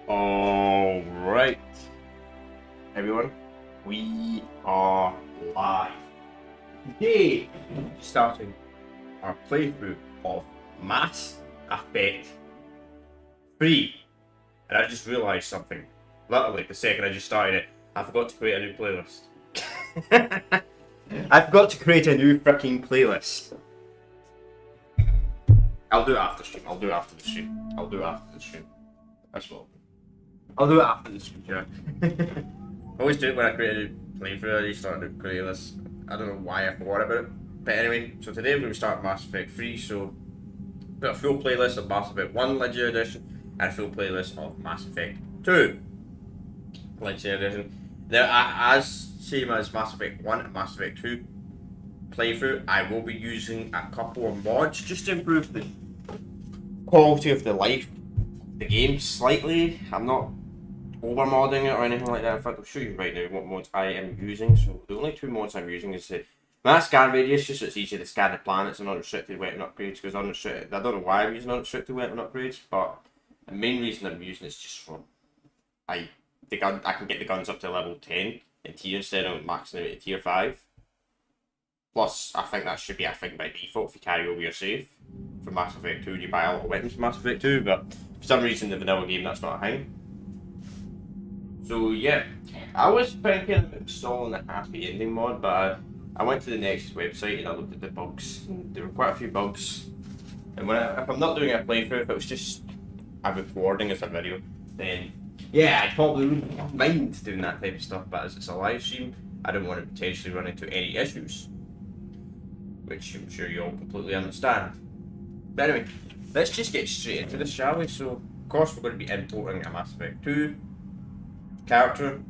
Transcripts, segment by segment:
All right, everyone, we are live. Today, starting our playthrough of Mass Effect 3. And I just realised something. Literally, the second I just started it, I forgot to create a new playlist. I forgot to create a new freaking playlist. I'll do it after the stream. I'll do it after the stream. That's what. I'll do it after the stream, yeah. I always do it when I create a new playthrough. I just start to create this. I don't know why I forgot about it. But anyway, so today we're going to start Mass Effect 3. So, we've got a full playlist of Mass Effect 1 Legendary Edition and a full playlist of Mass Effect 2 Legendary Edition. Now, as same as Mass Effect 1 and Mass Effect 2 playthrough, I will be using a couple of mods just to improve the quality of the life of the game slightly. I'm not over modding it or anything like that. In fact, I'll show you right now what mods I am using. So the only two mods I'm using is the mass scan radius, just so it's easy to scan the planets and unrestricted weapon upgrades. Because unrestricted, I don't know why I'm using unrestricted weapon upgrades, but the main reason I'm using it is just for I can get the guns up to level 10 in tier instead of maxing out at tier 5. Plus, I think that should be a thing by default if you carry over your save for Mass Effect 2 and you buy a lot of weapons for Mass Effect 2, but for some reason in the vanilla game that's not a thing. So yeah, I was thinking of installing the Happy Ending mod, but I went to the Nexus website and I looked at the bugs. And there were quite a few bugs. And if I'm not doing a playthrough, if it was just a recording as a video, then yeah, I probably wouldn't mind doing that type of stuff. But as it's a live stream, I don't want to potentially run into any issues, which I'm sure you all completely understand. But anyway, let's just get straight into this, shall we? So, of course, we're going to be importing a Mass Effect 2 character.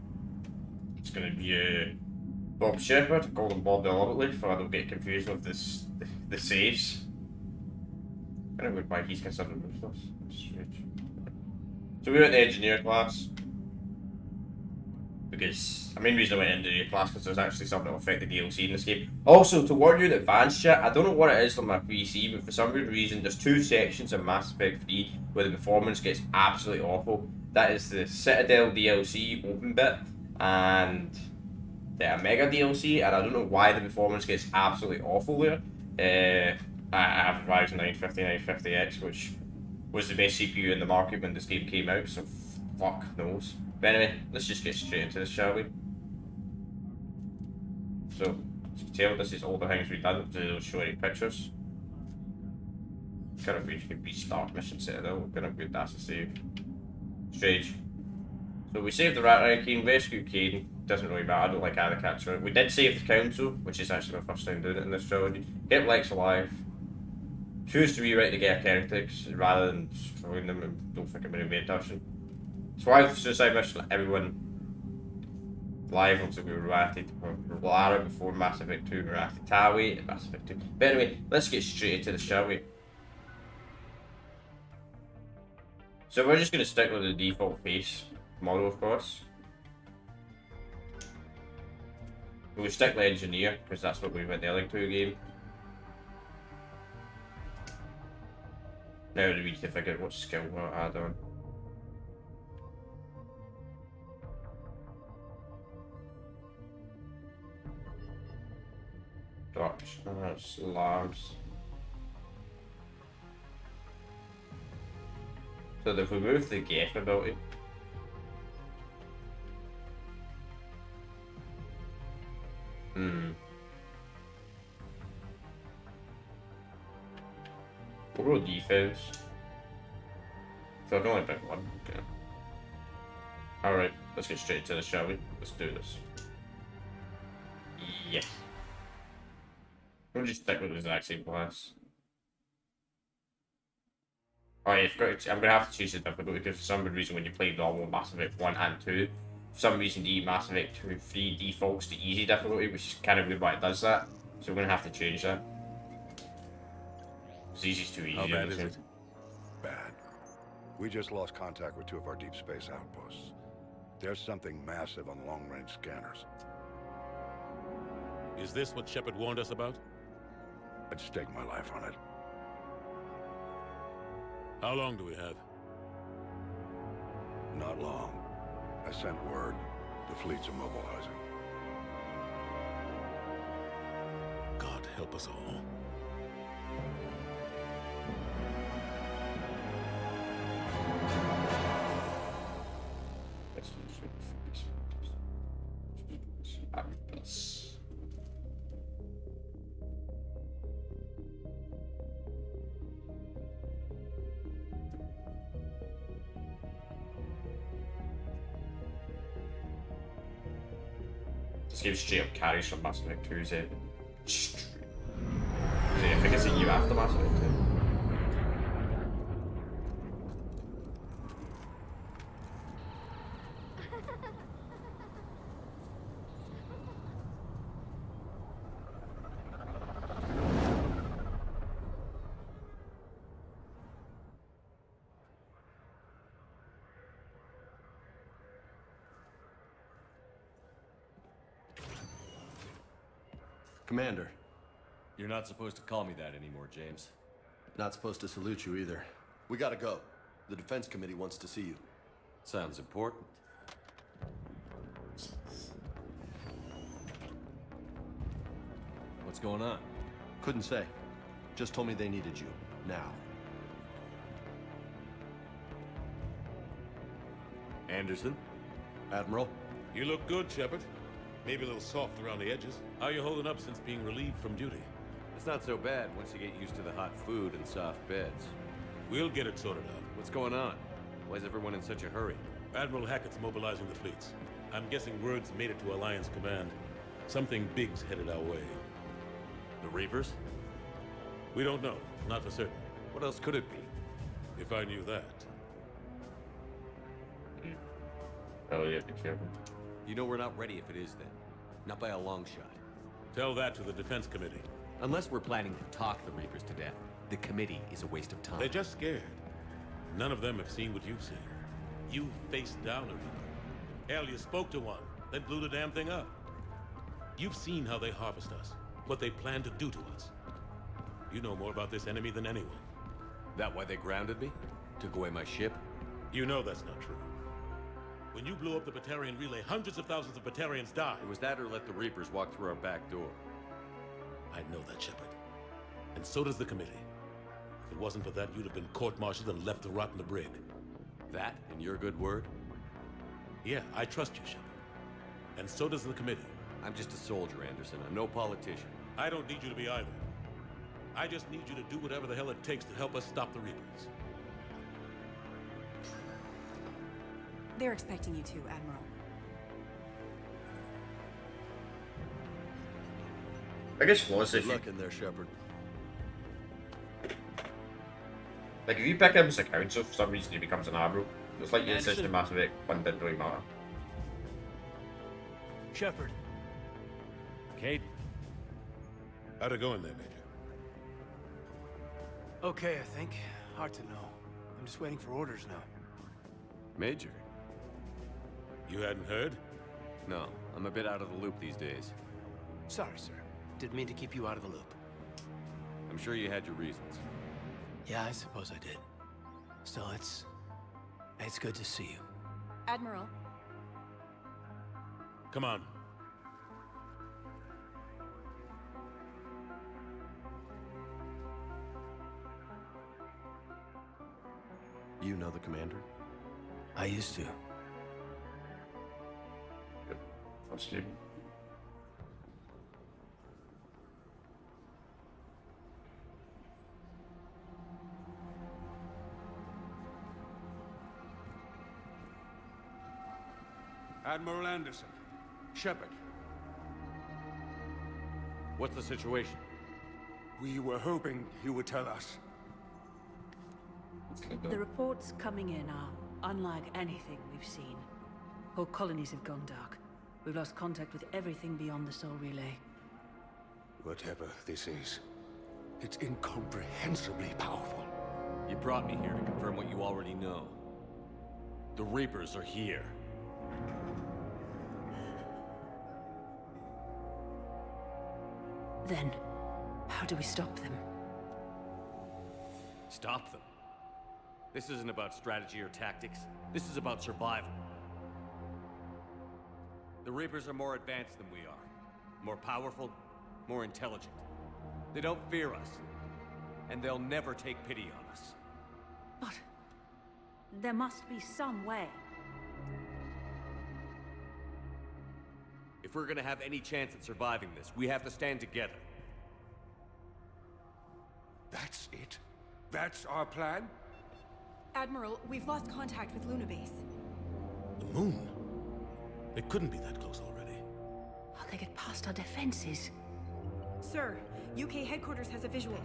It's going to be Bob Shepard. I call him Bob deliberately so I don't get confused with the saves. I don't know why he's considered ruthless. That's strange. So we went to engineer class because the main reason I went into engineer class because there's actually something that will affect the DLC in this game. Also, to warn you in advance, chat, I don't know what it is on my PC, but for some good reason, there's two sections of Mass Effect 3 where the performance gets absolutely awful. That is the Citadel DLC open bit and the Omega DLC, and I don't know why the performance gets absolutely awful there. I have Ryzen 950, 950X, which was the best CPU in the market when this game came out, so fuck knows. But anyway, let's just get straight into this, shall we? So, as you can tell, this is all the things we've done. They don't show any pictures. Kind of weird, you can restart mission Citadel. Kind of good, that's a save. Strange. So we saved the Rat Raccoon, rescue Kane. Doesn't really matter, I don't like either catcher. We did save the Council, which is actually my first time doing it in this trilogy. Get Lex alive. Choose to rewrite the Geth heretics rather than destroying them and don't think I'm going to be touching. Survive the suicide mission, let everyone live until we were reacted to Lara before Mass Effect 2, reacted Tawi and Mass Effect 2. But anyway, let's get straight into this, shall we? So we're just going to stick with the default face model, of course. We'll stick with engineer because that's what we went the other two game. Now we need to figure out what skill we'll add on. Dark slabs. So if we move the Geth ability. We'll roll defense. So I can only pick one. Okay. Alright, let's get straight to this, shall we? Let's do this. Yes. We'll just stick with the exact same class. Oh yeah, I'm gonna have to choose the difficulty because for some reason when you play normal Mass Effect 1 and 2, for some reason the Mass Effect 2 3 defaults to easy difficulty, which is kind of weird why it does that. So we're gonna have to change that. Because easy's too easy. How bad is it? Bad. We just lost contact with two of our deep space outposts. There's something massive on long-range scanners. Is this what Shepard warned us about? I'd stake my life on it. How long do we have? Not not long. I sent word. The fleet's immobilizing. God help us all. Just give straight up carries from Mass Effect 2, is it? I think it's a year after Mass Effect 2. Commander. You're not supposed to call me that anymore, James. Not supposed to salute you either. We gotta go. The Defense Committee wants to see you. Sounds important. What's going on? Couldn't say. Just told me they needed you. Now. Anderson? Admiral? You look good, Shepard. Maybe a little soft around the edges. How you holding up since being relieved from duty? It's not so bad once you get used to the hot food and soft beds. We'll get it sorted out. What's going on? Why is everyone in such a hurry? Admiral Hackett's mobilizing the fleets. I'm guessing word's made it to Alliance Command. Something big's headed our way. The Reapers? We don't know. Not for certain. What else could it be? If I knew that. Oh yeah, be careful. You know we're not ready if it is then. Not by a long shot. Tell that to the Defense Committee. Unless we're planning to talk the Reapers to death, the committee is a waste of time. They're just scared. None of them have seen what you've seen. You faced down a Reaper. Hell, you spoke to one, then blew the damn thing up. You've seen how they harvest us, what they plan to do to us. You know more about this enemy than anyone. That why they grounded me? Took away my ship? You know that's not true. When you blew up the Batarian relay, hundreds of thousands of Batarians died. It was that or let the Reapers walk through our back door. I know that, Shepard. And so does the committee. If it wasn't for that, you'd have been court-martialed and left to rot in the brig. That and your good word? Yeah, I trust you, Shepard. And so does the committee. I'm just a soldier, Anderson. I'm no politician. I don't need you to be either. I just need you to do whatever the hell it takes to help us stop the Reapers. They're expecting you to, Admiral. Biggest flaw is if Good you, luck in there, Shepard. like, if you pick him as a counsel, for some reason he becomes an admiral. It's like your decision in Mass Effect 1 didn't really matter. Shepard. Kate? How'd it go in there, Major? Okay, I think. Hard to know. I'm just waiting for orders now. Major? You hadn't heard? No, I'm a bit out of the loop these days. Sorry, sir. Didn't mean to keep you out of the loop. I'm sure you had your reasons. Yeah, I suppose I did. Still, it's good to see you. Admiral, Come on. You know the commander? I used to. That's you. Admiral Anderson. Shepard. What's the situation? We were hoping you would tell us. the reports coming in are unlike anything we've seen. Whole colonies have gone dark. We've lost contact with everything beyond the Soul Relay. Whatever this is, it's incomprehensibly powerful. You brought me here to confirm what you already know. The Reapers are here. Then, how do we stop them? Stop them. This isn't about strategy or tactics. This is about survival. The Reapers are more advanced than we are. More powerful, more intelligent. They don't fear us. And they'll never take pity on us. But there must be some way. If we're gonna have any chance at surviving this, we have to stand together. That's it? That's our plan? Admiral, we've lost contact with Luna Base. The moon? They couldn't be that close already. How they get past our defenses? Sir, UK headquarters has a visual.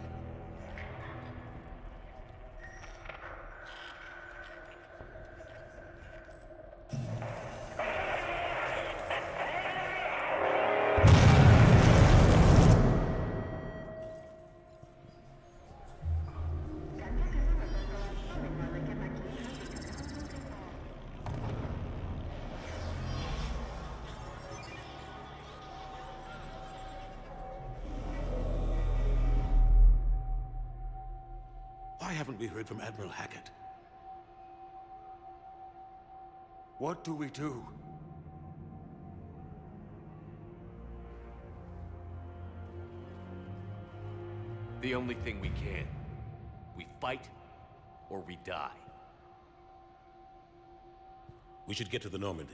Why haven't we heard from Admiral Hackett? What do we do? The only thing we can. We fight, or we die. We should get to the Normandy.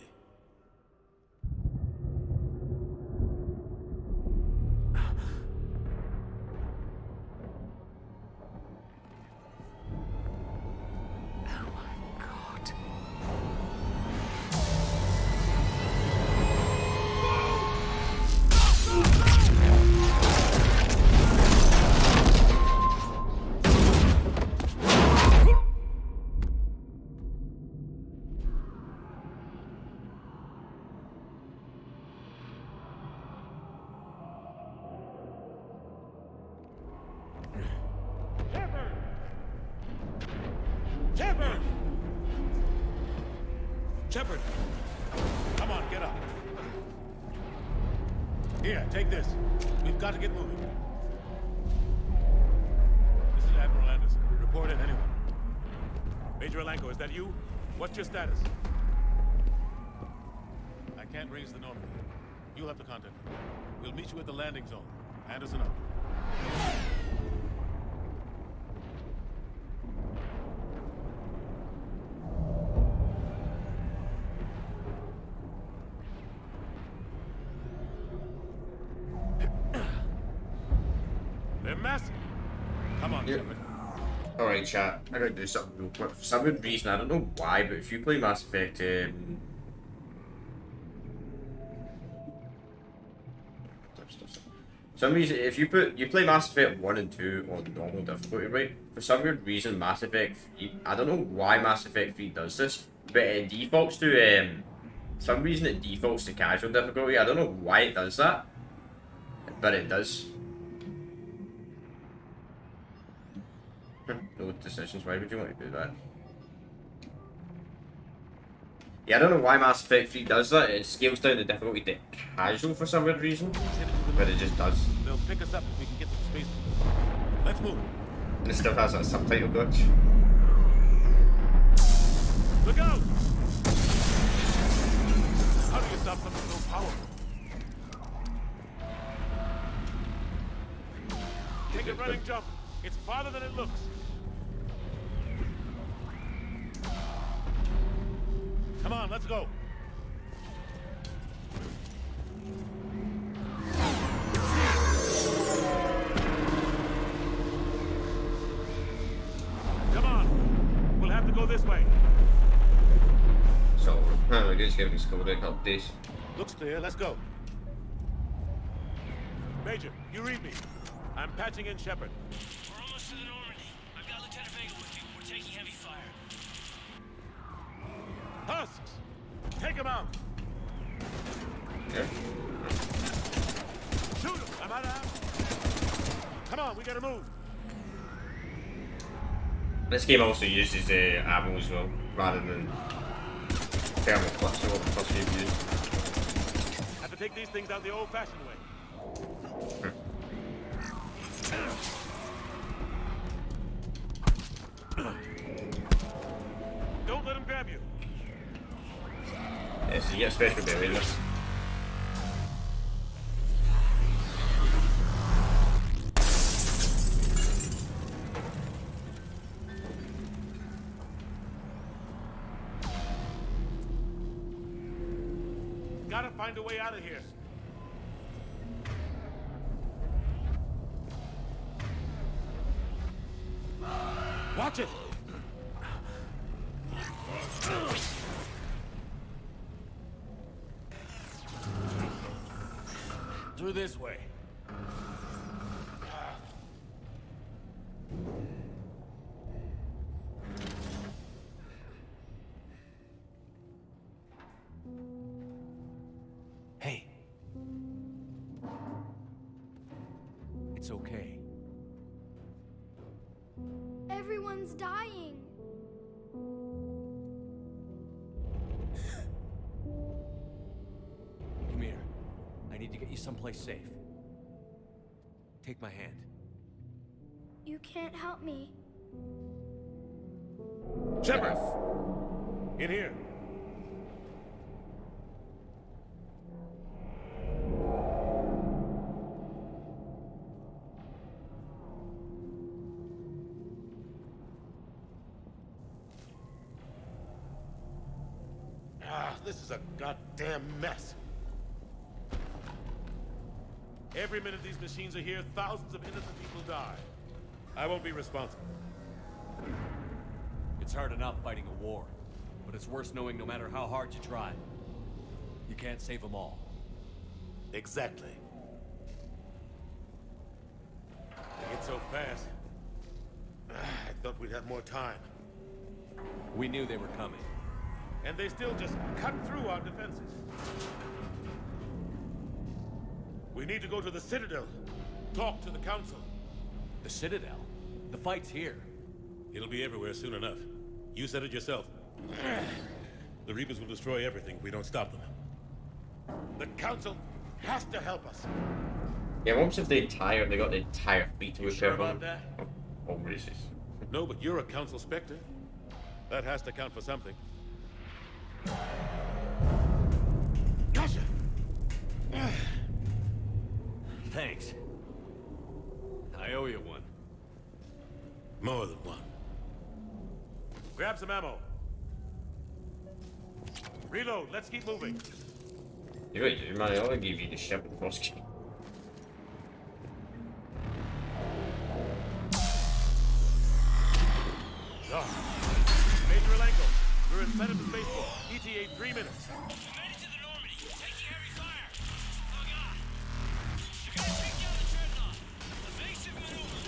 Shepard! Come on, get up. Here, take this. We've got to get moving. This is Admiral Anderson. Report in, anyone. Major Alanko, is that you? What's your status? I can't raise the Normandy. You'll have to contact me. We'll meet you at the landing zone. Anderson out. They're massive. Come on, Yep. Shepard. Alright, chat. I gotta do something real quick. For some good reason, I don't know why, but if you play Mass Effect, for some reason, if you play Mass Effect 1 and 2 on normal difficulty, right? For some weird reason, Mass Effect 3, I don't know why Mass Effect 3 does this, but it defaults to, some reason it defaults to casual difficulty. I don't know why it does that, but it does. No decisions, why would you want to do that? Yeah, I don't know why Mass Effect 3 does that. It scales down the difficulty to casual for some weird reason, but it just does. They'll pick us up if we can get to the spaceport. Let's move. And it still has a subtitle glitch. Look out! How do you stop something so powerful? Take a running jump. It's farther than it looks. Come on, let's go. Come on. We'll have to go this way. So, I guess give me school deck updates. Looks clear. Let's go. Major, you read me. I'm patching in Shepard. We're almost to the Normandy. I've got Lieutenant Vega with you. We're taking heavy fire. Husks! Take him out! Yeah. Shoot him! I'm out of ammo. Come on, we gotta move. This game also uses ammo as well, rather than thermal clips or what the fuck you've used. Have to take these things out the old-fashioned way. let him grab you. Yeah, so you get a space for being this. Gotta find a way out of here. Watch it! Through this way. Hey. It's okay. Everyone's dying. Come here. I need to get you someplace safe. Take my hand. You can't help me. Shepard! In here. This is a goddamn mess. Every minute these machines are here, thousands of innocent people die. I won't be responsible. It's hard enough fighting a war, but it's worse knowing no matter how hard you try, you can't save them all. Exactly. They get so fast. I thought we'd have more time. We knew they were coming. And they still just cut through our defenses. We need to go to the Citadel. Talk to the Council. The Citadel? The fight's here. It'll be everywhere soon enough. You said it yourself. The Reapers will destroy everything if we don't stop them. The Council has to help us. Yeah, once if they got the entire fleet to You repair sure about them. that? Oh, races. No, but you're a Council Spectre. That has to count for something. Gotcha! Thanks. I owe you one. More than one. Grab some ammo. Reload, let's keep moving. You really do, man. I want to give you the Shepard first key. Major Alenko, we're inside of the spaceport. ETA 3 minutes. Made it to the Normandy. Taking heavy fire. Oh god. You're gonna take down the dreadnought. Evasive maneuver.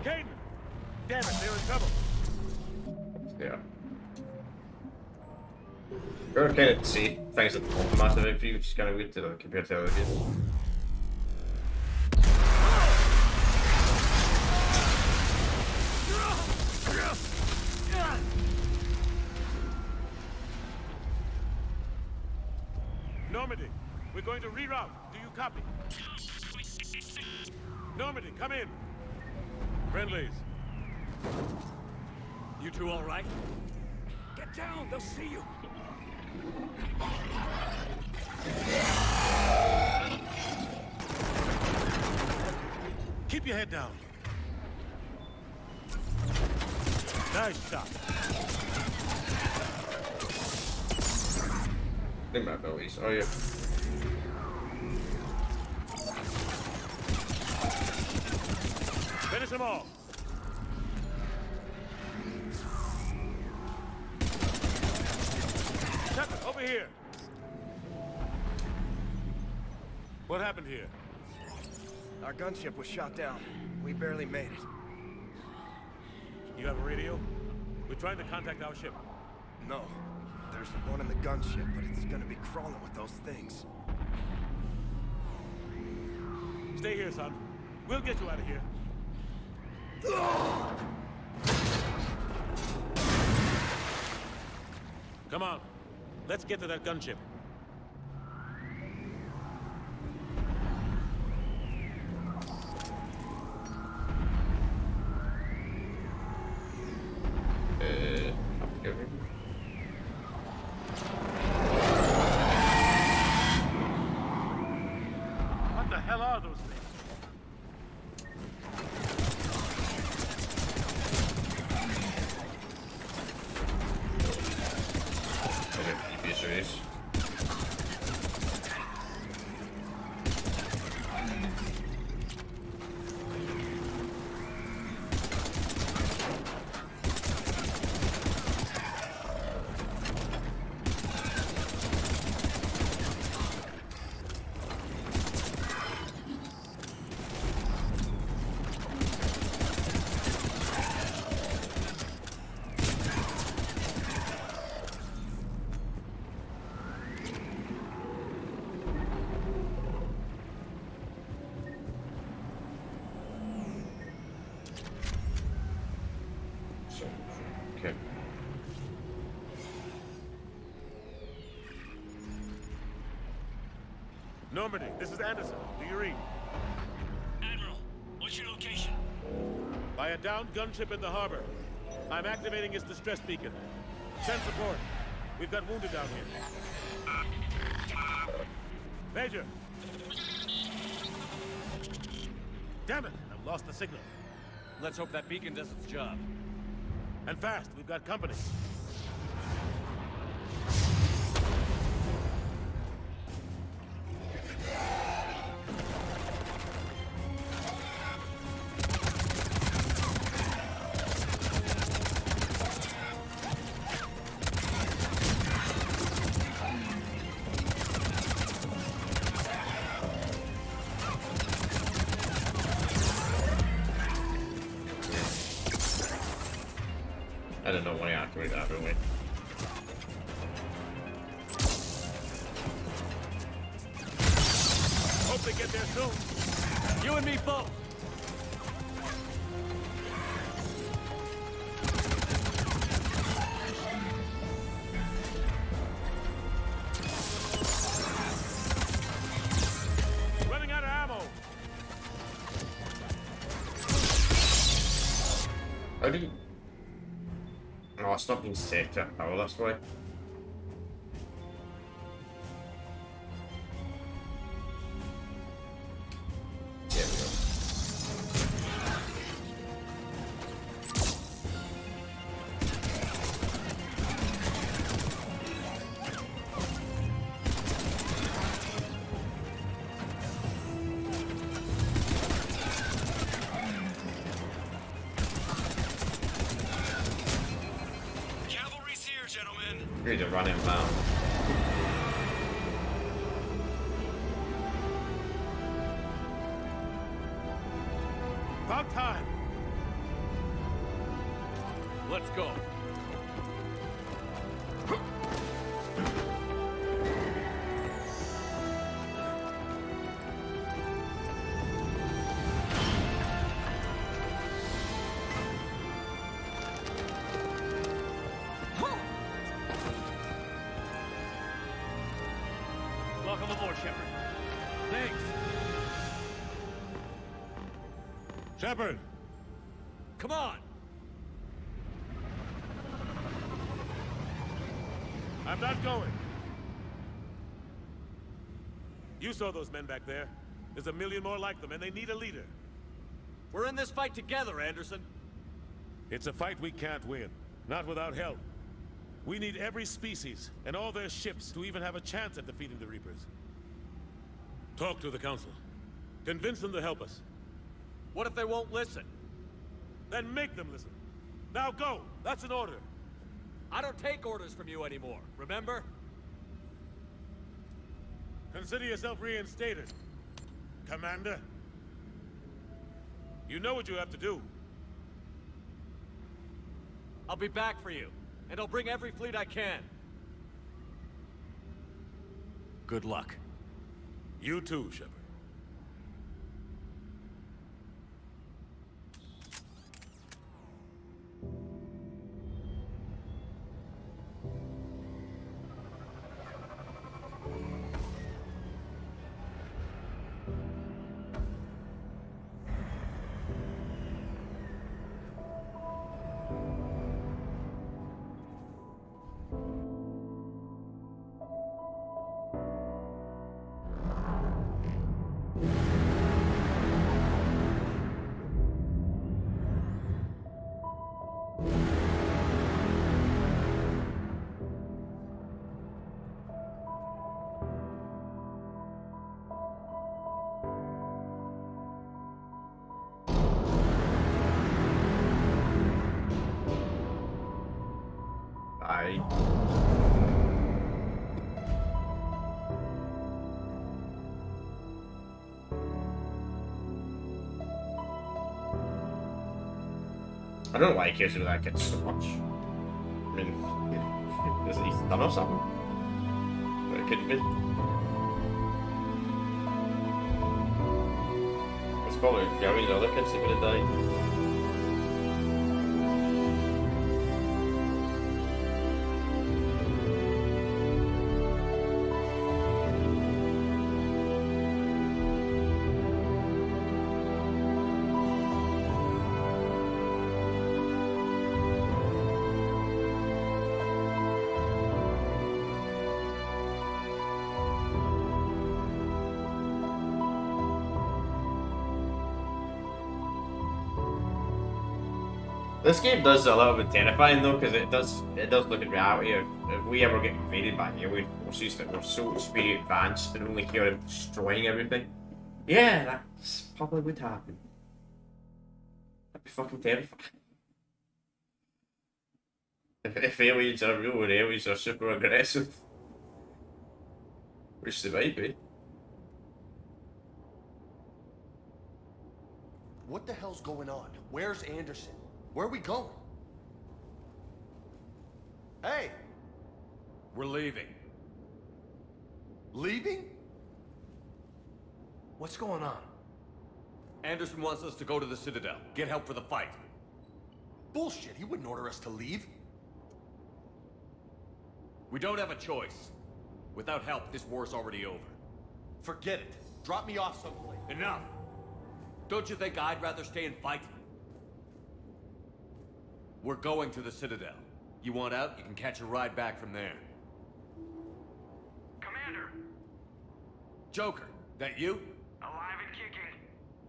Caden! Damn it, they're in trouble. Yeah. You're kind of see things at the massive infantry, which is kind of weird to compared to other games. Normandy, we're going to reroute. Do you copy? Normandy, come in. Friendlies. You two all right? Get down, they'll see you. Keep your head down. Nice shot. They might be these. Oh yeah. Finish them all. Shepard, over here. What happened here? Our gunship was shot down. We barely made it. You have a radio? We're trying to contact our ship. No. There's one in the gunship, but it's gonna be crawling with those things. Stay here, son. We'll get you out of here. Come on. Let's get to that gunship. base. Okay. Normandy, this is Anderson. Do you read? Admiral, what's your location? By a downed gunship in the harbor. I'm activating its distress beacon. Send support. We've got wounded down here. Major! Damn it! I've lost the signal. Let's hope that beacon does its job. And fast, we've got company. I don't know why I activated that really. Hope they get there soon. You and me both! Running out of ammo. How do you... Oh, it's not being safe to power, that's why. There we go. Cavalry's here, gentlemen. We need to run him down. About time. Let's go. Welcome aboard, Shepard. Thanks. Shepard! Come on! I'm not going. You saw those men back there. There's a million more like them, and they need a leader. We're in this fight together, Anderson. It's a fight we can't win. Not without help. We need every species and all their ships to even have a chance at defeating the Reapers. Talk to the Council. Convince them to help us. What if they won't listen? Then make them listen. Now go! That's an order. I don't take orders from you anymore, remember? Consider yourself reinstated, Commander. You know what you have to do. I'll be back for you, and I'll bring every fleet I can. Good luck. You too, Shepard. Aye. I don't know why he cares about that kid so much. I mean, is he done or something? But it could be. It's probably Gary and the other kids that could have died. This game does a little bit terrifying though, because it does look at reality. If we ever get invaded by alien forces that were so very advanced and only here destroying everything, yeah, that's probably would happen. That'd be fucking terrifying. If aliens are real and aliens are super aggressive, which they might be. What the hell's going on? Where's Anderson? Where are we going? Hey! We're leaving. Leaving? What's going on? Anderson wants us to go to the Citadel. Get help for the fight. Bullshit, he wouldn't order us to leave. We don't have a choice. Without help, this war's already over. Forget it. Drop me off someplace. Enough! Don't you think I'd rather stay and fight? We're going to the Citadel. You want out, you can catch a ride back from there. Commander! Joker, that you? Alive and kicking.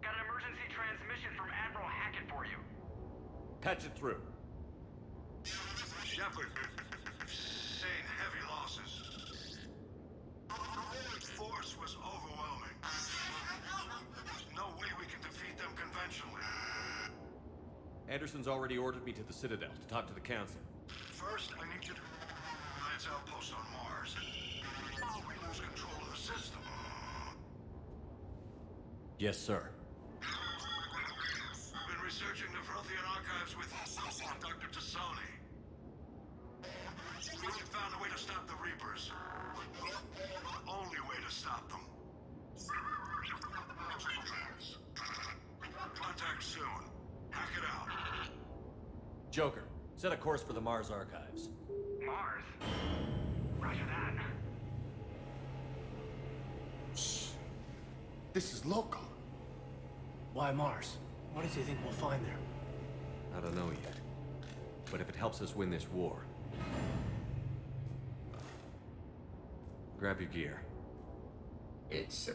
Got an emergency transmission from Admiral Hackett for you. Patch it through. Shepard, sustained heavy losses. The force was overwhelming. There's no way we can defeat them conventionally. Anderson's already ordered me to the Citadel to talk to the Council. First, I need you to Alliance outpost on Mars. We lose control of the system. Yes, sir. We've been researching the Frothian archives with Dr. Tassoni. We found a way to stop the Reapers. The only way to stop them. Contact soon. Hack it out. Joker, set a course for the Mars archives. Mars? Roger that. This is local. Why Mars? What does he think we'll find there? I don't know yet. But if it helps us win this war... Grab your gear. It's...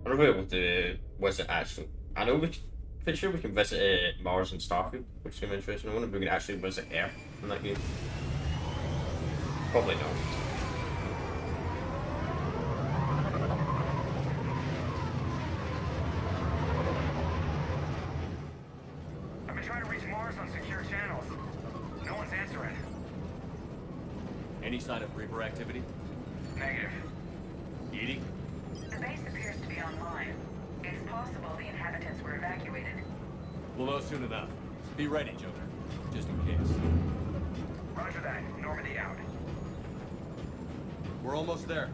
I don't know if we're able to visit actually. I know pretty sure we can visit Mars and Starfield, which seems interesting. I wonder if we can actually visit Earth in that game. Probably not. I've been trying to reach Mars on secure channels. No one's answering. Any sign of Reaper activity? Negative. Edie? The base appears to be online. It's possible the inhabitants were evacuated. We'll know soon enough. Be ready, Joker. Just in case. Roger that. Normandy out. We're almost there.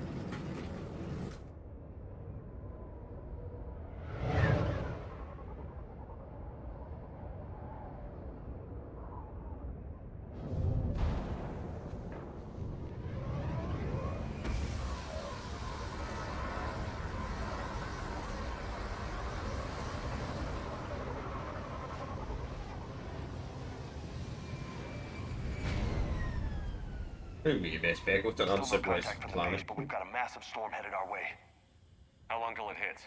Who'd be your best bet? Go to an uncivilized planet. But we've got a massive storm headed our way. How long till it hits?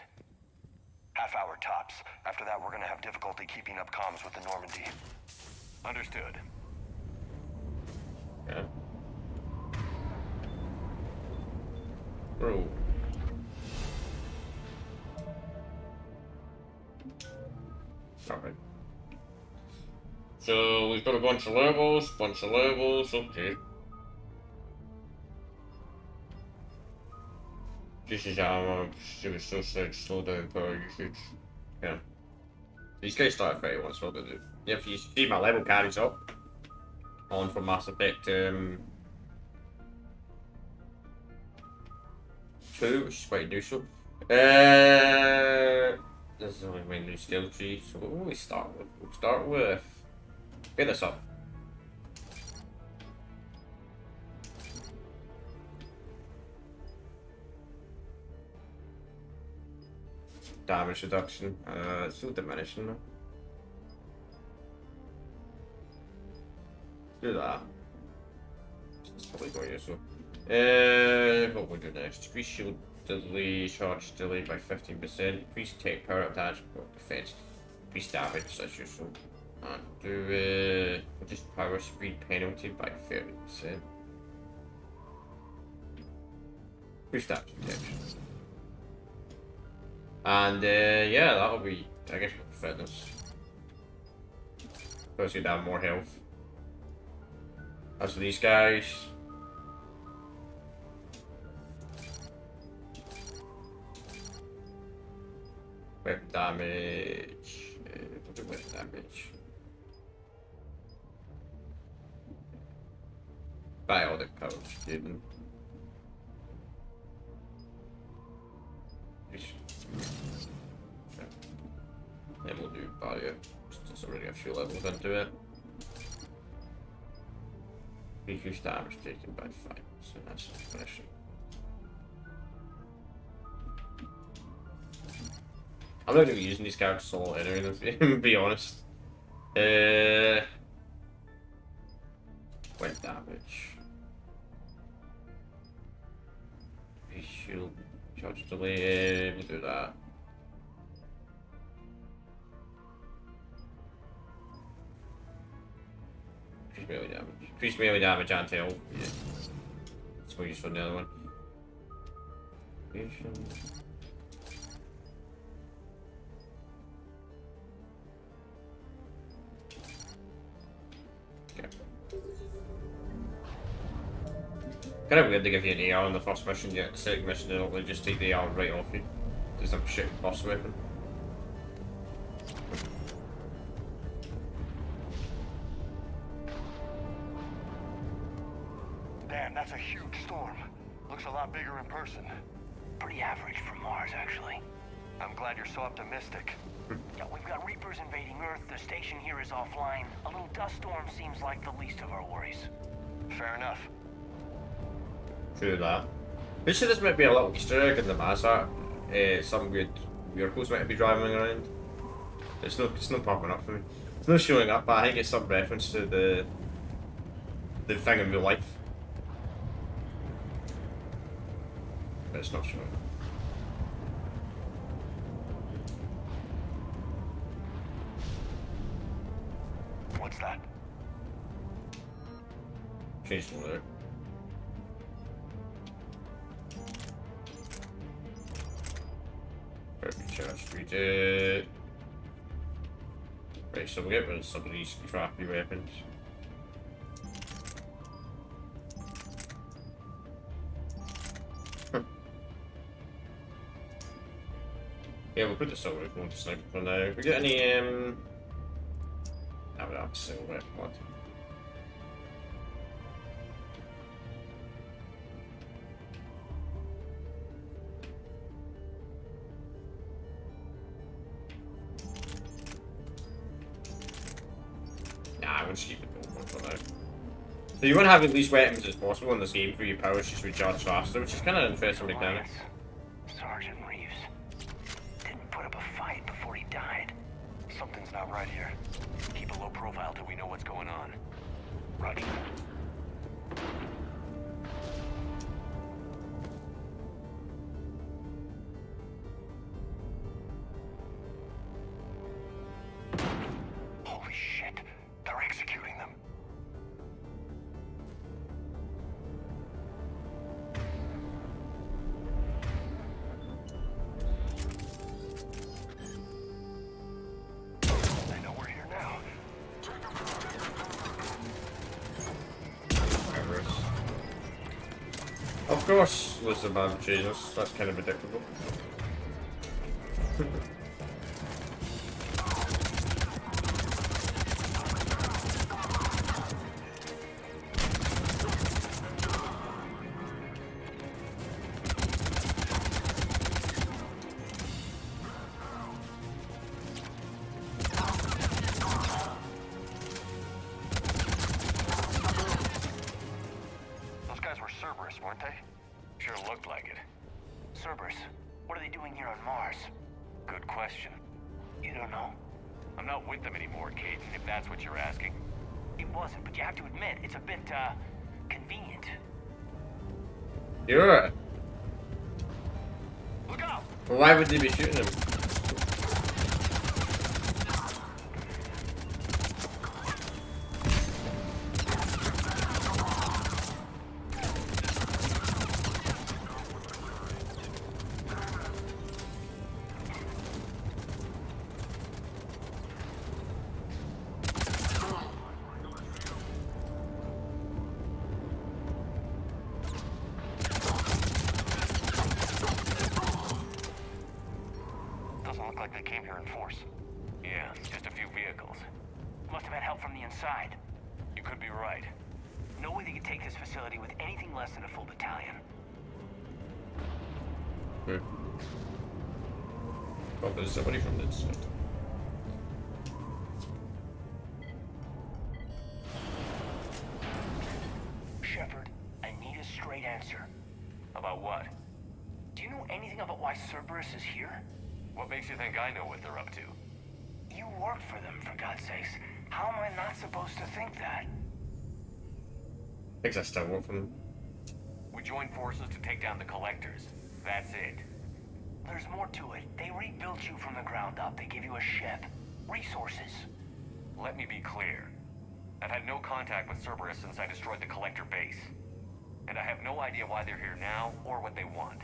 Half hour tops. After that, we're gonna have difficulty keeping up comms with the Normandy. Understood. Okay. Bro. Alright. So we've got a bunch of levels, okay. This is our slow down power usage. Yeah. These guys start at 31, so what they do. Yeah, if you see my level carries up on from Mass Effect 2, which is quite useful. This is only my new skill tree, so what will we start with? We'll start with get this up. Damage reduction. It's still diminishing though. Do that. It's probably quite useful. What we'll do next? Increase shield delay, charge delay by 15%. Increase tech power up damage defense. Increase damage, that's useful. And do reduce power speed penalty by 30%. Increase damage protection. And yeah, that'll be, I guess, fitness. Plus you'd have more health. As for these guys, weapon damage, we'll do weapon damage. Biotic power, even. Then we'll do barrier, just already a few levels into it. Reduce damage taken by 5%, so that's suppression. I'm not going to be using these characters a lot anyway, to be honest. Went damage. Shield, charge delay, we'll do that. Increase melee damage. Increase melee damage and health. Yeah. That's more useful than the other one. Okay. Kind of weird to give you an AR on the first mission, yet the second mission they'll just take the AR right off you. Just a shit boss weapon. Damn, that's a huge storm. Looks a lot bigger in person. Pretty average for Mars, actually. I'm glad you're so optimistic. Yeah, we've got Reapers invading Earth. The station here is offline. A little dust storm seems like the least of our worries. Fair enough. True that. But sure, this might be a little Easter egg in the mass art. Some good vehicles might be driving around. It's no popping up for me. It's no showing up, but I think it's some reference to the thing in real life. But it's not showing. What's that? Change the weather. We did. Right, so we'll get rid of some of these crappy weapons. Yeah, we'll put the silver weapon to sniper for now. If we get any, no, we don't have a silver weapon. What? Nah, we'll just keep it going for now. So you want to have as least weapons as possible in this game for your powers just recharge faster, which is kind of an interesting mechanic. Sergeant Reeves didn't put up a fight before he died. Something's not right here. Keep a low profile till we know what's going on. Roger. Holy shit. They're executing them. Of course, was the man Jesus. That's kind of predictable. Those guys were Cerberus, weren't they? Sure looked like it. Cerberus, what are they doing here on Mars? Good question. You don't know? I'm not with them anymore, Caden, if that's what you're asking. It wasn't, but you have to admit, it's a bit, convenient. You're right. Look out! Well, why would they be shooting him? Doesn't look like they came here in force. Yeah, just a few vehicles. Must have had help from the inside. You could be right. No way they could take this facility with anything less than a full battalion. Oh, there's somebody from this side. Shepard, I need a straight answer. About what? Do you know anything about why Cerberus is here? What makes you think I know what they're up to? You work for them, for God's sakes. How am I not supposed to think that? Thinks I still work for them. We joined forces to take down the Collectors. That's it. There's more to it. They rebuilt you from the ground up. They give you a ship. Resources. Let me be clear. I've had no contact with Cerberus since I destroyed the Collector base. And I have no idea why they're here now or what they want.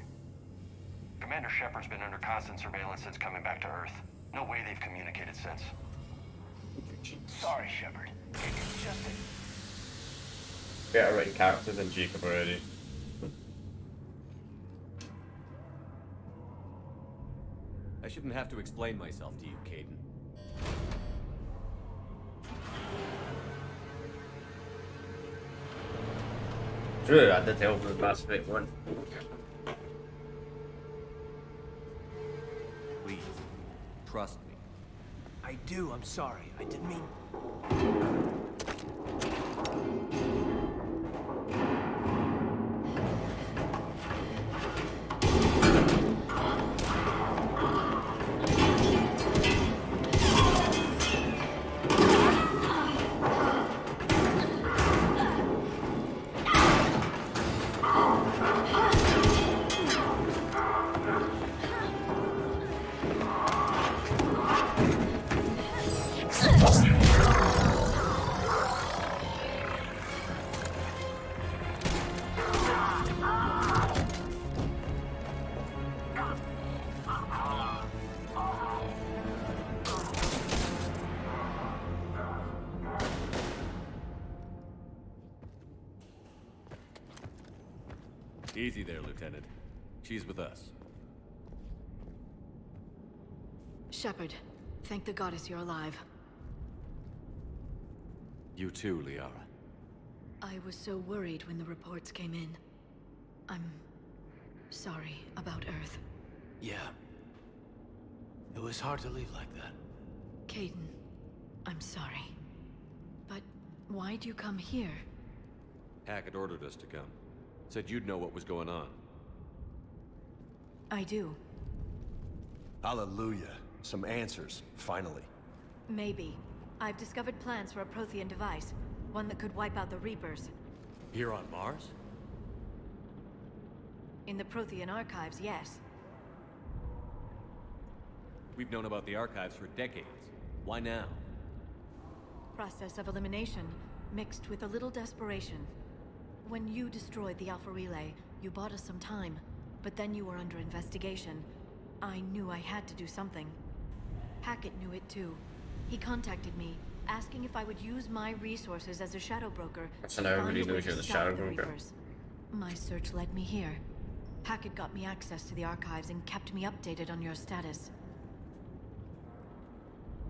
Commander Shepard's been under constant surveillance since coming back to Earth. No way they've communicated since. Sorry, Shepard. It's just that... Better writing character than Jacob already. I shouldn't have to explain myself to you, Caden. True, I did help with the Mass Effect 1. Please, trust me. I do, I'm sorry. I didn't mean... Easy there, Lieutenant. She's with us. Shepard, thank the goddess you're alive. You too, Liara. I was so worried when the reports came in. I'm sorry about Earth. Yeah. It was hard to leave like that. Caden, I'm sorry. But why'd you come here? Hackett ordered us to come. Said you'd know what was going on. I do. Hallelujah. Some answers, finally. Maybe. I've discovered plans for a Prothean device. One that could wipe out the Reapers. Here on Mars? In the Prothean archives, yes. We've known about the archives for decades. Why now? Process of elimination, mixed with a little desperation. When you destroyed the Alpha Relay, you bought us some time. But then you were under investigation. I knew I had to do something. Hackett knew it too. He contacted me, asking if I would use my resources as a shadow broker. So now everybody knows you're the shadow broker. My search led me here. Hackett got me access to the archives and kept me updated on your status.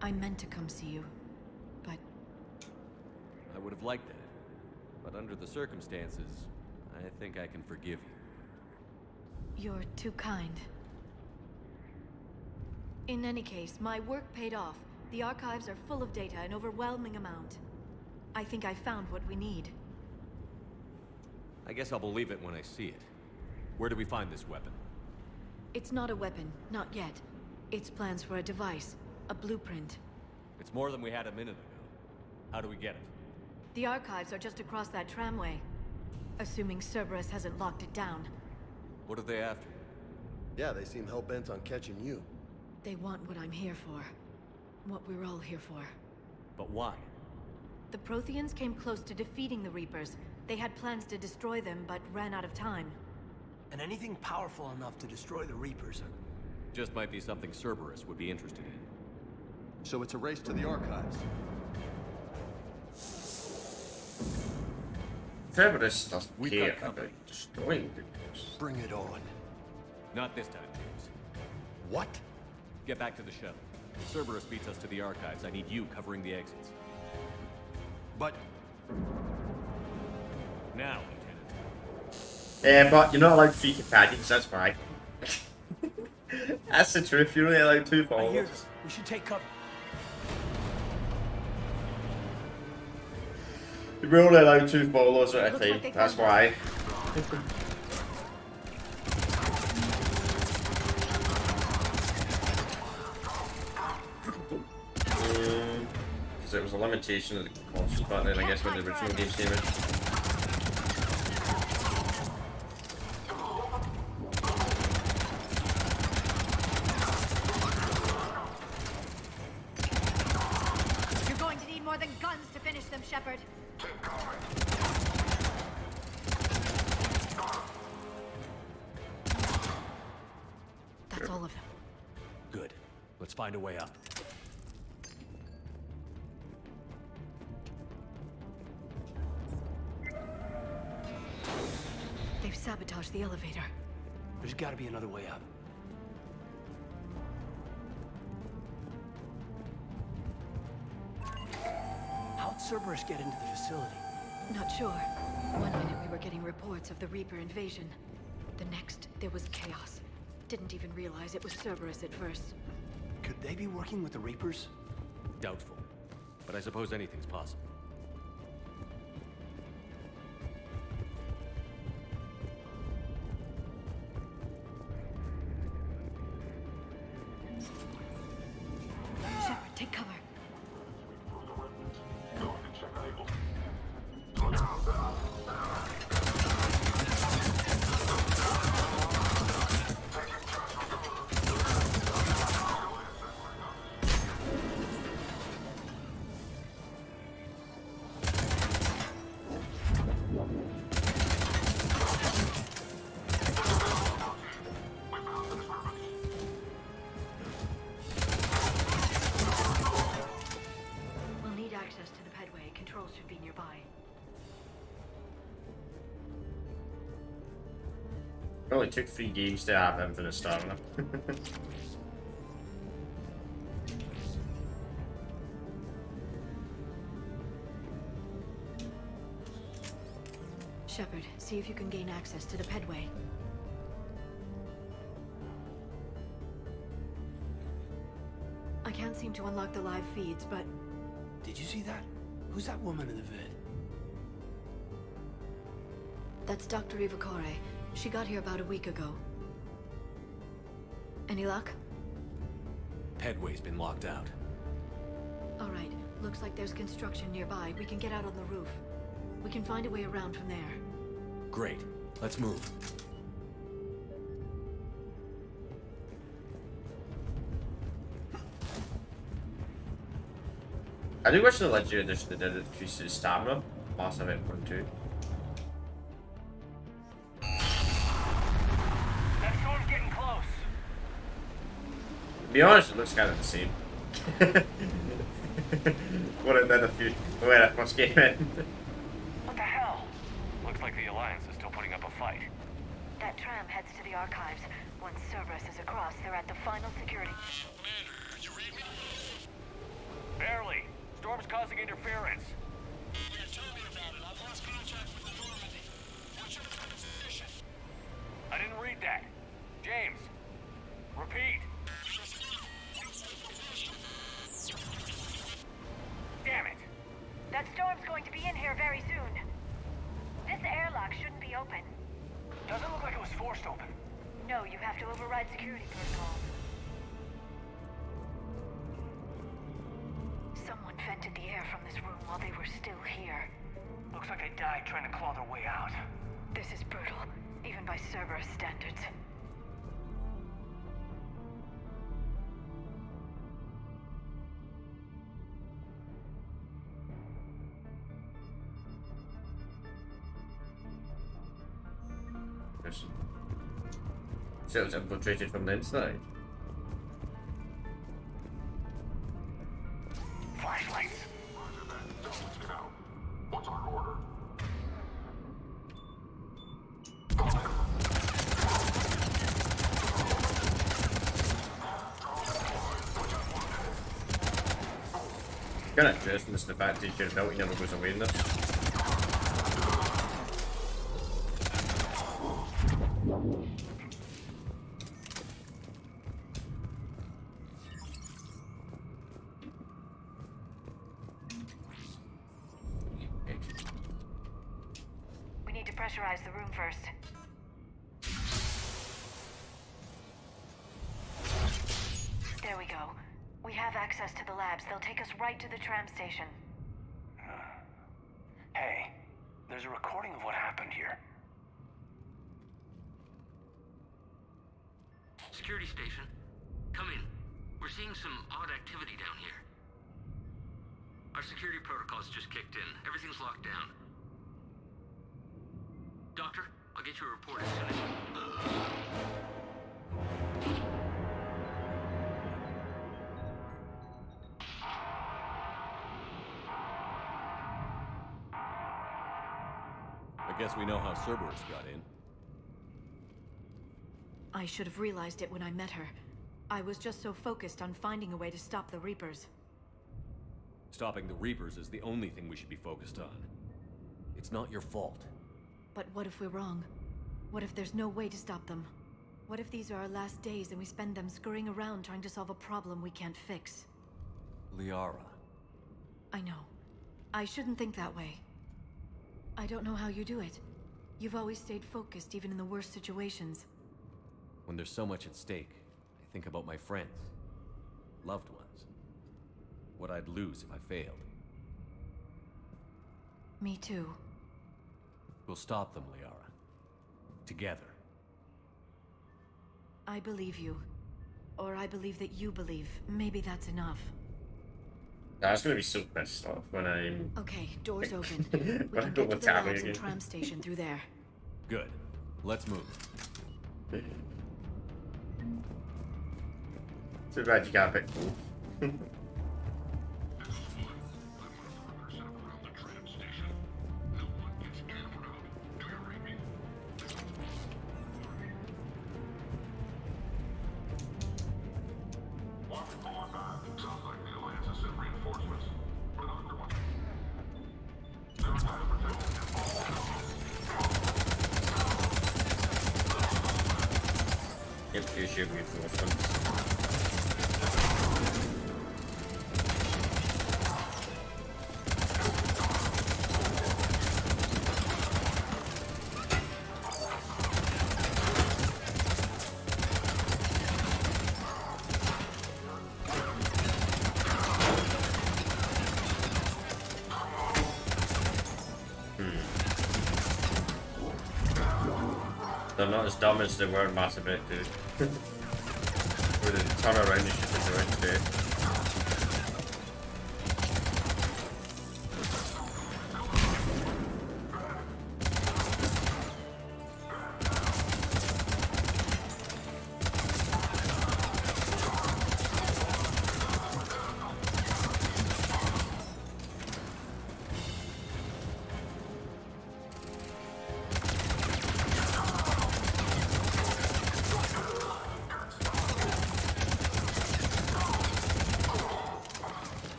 I meant to come see you, but... I would have liked that. But under the circumstances, I think I can forgive you. You're too kind. In any case, my work paid off. The archives are full of data, an overwhelming amount. I think I found what we need. I guess I'll believe it when I see it. Where do we find this weapon? It's not a weapon, not yet. It's plans for a device, a blueprint. It's more than we had a minute ago. How do we get it? The archives are just across that tramway. Assuming Cerberus hasn't locked it down. What are they after? Yeah, they seem hell-bent on catching you. They want what I'm here for. What we're all here for. But why? The Protheans came close to defeating the Reapers. They had plans to destroy them, but ran out of time. And anything powerful enough to destroy the Reapers. Just might be something Cerberus would be interested in. So it's a race to the archives. Cerberus doesn't care about destroying the Reapers. Bring it on. Not this time, James. What? Get back to the shuttle. If Cerberus beats us to the archives, I need you covering the exits. But... Now, Lieutenant. Yeah, but you're not allowed 3 companions, that's why. That's the truth, you're only allowed 2 I hear followers. this. We should take cover. You're only allowed 2 followers at a time, that's why. Because it was a limitation of the console button, I guess, when the original game came in. You're going to need more than guns to finish them, Shepard. That's all of them. Good. Let's find a way up. They've sabotaged the elevator. There's gotta be another way up. How'd Cerberus get into the facility? Not sure. One minute we were getting reports of the Reaper invasion. The next, there was chaos. Didn't even realize it was Cerberus at first. Could they be working with the Reapers? Doubtful. But I suppose anything's possible. Shepard, take cover. We'll need access to the pedway. Controls should be nearby. It only took 3 games to have infinite stamina. Shepard, see if you can gain access to the pedway. I can't seem to unlock the live feeds, but... Did you see that? Who's that woman in the vid? That's Dr. Ivakore. She got here about a week ago. Any luck? Pedway's been locked out. All right. Looks like there's construction nearby. We can get out on the roof. We can find a way around from there. Great. Let's move. I do wish the Legendary Edition that did increase his stamina. Last time it went to. That storm's getting close. To be honest, it looks kind of the same. What it did when I first came in. What the hell? Looks like the Alliance is still putting up a fight. That tram heads to the archives. Once Cerberus is across, they're at the final security. Commander, could you read me? Barely. Storm's causing interference. Yeah, tell me about it. I've lost contact with the Normandy. What's your position? I didn't read that. James, repeat. Damn it. That storm's going to be in here very soon. This airlock shouldn't be open. Doesn't look like it was forced open. No, you have to override security protocols. Someone vented the air from this room while they were still here. Looks like they died trying to claw their way out. This is brutal, even by Cerberus standards. So it was infiltrated from the inside. Flashlights. What's our order? Kind of interesting, this is the fact that your ability never goes away in this. We need to pressurize the room first. There we go. We have access to the labs. They'll take us right to the tram station. Hey, there's a recording of what happened here. Security station. Come in. We're seeing some odd activity down here. Our security protocols just kicked in. Everything's locked down. Doctor, I'll get you a report as soon as... I guess we know how Cerberus got in. I should have realized it when I met her. I was just so focused on finding a way to stop the Reapers. Stopping the Reapers is the only thing we should be focused on. It's not your fault. But what if we're wrong? What if there's no way to stop them? What if these are our last days and we spend them scurrying around trying to solve a problem we can't fix? Liara. I know. I shouldn't think that way. I don't know how you do it. You've always stayed focused even in the worst situations. When there's so much at stake, I think about my friends, loved ones. What I'd lose if I failed. Me too. We'll stop them, Liara. Together. I believe you. Or I believe that you believe. Maybe that's enough. I was gonna be so pissed off when I'm... Okay, doors open. when We I can go get to with the Tabby labs again. and tram station through there. Good. Let's move. Too bad you can't pick both. Yep, you should be reinforcements. They're not as dumb as they were in Mass Effect 2. With a turn around and shoot the right today.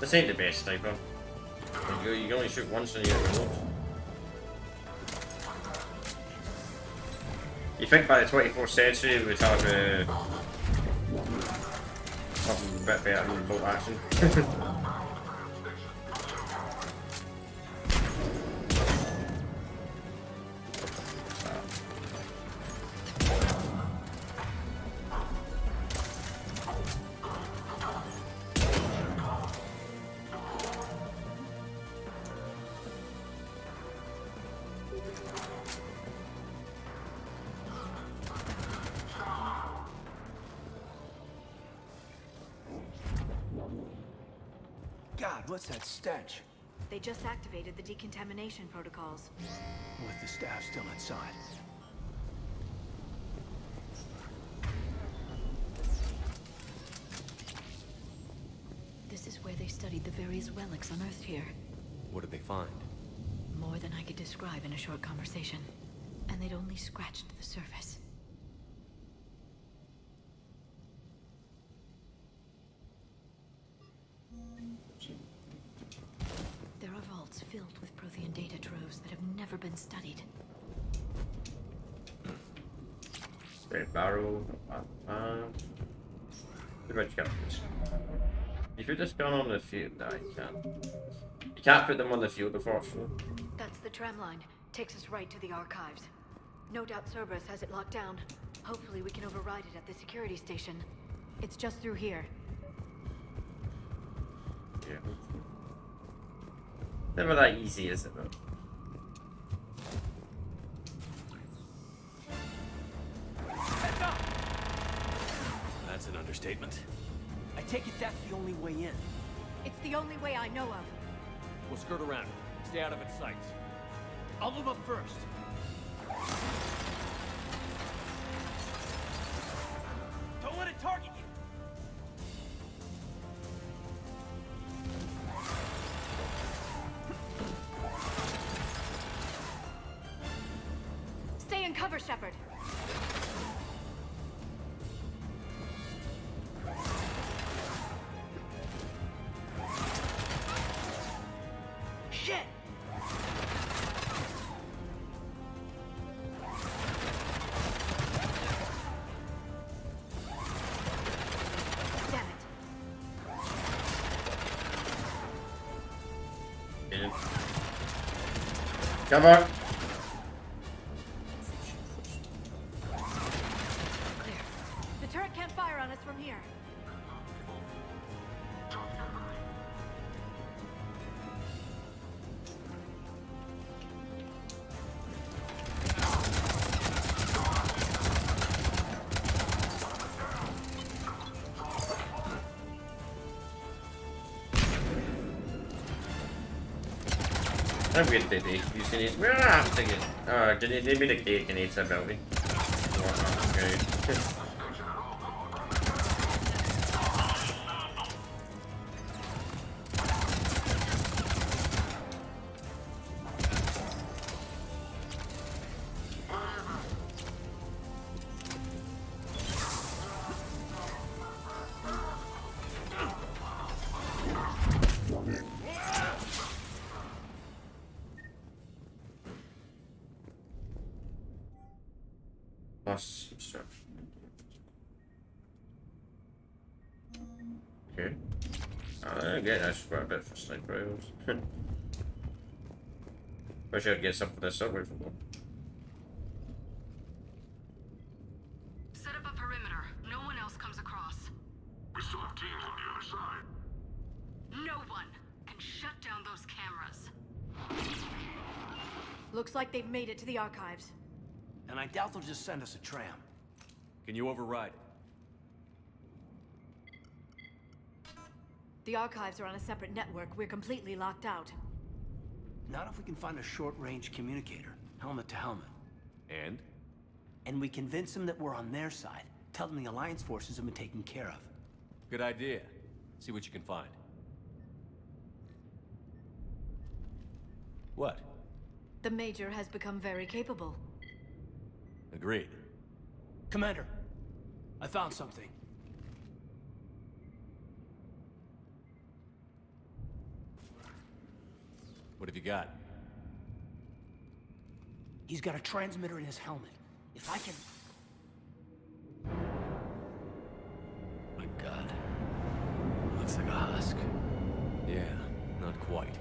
This ain't the best sniper. You can only shoot once and you get reload. You think by the 24th century we'd have something a bit better than bolt action? God, what's that stench? They just activated the decontamination protocols. With the staff still inside. This is where they studied the various relics unearthed here. What did they find? More than I could describe in a short conversation. And they'd only scratched the surface. There are vaults filled with Prothean data troves that have never been studied. Straight barrel. Too much guns. You put this gun on the field? No, you can't. You can't put them on the field, unfortunately. That's the tram line. Takes us right to the archives. No doubt Cerberus has it locked down. Hopefully we can override it at the security station. It's just through here. Yeah. Never that easy, is it, though? That's an understatement. I take it that's the only way in. It's the only way I know of. We'll skirt around it. Stay out of its sights. I'll move up first. Don't let it target you! Stay in cover, Shepard. Shit! Damn it. Get in. Cover! Clear. The turret can't fire on us from here. I'm good, baby. You see it? I'm thinking. Did it need me to get grenades about me? Okay. Plus obstruction. Okay. Again, that's quite a bit for sniper rifles. Wish I'd get something that's subway for them. Set up a perimeter. No one else comes across. We still have teams on the other side. No one can shut down those cameras. Looks like they've made it to the archives. And I doubt they'll just send us a tram. Can you override it? The archives are on a separate network. We're completely locked out. Not if we can find a short-range communicator, helmet to helmet. And? And we convince them that we're on their side. Tell them the Alliance forces have been taken care of. Good idea. See what you can find. What? The Major has become very capable. Agreed. Commander, I found something. What have you got? He's got a transmitter in his helmet. If I can... My God. Looks like a husk. Yeah, not quite.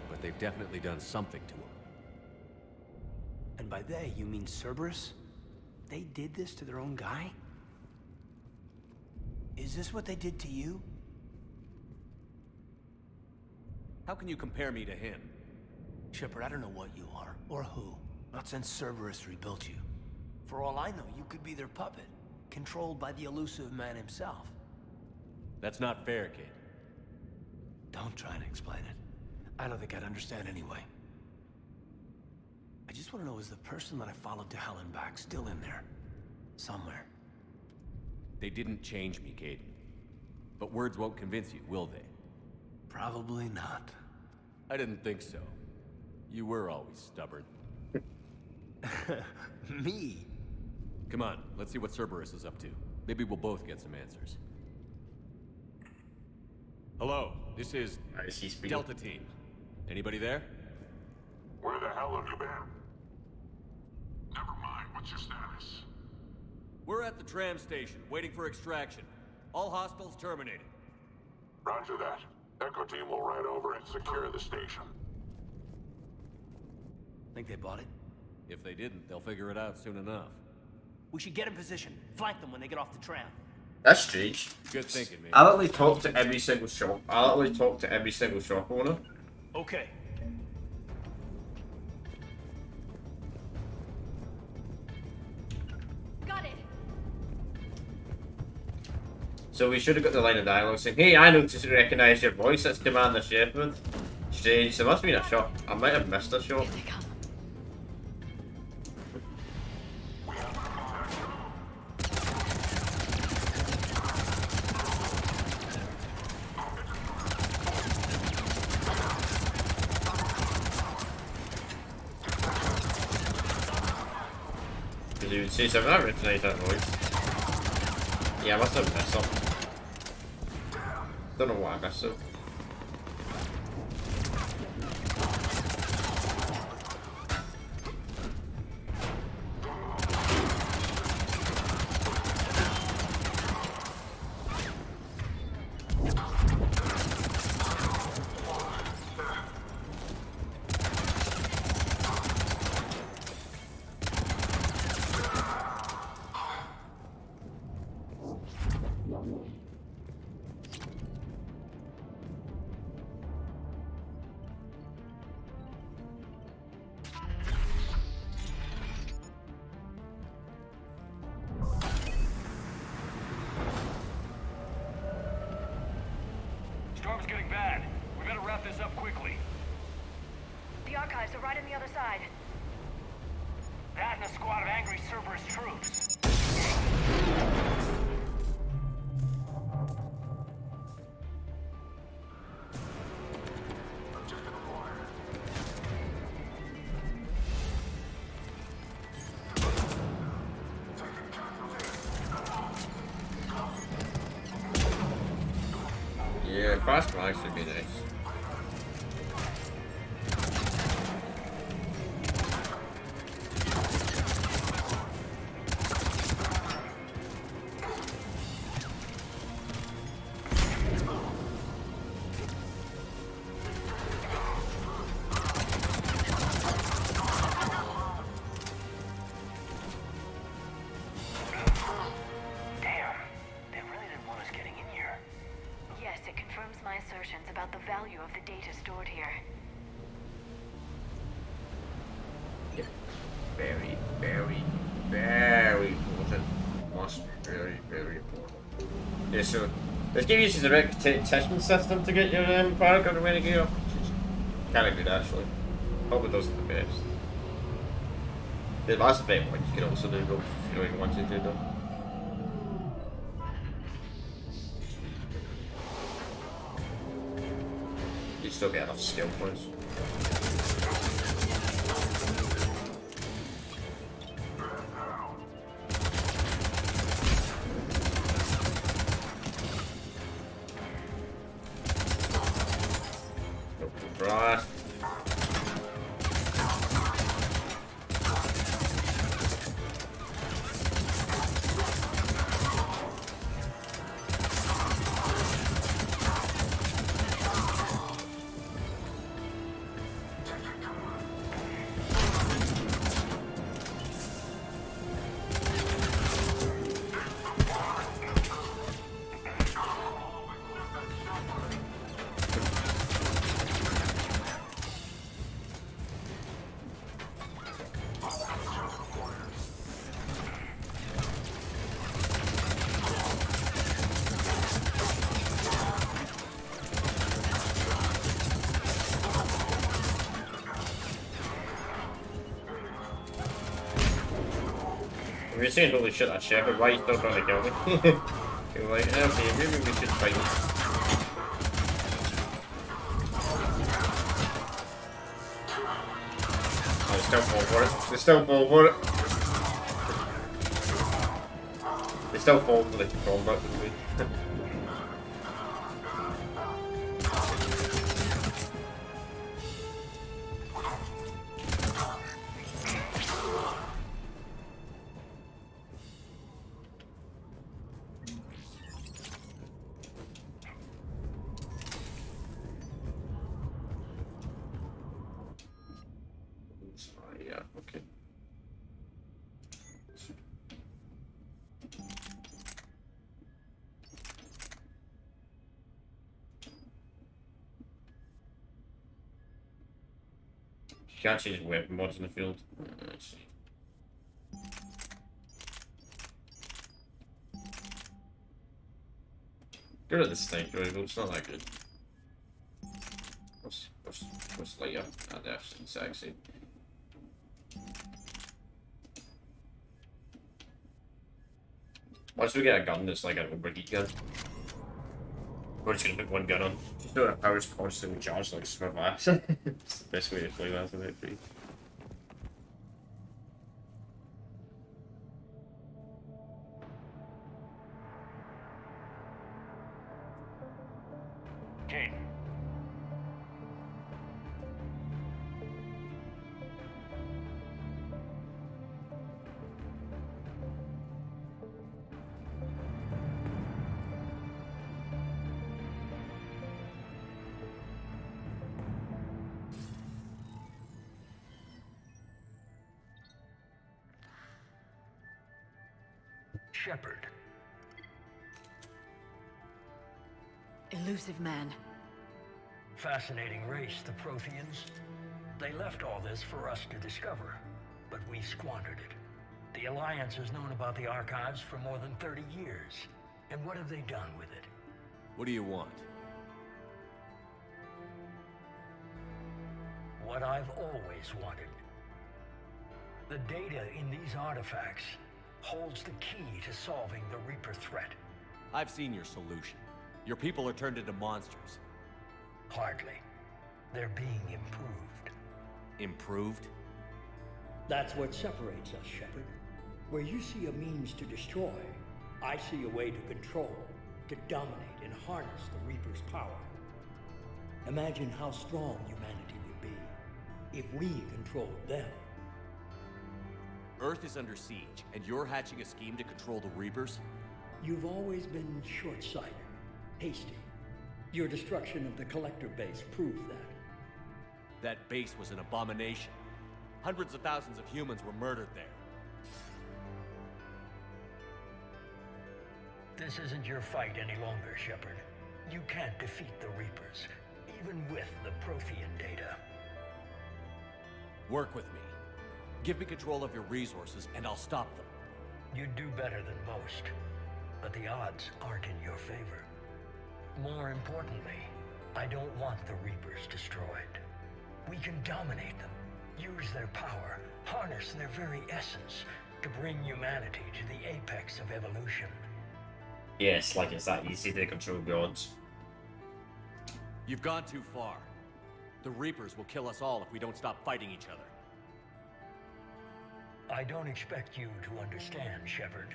But they've definitely done something to him. And by they, you mean Cerberus? They did this to their own guy? Is this what they did to you? How can you compare me to him? Shepard, I don't know what you are, or who. Not since Cerberus rebuilt you. For all I know, you could be their puppet, controlled by the elusive man himself. That's not fair, kid. Don't try to explain it. I don't think I'd understand anyway. I just want to know, is the person that I followed to hell and back still in there? Somewhere. They didn't change me, Caden. But words won't convince you, will they? Probably not. I didn't think so. You were always stubborn. Me? Come on, let's see what Cerberus is up to. Maybe we'll both get some answers. Hello, this is Delta Team. Anybody there? Where the hell have you been? Never mind, what's your status? We're at the tram station, waiting for extraction. All hostiles terminated. Roger that. Echo Team will ride over and secure the station. Think they bought it? If they didn't, they'll figure it out soon enough. We should get in position. Flank them when they get off the tram. That's strange. Good thinking, man. I literally talk to every single shop. I literally talk to every single shop owner. Okay. Got it. So we should have got the line of dialogue saying, "Hey, I noticed and recognise your voice. That's Commander Shepard." Strange. There must have been a shop. I might have missed a shop. You would say something. I recognise that voice. Yeah, I must have missed something. Don't know what I missed though. Storm's getting bad. We better wrap this up quickly. The archives are right on the other side. That and a squad of angry Cerberus troops. Yeah, fast flags would be nice. Yes, it confirms my assertions about the value of the data stored here. Yeah. Very, very, very important. Must be very, very important. Yeah, so this game uses a repetition system to get your paragon and renegade. Kind of good actually. Hope it does it the best. The Mass Effect one you can also do though, if you really wanted to though. You still get enough skill points. Right. If you're saying holy shit, that Shepard, why are you still trying to kill me? You're like, okay, maybe we should fight. Oh, they still fall for it. They still fall for it. They still fall for the combat with me. Yeah, okay. You can't change weapon mods in the field. Let's see. Good at the sniper rifle, it's not that good. What's like a that's sexy. Once we get a gun that's like an overheat gun, we're just gonna put one gun on. Just so our power's constantly charged like Smurf ass. It's the best way to play that, isn't it? Pretty. Kane. Shepard. Elusive man. Fascinating race, the Protheans. They left all this for us to discover, but we squandered it. The Alliance has known about the archives for more than 30 years. And what have they done with it? What do you want? What I've always wanted. The data in these artifacts holds the key to solving the Reaper threat. I've seen your solution. Your people are turned into monsters. Hardly. They're being improved. Improved? That's what separates us, Shepard. Where you see a means to destroy, I see a way to control, to dominate and harness the Reaper's power. Imagine how strong humanity would be if we controlled them. Earth is under siege, and you're hatching a scheme to control the Reapers? You've always been short-sighted, hasty. Your destruction of the Collector base proved that. That base was an abomination. Hundreds of thousands of humans were murdered there. This isn't your fight any longer, Shepard. You can't defeat the Reapers, even with the Prothean data. Work with me. Give me control of your resources, and I'll stop them. You'd do better than most, but the odds aren't in your favor. More importantly, I don't want the Reapers destroyed. We can dominate them, use their power, harness their very essence to bring humanity to the apex of evolution. Yes, like it's that easy to control gods. You've gone too far. The Reapers will kill us all if we don't stop fighting each other. I don't expect you to understand, Shepard,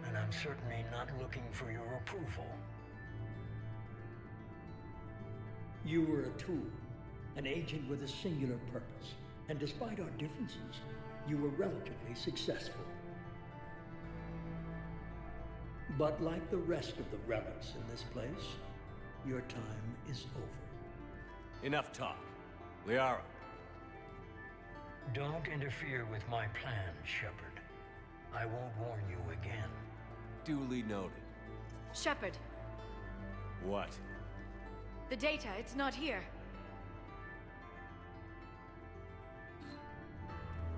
and I'm certainly not looking for your approval. You were a tool, an agent with a singular purpose, and despite our differences, you were relatively successful. But like the rest of the relics in this place, your time is over. Enough talk. Liara. Don't interfere with my plan, Shepard. I won't warn you again. Duly noted. Shepard, What? the data, it's not here.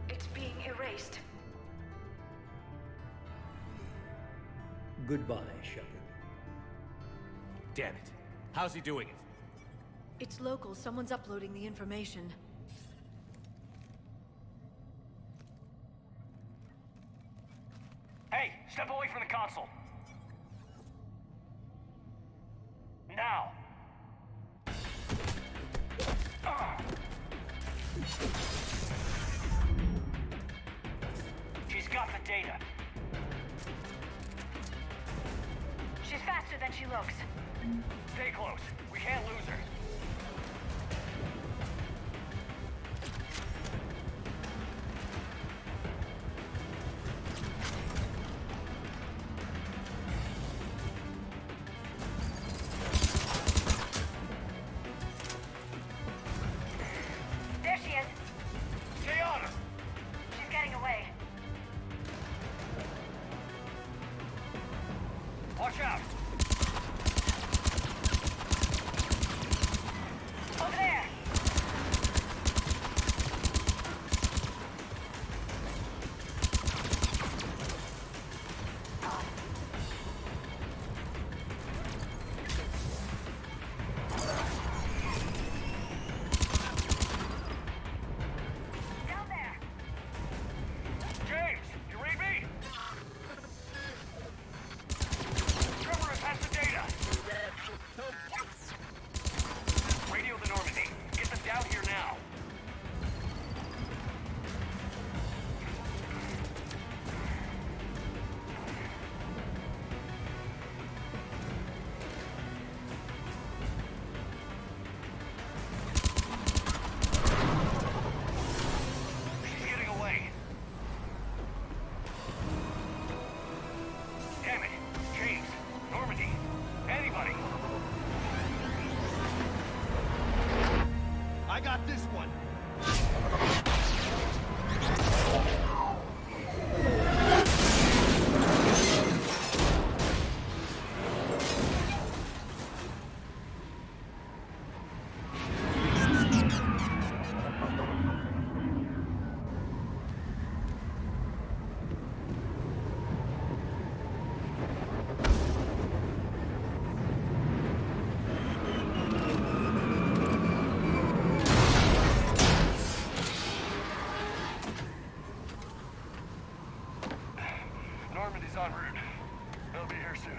It's being erased. Goodbye, Shepard. Damn it. How's he doing it? It's local, someone's uploading the information. Hey, step away from the console. Now. She's got the data. She's faster than she looks. Stay close. We can't lose her. There she is. Stay on her. She's getting away. Watch out. Over there. Down there. James, you read me? Trevor has the data. Radio the Normandy. Get them down here now. She's getting away. Damn it. James, Normandy, anybody. I got this one. Normandy's en route. They'll be here soon.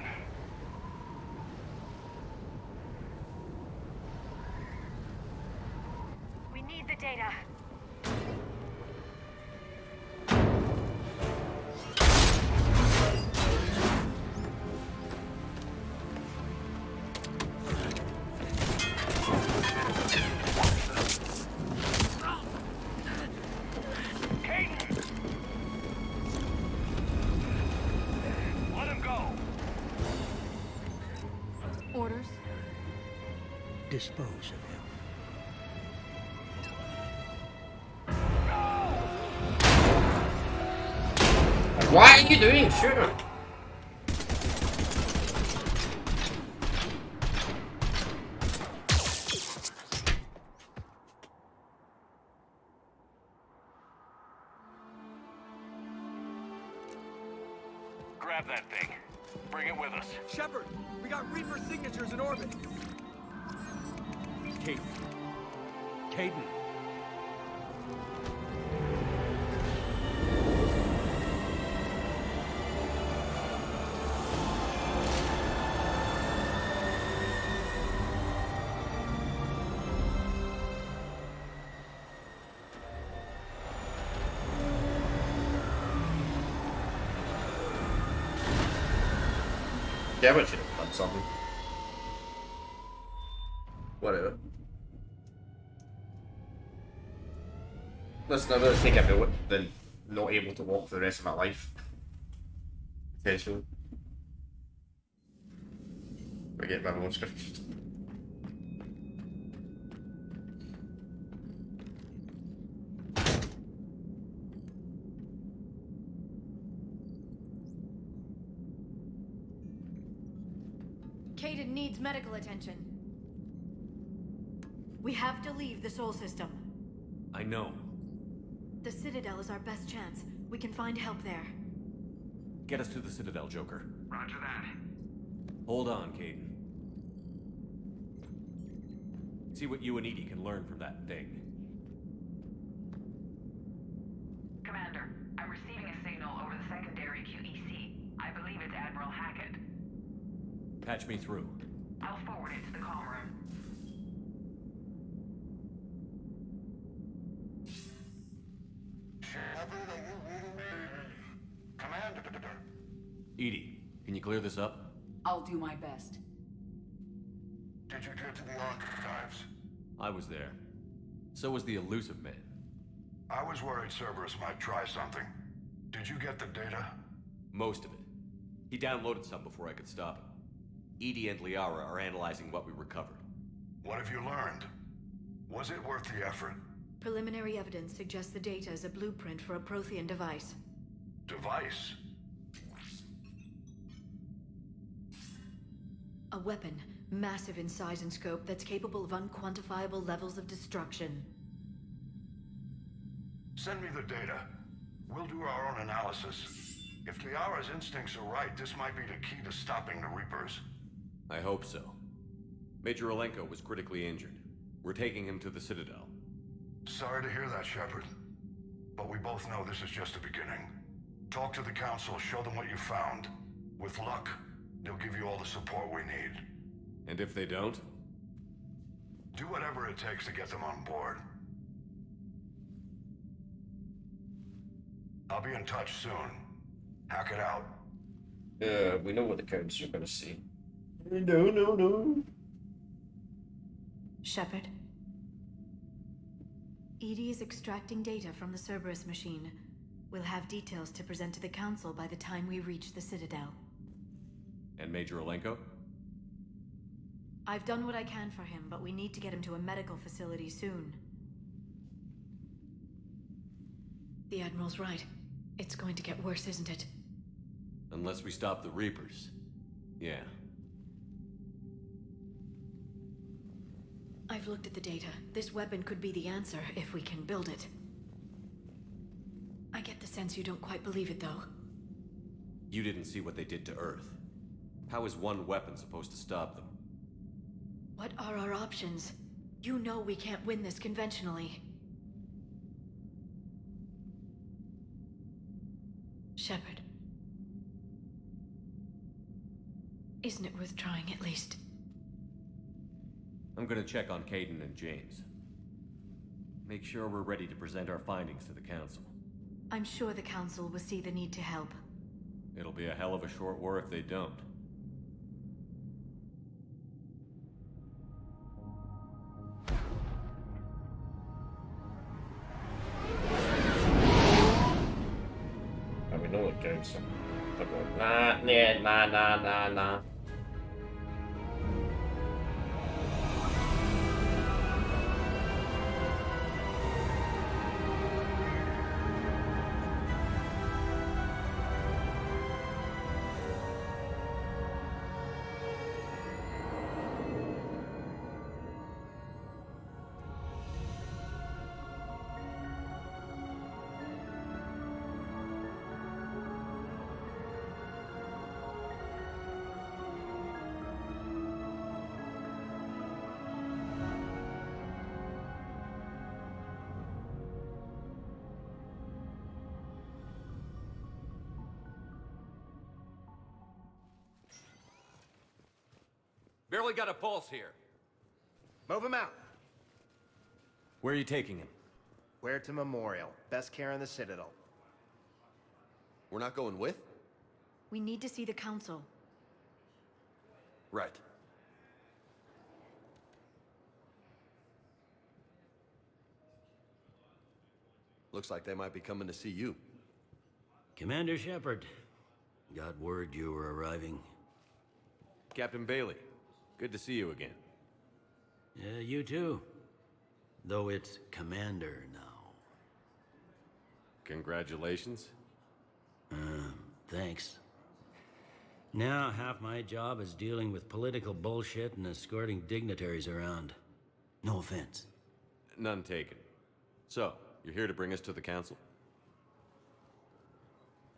We need the data. Caden! Let him go! Orders? Dispose of him. What are you doing? Shoot her. Grab that thing. Bring it with us. Shepard, we got Reaper signatures in orbit. Caden. Caden. Gavin should have done something. Whatever. Listen, I'd rather take a bullet than not able to walk for the rest of my life. Potentially. I get my own script. Caden needs medical attention. We have to leave the Sol system. I know. The Citadel is our best chance. We can find help there. Get us to the Citadel, Joker. Roger that. Hold on, Caden. See what you and Edie can learn from that thing. Commander, I'm receiving a signal over the secondary QEC. Patch me through. I'll forward it to the comm room. Shepard, are you reading me? Commander. Edie, can you clear this up? I'll do my best. Did you get to the archives? I was there. So was the elusive man. I was worried Cerberus might try something. Did you get the data? Most of it. He downloaded some before I could stop him. Edie and Liara are analyzing what we recovered. What have you learned? Was it worth the effort? Preliminary evidence suggests the data is a blueprint for a Prothean device. Device? A weapon, massive in size and scope, that's capable of unquantifiable levels of destruction. Send me the data. We'll do our own analysis. If Liara's instincts are right, this might be the key to stopping the Reapers. I hope so. Major Olenko was critically injured. We're taking him to the Citadel. Sorry to hear that, Shepard. But we both know this is just the beginning. Talk to the Council, show them what you found. With luck, they'll give you all the support we need. And if they don't? Do whatever it takes to get them on board. I'll be in touch soon. Hack it out. We know what the Council are gonna see. No. Shepard. Edie is extracting data from the Cerberus machine. We'll have details to present to the Council by the time we reach the Citadel. And Major Olenko? I've done what I can for him, but we need to get him to a medical facility soon. The Admiral's right. It's going to get worse, isn't it? Unless we stop the Reapers. Yeah. I've looked at the data. This weapon could be the answer if we can build it. I get the sense you don't quite believe it, though. You didn't see what they did to Earth. How is one weapon supposed to stop them? What are our options? You know we can't win this conventionally. Shepard. Isn't it worth trying at least? I'm gonna check on Caden and James. Make sure we're ready to present our findings to the Council. I'm sure the Council will see the need to help. It'll be a hell of a short war if they don't. We know what Council. Nah. Barely got a pulse here. Move him out. Where are you taking him? Where to Memorial. Best care in the Citadel. We're not going with? We need to see the Council. Right. Looks like they might be coming to see you. Commander Shepard, got word you were arriving. Captain Bailey, good to see you again. Yeah, you too. Though it's Commander now. Congratulations. Thanks. Now, half my job is dealing with political bullshit and escorting dignitaries around. No offense. None taken. So, you're here to bring us to the Council?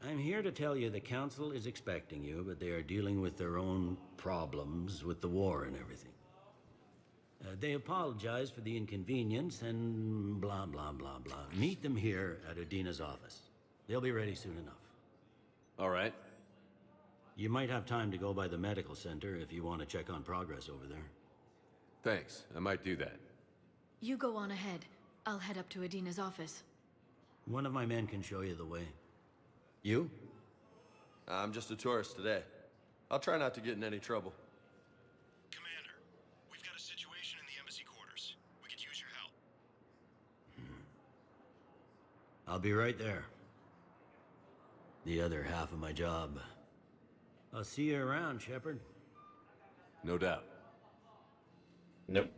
I'm here to tell you the Council is expecting you, but they are dealing with their own problems with the war and everything. They apologize for the inconvenience and blah, blah, blah, blah. Meet them here at Udina's office. They'll be ready soon enough. All right. You might have time to go by the medical center if you want to check on progress over there. Thanks, I might do that. You go on ahead. I'll head up to Adina's office. One of my men can show you the way. You? I'm just a tourist today. I'll try not to get in any trouble. Commander, we've got a situation in the embassy quarters. We could use your help. I'll be right there. The other half of my job. I'll see you around, Shepard. No doubt. Nope.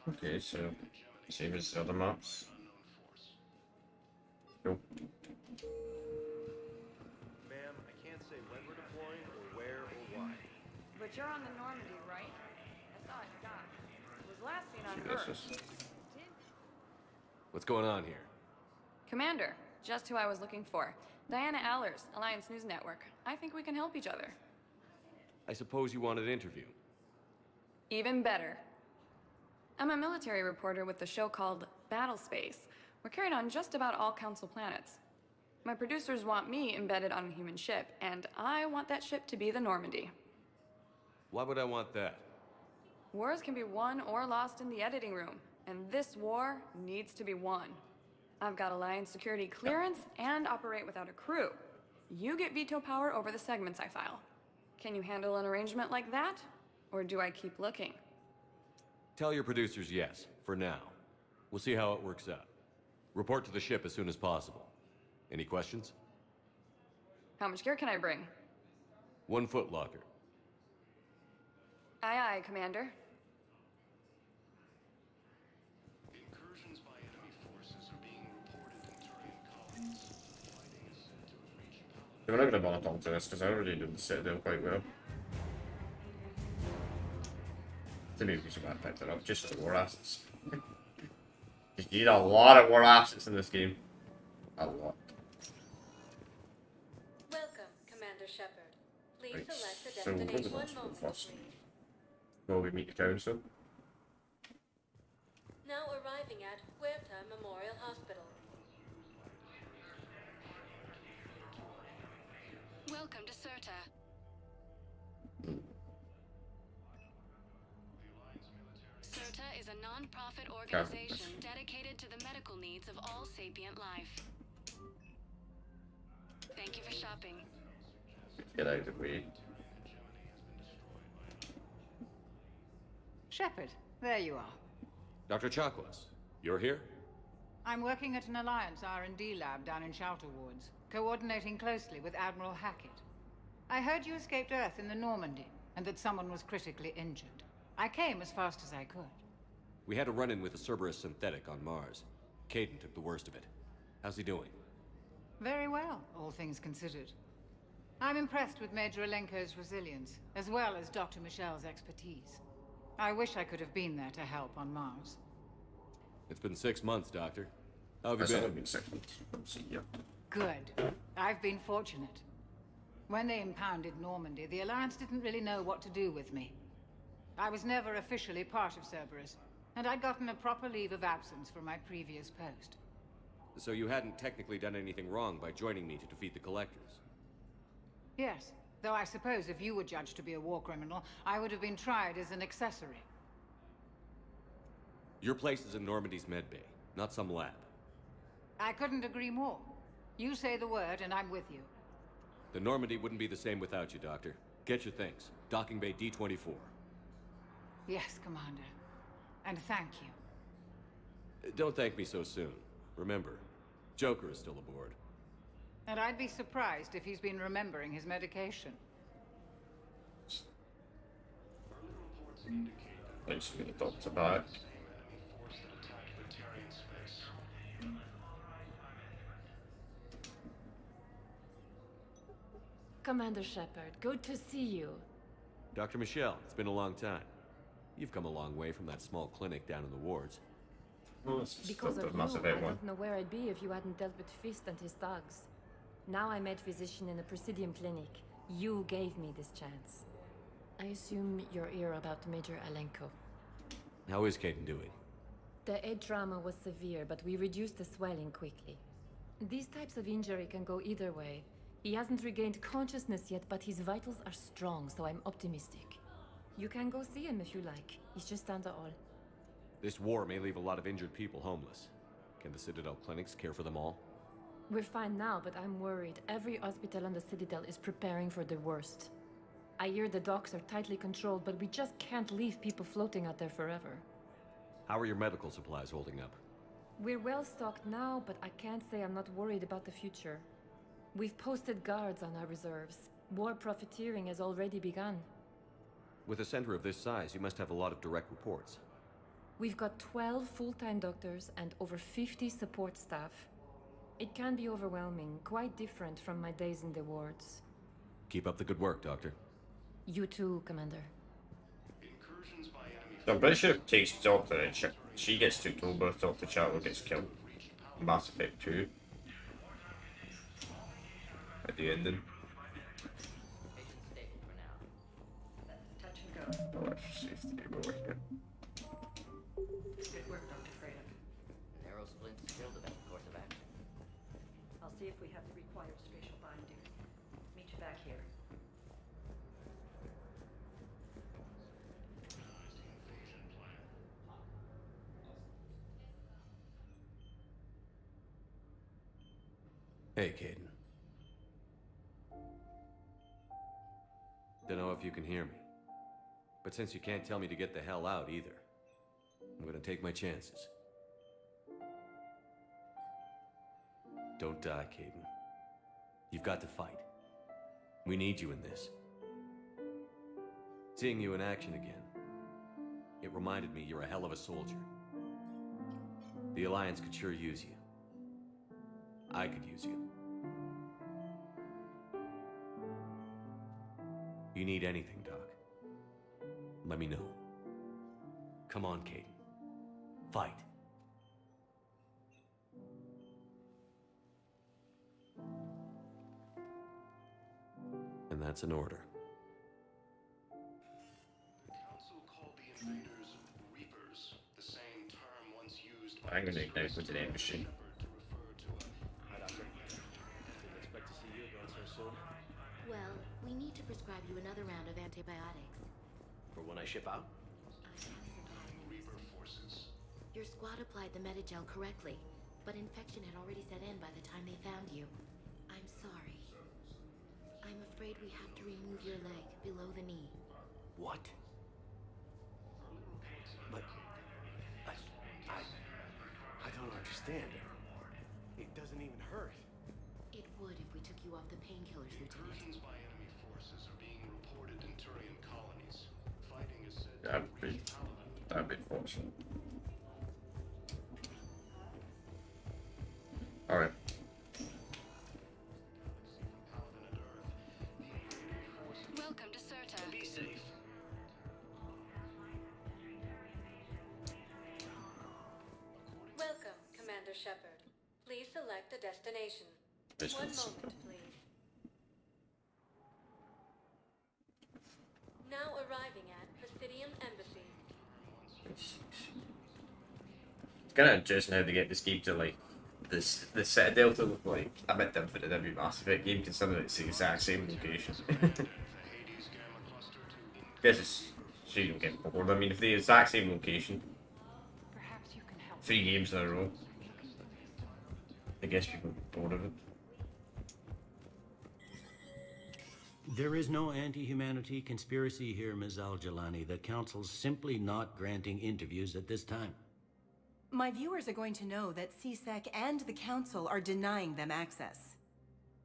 Okay, so same as the other maps. Cool. Ma'am, I can't say when we're deploying or where or why. But you're on the Normandy, right? I saw it dock. It was last seen on Yes, Earth. yes. What's going on here? Commander, just who I was looking for. Diana Allers, Alliance News Network. I think we can help each other. I suppose you want an interview. Even better. I'm a military reporter with the show called Battle Space. We're carried on just about all Council planets. My producers want me embedded on a human ship, and I want that ship to be the Normandy. Why would I want that? Wars can be won or lost in the editing room, and this war needs to be won. I've got Alliance security clearance and operate without a crew. You get veto power over the segments I file. Can you handle an arrangement like that? Or do I keep looking? Tell your producers yes, for now. We'll see how it works out. Report to the ship as soon as possible. Any questions? How much gear can I bring? 1 foot locker. Aye, aye, Commander. Incursions by enemy forces are being reported in terrain colonies. Fighting is said to have reached Paladin. We're not going to bother talking to this because I already did the Citadel quite well. To me, we should have picked it up just for the war assets. You need a lot of war assets in this game. A lot. Welcome, Commander Shepard. Please Right, select the so we'll go to destination the one hospital moment, first. please. Well, we meet the council. Now arriving at Huerta Memorial Hospital. Welcome to Certa. Certa is a non-profit organization dedicated to the medical needs of all sapient life. Thank you for shopping. Get out of the way. Shepard, there you are. Dr. Chakwas, you're here? I'm working at an Alliance R&D lab down in Shelter Woods, coordinating closely with Admiral Hackett. I heard you escaped Earth in the Normandy, and that someone was critically injured. I came as fast as I could. We had a run-in with a Cerberus synthetic on Mars. Caden took the worst of it. How's he doing? Very well, all things considered. I'm impressed with Major Alenko's resilience, as well as Dr. Michel's expertise. I wish I could have been there to help on Mars. It's been 6 months, Doctor. How have you It's been? only been 6 months. See ya. Good. I've been fortunate. When they impounded Normandy, the Alliance didn't really know what to do with me. I was never officially part of Cerberus, and I'd gotten a proper leave of absence from my previous post. So you hadn't technically done anything wrong by joining me to defeat the Collectors? Yes, though I suppose if you were judged to be a war criminal, I would have been tried as an accessory. Your place is in Normandy's medbay, not some lab. I couldn't agree more. You say the word, and I'm with you. The Normandy wouldn't be the same without you, Doctor. Get your things. Docking bay D-24. Yes, Commander. And thank you. Don't thank me so soon. Remember, Joker is still aboard. And I'd be surprised if he's been remembering his medication. Thanks for the doctor back. Commander Shepard, good to see you. Dr. Michelle, it's been a long time. You've come a long way from that small clinic down in the wards. Well, it's Because still of a you, massive I one. don't know where I'd be if you hadn't dealt with Fist and his thugs. Now I'm med physician in a Presidium clinic. You gave me this chance. I assume you're here about Major Alenko. How is Caden doing? The head trauma was severe, but we reduced the swelling quickly. These types of injury can go either way. He hasn't regained consciousness yet, but his vitals are strong, so I'm optimistic. You can go see him if you like. He's just down the hall. This war may leave a lot of injured people homeless. Can the Citadel clinics care for them all? We're fine now, but I'm worried. Every hospital on the Citadel is preparing for the worst. I hear the docks are tightly controlled, but we just can't leave people floating out there forever. How are your medical supplies holding up? We're well stocked now, but I can't say I'm not worried about the future. We've posted guards on our reserves. War profiteering has already begun. With a center of this size, you must have a lot of direct reports. We've got 12 full-time doctors and over 50 support staff. It can be overwhelming, quite different from my days in the wards. Keep up the good work, Doctor. You too, Commander. So I'm pretty sure it takes Doctor and she gets to kill both Dr. Chatlow gets killed. Mass Effect 2. At the ending. Touch and go. Oh, that's safety. We're working. Good work, Dr. Freya. Narrow splints still the best course of action. I'll see if we have the required spatial binding. Meet you back here. Hey, Caden. Don't know if you can hear me. But since you can't tell me to get the hell out either, I'm gonna take my chances. Don't die, Caden. You've got to fight. We need you in this. Seeing you in action again, it reminded me you're a hell of a soldier. The Alliance could sure use you. I could use you. You need anything, Doc, let me know. Come on, Caden. Fight. And that's an order. The Council called the invaders Reapers, the same term once used by I'm gonna ignite with an machine. Hi, Doctor. Didn't expect to see you again so soon. Well, we need to prescribe you another round of antibiotics. For when I ship out? Reaper forces. Your squad applied the Metagel correctly, but infection had already set in by the time they found you. I'm sorry. I'm afraid we have to remove your leg below the knee. What? But I don't understand. It doesn't even hurt. It would if we took you off the painkillers, Lieutenant. Incursions by enemy forces are being reported in Turian colonies. Fighting is said to That'd be fortunate. Alright. Welcome to Serta. Be safe. Welcome, Commander Shepard. Please select a destination. This One one's moment, please. Now arriving at Presidium Embassy. It's kind of interesting how they get this game to like this Citadel to look like a bit different than every Mass Effect game, considering it's the exact same location. Guess it's so you don't get bored. I mean, if the exact same location, 3 games in a row, I guess people would be bored of it. There is no anti-humanity conspiracy here, Ms. Al-Jalani. The Council's simply not granting interviews at this time. My viewers are going to know that CSEC and the Council are denying them access.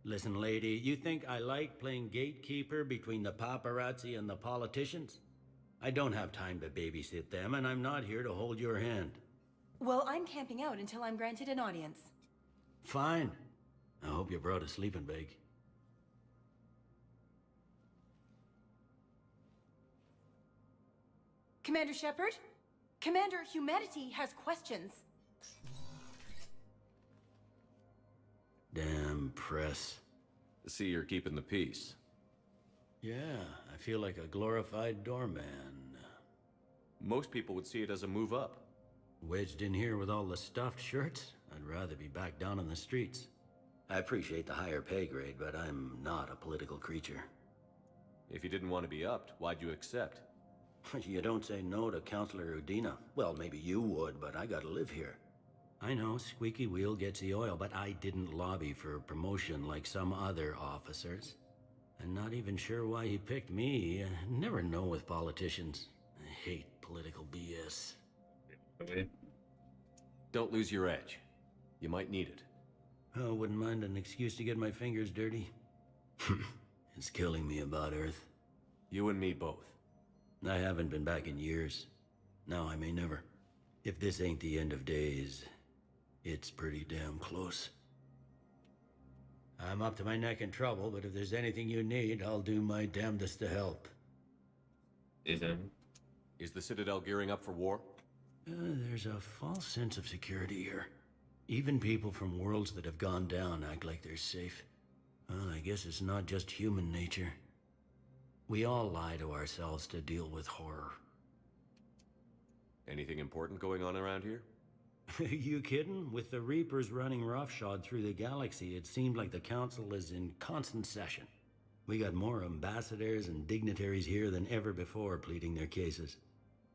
Listen, lady, you think I like playing gatekeeper between the paparazzi and the politicians? I don't have time to babysit them, and I'm not here to hold your hand. Well, I'm camping out until I'm granted an audience. Fine. I hope you brought a sleeping bag. Commander Shepard? Commander, humanity has questions. Damn press. I see you're keeping the peace. Yeah, I feel like a glorified doorman. Most people would see it as a move up. Wedged in here with all the stuffed shirts? I'd rather be back down in the streets. I appreciate the higher pay grade, but I'm not a political creature. If you didn't want to be upped, why'd you accept? You don't say no to Counselor Udina. Well, maybe you would, but I gotta live here. I know, squeaky wheel gets the oil, but I didn't lobby for promotion like some other officers. I'm not even sure why he picked me. I never know with politicians. I hate political BS. Don't lose your edge. You might need it. Oh, wouldn't mind an excuse to get my fingers dirty. It's killing me about Earth. You and me both. I haven't been back in years. Now I may never. If this ain't the end of days, it's pretty damn close. I'm up to my neck in trouble, but if there's anything you need, I'll do my damnedest to help. Is the Citadel gearing up for war? There's a false sense of security here. Even people from worlds that have gone down act like they're safe. Well, I guess it's not just human nature. We all lie to ourselves to deal with horror. Anything important going on around here? You kidding? With the Reapers running roughshod through the galaxy, it seemed like the Council is in constant session. We got more ambassadors and dignitaries here than ever before pleading their cases.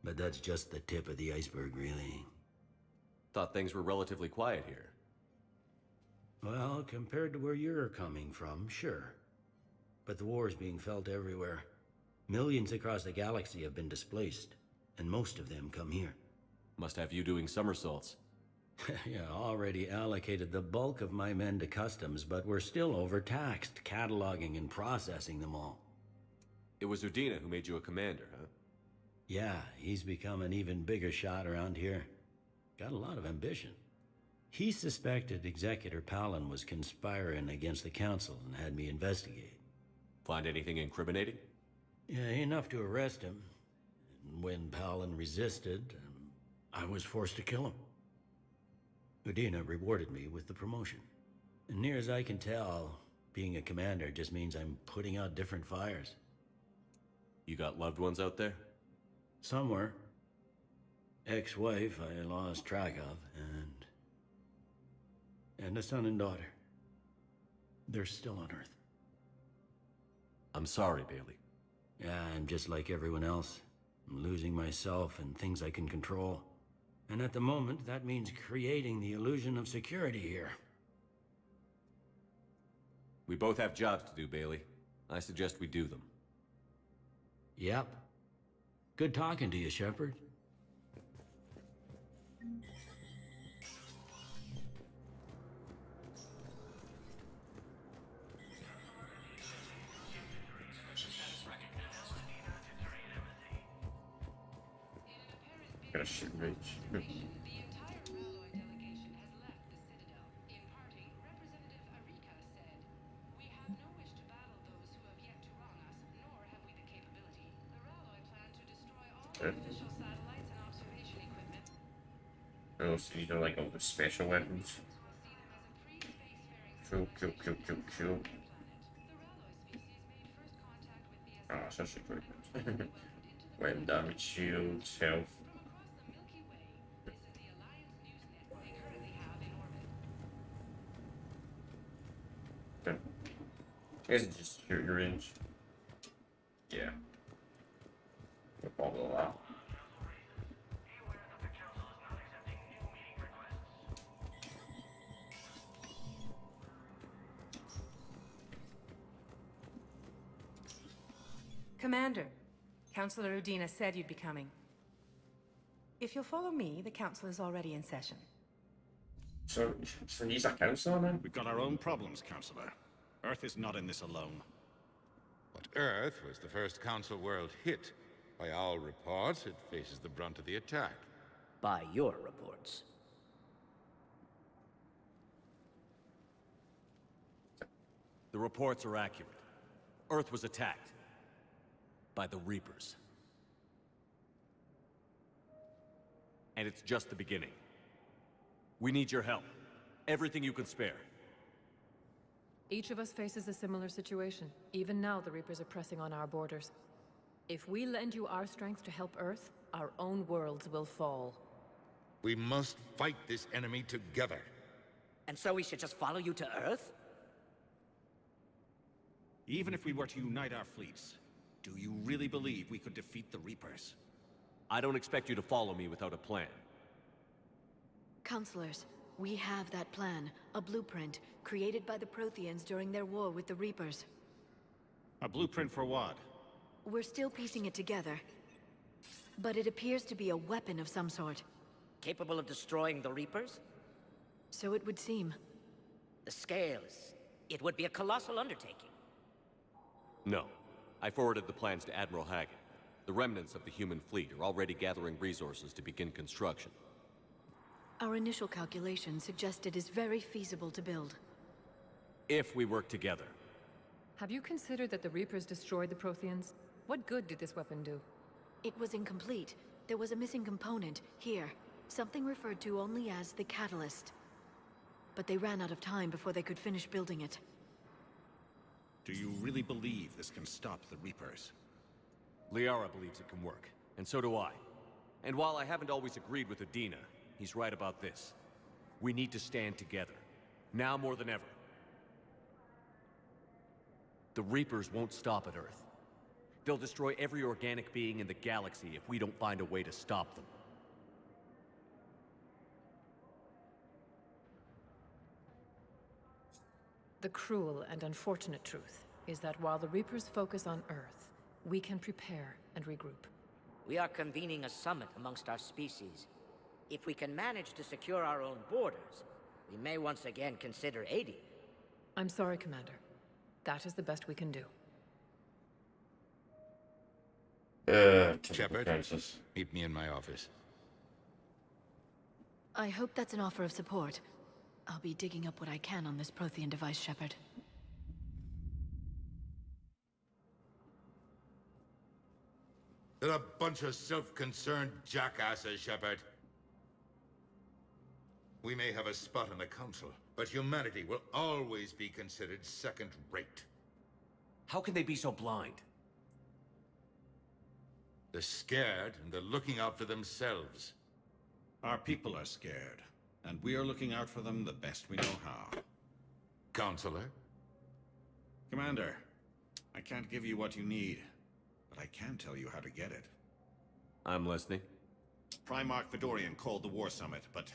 But that's just the tip of the iceberg, really. Thought things were relatively quiet here. Well, compared to where you're coming from, sure. But the war is being felt everywhere. Millions across the galaxy have been displaced, and most of them come here. Must have you doing somersaults. Yeah, already allocated the bulk of my men to customs, but we're still overtaxed, cataloging and processing them all. It was Udina who made you a commander, huh? Yeah, he's become an even bigger shot around here. Got a lot of ambition. He suspected Executor Palin was conspiring against the Council and had me investigate. Find anything incriminating? Yeah, enough to arrest him. And when Palin resisted, I was forced to kill him. Udina rewarded me with the promotion. And near as I can tell, being a commander just means I'm putting out different fires. You got loved ones out there? Somewhere. Ex-wife I lost track of, and a son and daughter. They're still on Earth. I'm sorry, Bailey. Yeah, I'm just like everyone else. I'm losing myself and things I can control. And at the moment, that means creating the illusion of security here. We both have jobs to do, Bailey. I suggest we do them. Yep. Good talking to you, Shepard. Gotta shoot reach. The entire Ralloy delegation has left the Citadel. In parting, Representative Arika said, "We have no wish to battle those who have yet to wrong us, nor have we the capability. The Ralloy plan to destroy all artificial satellites and observation equipment." Oh, so you don't like all the special weapons. Cool. Ah, that's actually pretty good. Weapon damage, shield, health. Okay. I guess it's just shoot your range. Yeah. No problem with that. Commander, Councilor Udina said you'd be coming. If you'll follow me, the council is already in session. So he's a councillor now? We've got our own problems, Councillor. Earth is not in this alone. But Earth was the first Council world hit. By all reports, it faces the brunt of the attack. By your reports. The reports are accurate. Earth was attacked. By the Reapers. And it's just the beginning. We need your help. Everything you can spare. Each of us faces a similar situation. Even now, the Reapers are pressing on our borders. If we lend you our strength to help Earth, our own worlds will fall. We must fight this enemy together. And so we should just follow you to Earth? Even if we were to unite our fleets, do you really believe we could defeat the Reapers? I don't expect you to follow me without a plan. Counselors, we have that plan, a blueprint, created by the Protheans during their war with the Reapers. A blueprint for what? We're still piecing it together. But it appears to be a weapon of some sort. Capable of destroying the Reapers? So it would seem. The scales. It would be a colossal undertaking. No. I forwarded the plans to Admiral Hagen. The remnants of the human fleet are already gathering resources to begin construction. Our initial calculations suggest it is very feasible to build. If we work together. Have you considered that the Reapers destroyed the Protheans? What good did this weapon do? It was incomplete. There was a missing component, here. Something referred to only as the catalyst. But they ran out of time before they could finish building it. Do you really believe this can stop the Reapers? Liara believes it can work, and so do I. And while I haven't always agreed with Udina, he's right about this. We need to stand together. Now more than ever. The Reapers won't stop at Earth. They'll destroy every organic being in the galaxy if we don't find a way to stop them. The cruel and unfortunate truth is that while the Reapers focus on Earth, we can prepare and regroup. We are convening a summit amongst our species. If we can manage to secure our own borders, we may once again consider aiding. I'm sorry, Commander. That is the best we can do. Shepard, meet me in my office. I hope that's an offer of support. I'll be digging up what I can on this Prothean device, Shepard. They're a bunch of self-concerned jackasses, Shepard. We may have a spot in the Council, but humanity will always be considered second-rate. How can they be so blind? They're scared, and they're looking out for themselves. Our people are scared, and we are looking out for them the best we know how. Counselor? Commander, I can't give you what you need, but I can tell you how to get it. I'm listening. Primarch Fedorian called the War Summit, but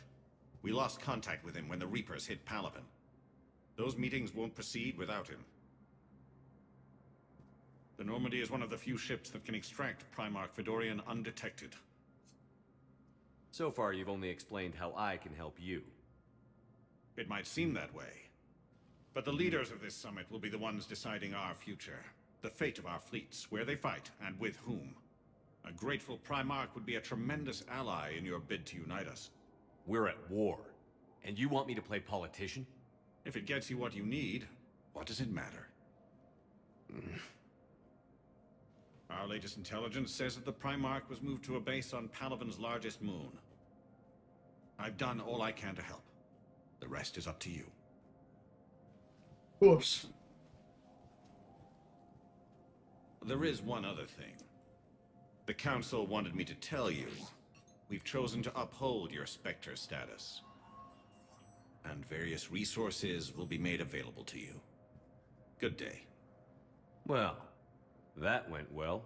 we lost contact with him when the Reapers hit Palaven. Those meetings won't proceed without him. The Normandy is one of the few ships that can extract Primarch Fedorian undetected. So far, you've only explained how I can help you. It might seem that way. But the leaders of this summit will be the ones deciding our future. The fate of our fleets, where they fight, and with whom. A grateful Primarch would be a tremendous ally in your bid to unite us. We're at war. And you want me to play politician? If it gets you what you need, what does it matter? Our latest intelligence says that the Primarch was moved to a base on Palaven's largest moon. I've done all I can to help. The rest is up to you. Of course. There is one other thing. The Council wanted me to tell you, we've chosen to uphold your Spectre status. And various resources will be made available to you. Good day. Well, that went well.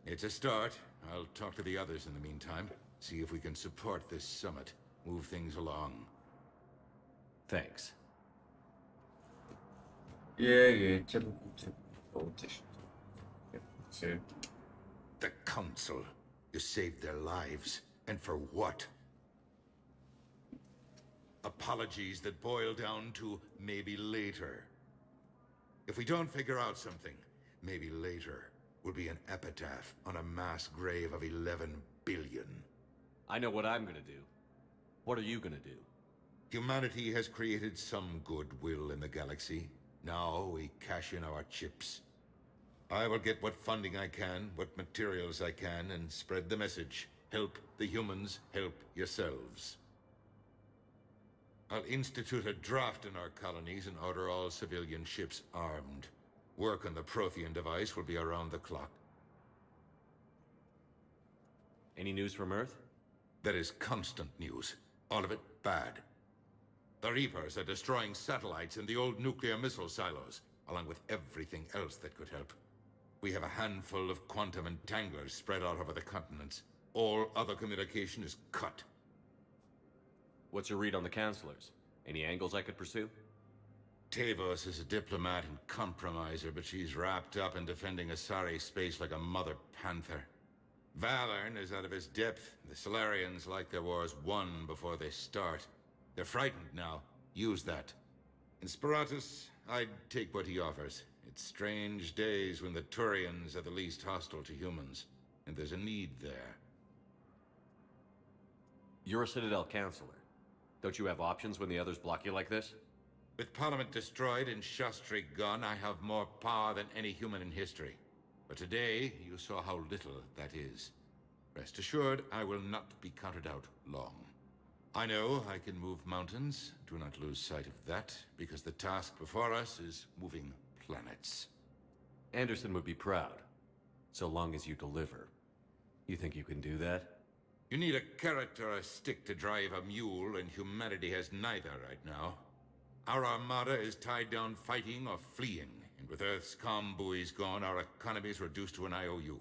It's a start. I'll talk to the others in the meantime. See if we can support this summit. Move things along. Thanks. Yeah, typical politician. So. The Council. You saved their lives. And for what? Apologies that boil down to maybe later. If we don't figure out something, maybe later will be an epitaph on a mass grave of 11 billion. I know what I'm gonna do. What are you gonna do? Humanity has created some goodwill in the galaxy. Now we cash in our chips. I will get what funding I can, what materials I can, and spread the message. Help the humans, help yourselves. I'll institute a draft in our colonies and order all civilian ships armed. Work on the Prothean device will be around the clock. Any news from Earth? There is constant news. All of it bad. The Reapers are destroying satellites in the old nuclear missile silos. along with everything else that could help. We have a handful of quantum entanglers spread out over the continents. All other communication is cut. What's your read on the counselors? Any angles I could pursue? Tavos is a diplomat and compromiser, but she's wrapped up in defending Asari space like a mother panther. Valorn is out of his depth. The Solarians like their wars won before they start. They're frightened now. Use that. In Sparatus, I'd take what he offers. It's strange days when the Turians are the least hostile to humans, and there's a need there. You're a Citadel counselor. Don't you have options when the others block you like this? With Parliament destroyed and Shastri gone, I have more power than any human in history. But today, you saw how little that is. Rest assured, I will not be counted out long. I know I can move mountains. Do not lose sight of that, because the task before us is moving planets. Anderson would be proud, so long as you deliver. You think you can do that? You need a carrot or a stick to drive a mule, and humanity has neither right now. Our armada is tied down fighting or fleeing, and with Earth's comm buoys gone, our economy is reduced to an IOU.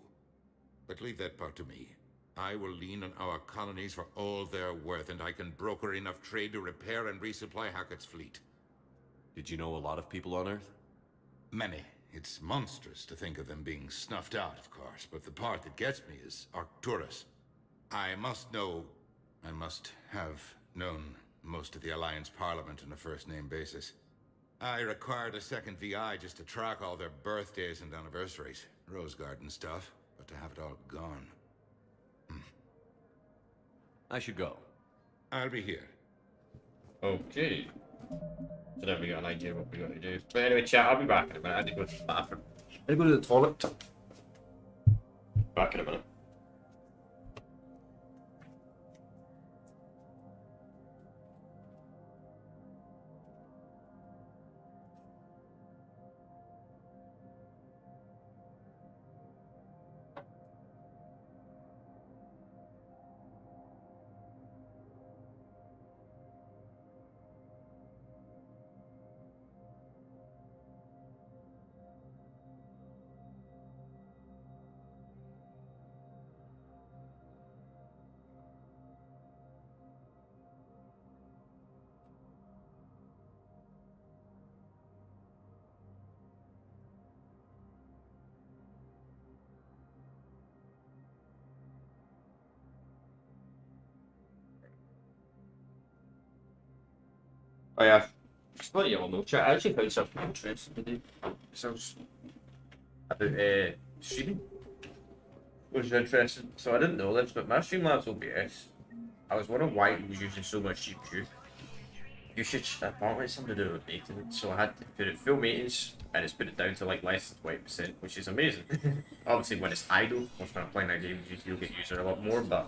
But leave that part to me. I will lean on our colonies for all they're worth, and I can broker enough trade to repair and resupply Hackett's fleet. Did you know a lot of people on Earth? Many. It's monstrous to think of them being snuffed out, of course, but the part that gets me is Arcturus. I must have known most of the Alliance Parliament on a first-name basis. I required a second VI just to track all their birthdays and anniversaries. Rose Garden stuff, but to have it all gone. I should go. I'll be here. Okay. So now we got an idea what we're going to do. But anyway, chat, I'll be back in a minute. I need to go to the bathroom. I need to go to the toilet. Back in a minute. Oh yeah, just let you all know, chat. I actually found something interesting to do. So about streaming, which is interesting. So I didn't know this, but my Streamlabs OBS, I was wondering why it was using so much GPU usage. Apparently something to do with maintenance, so I had to put it full maintenance, and it's put it down to like less than 20%, which is amazing. Obviously when it's idle, once when I'm playing that game, you'll get used to it a lot more, but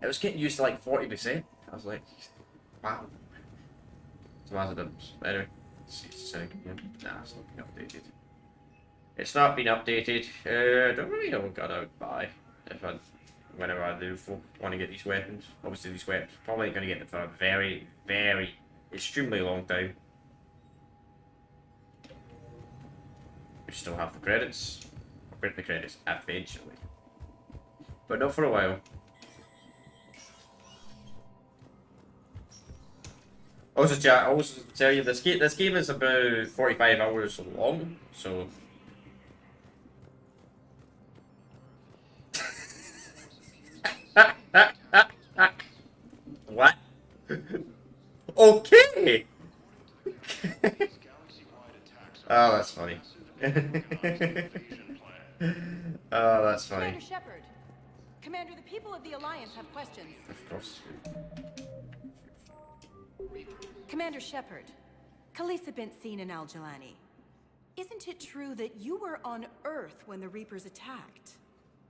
it was getting used to like 40%. I was like, wow. So as it is, anyway, it's saying again. Nah, it's not been updated. It's not been updated. I don't really know what I would buy whenever I do want to get these weapons. Obviously, these weapons probably going to get them for a very, very, extremely long time. We still have the credits. I'll get the credits eventually, but not for a while. Also, chat, I also tell you this game is about 45 hours long, so what? Okay. Oh, that's funny. Oh, that's funny. Commander Shepard. Commander, the people of the Alliance have questions. Of course. Commander Shepard, Khaleesa bint Seen and Al-Jalani. Isn't it true that you were on Earth when the Reapers attacked?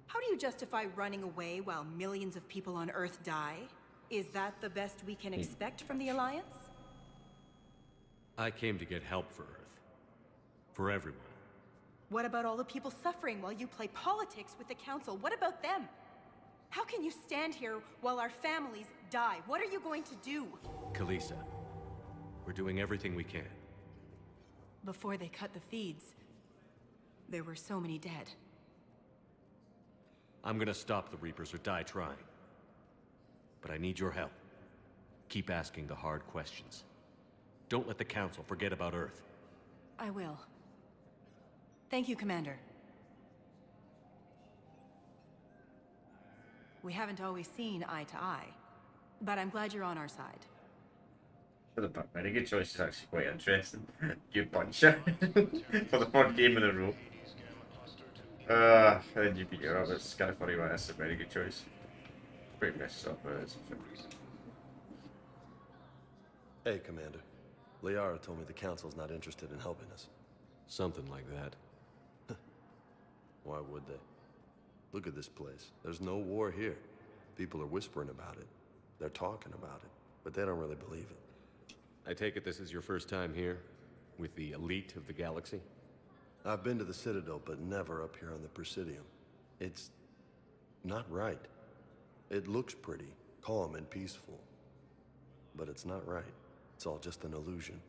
How do you justify running away while millions of people on Earth die? Is that the best we can expect from the Alliance? I came to get help for Earth. For everyone. What about all the people suffering while you play politics with the Council? What about them? How can you stand here while our families die? What are you going to do? Khaleesa, we're doing everything we can. before they cut the feeds, there were so many dead. I'm gonna stop the Reapers or die trying. But I need your help. Keep asking the hard questions. Don't let the Council forget about Earth. I will. Thank you, Commander. We haven't always seen eye to eye, but I'm glad you're on our side. For the very good choice is actually quite interesting. You puncher for the third game in a row. And then you beat her up. It's kind of funny, but that's a very good choice. Pretty messed up, but it's Hey, Commander. Liara told me the Council's not interested in helping us. Something like that. Why would they? Look at this place. There's no war here. People are whispering about it. They're talking about it, but they don't really believe it. I take it this is your first time here? With the elite of the galaxy? I've been to the Citadel, but never up here on the Presidium. It's not right. It looks pretty, calm and peaceful. But it's not right. It's all just an illusion.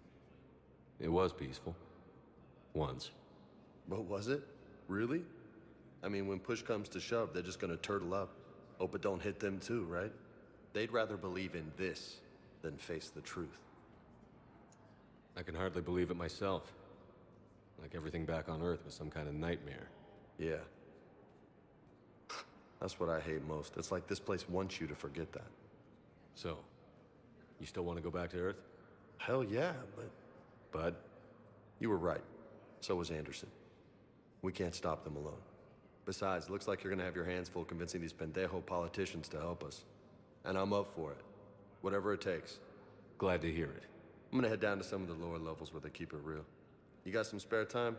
It was peaceful. Once. But was it? Really? I mean, when push comes to shove, they're just gonna turtle up. Hope it don't hit them too, right? They'd rather believe in this than face the truth. I can hardly believe it myself. Like everything back on Earth was some kind of nightmare. Yeah. That's what I hate most. It's like this place wants you to forget that. So, you still want to go back to Earth? Hell yeah, but... Bud? You were right. So was Anderson. We can't stop them alone. Besides, looks like you're gonna have your hands full convincing these pendejo politicians to help us. And I'm up for it. Whatever it takes. Glad to hear it. I'm gonna head down to some of the lower levels where they keep it real. You got some spare time?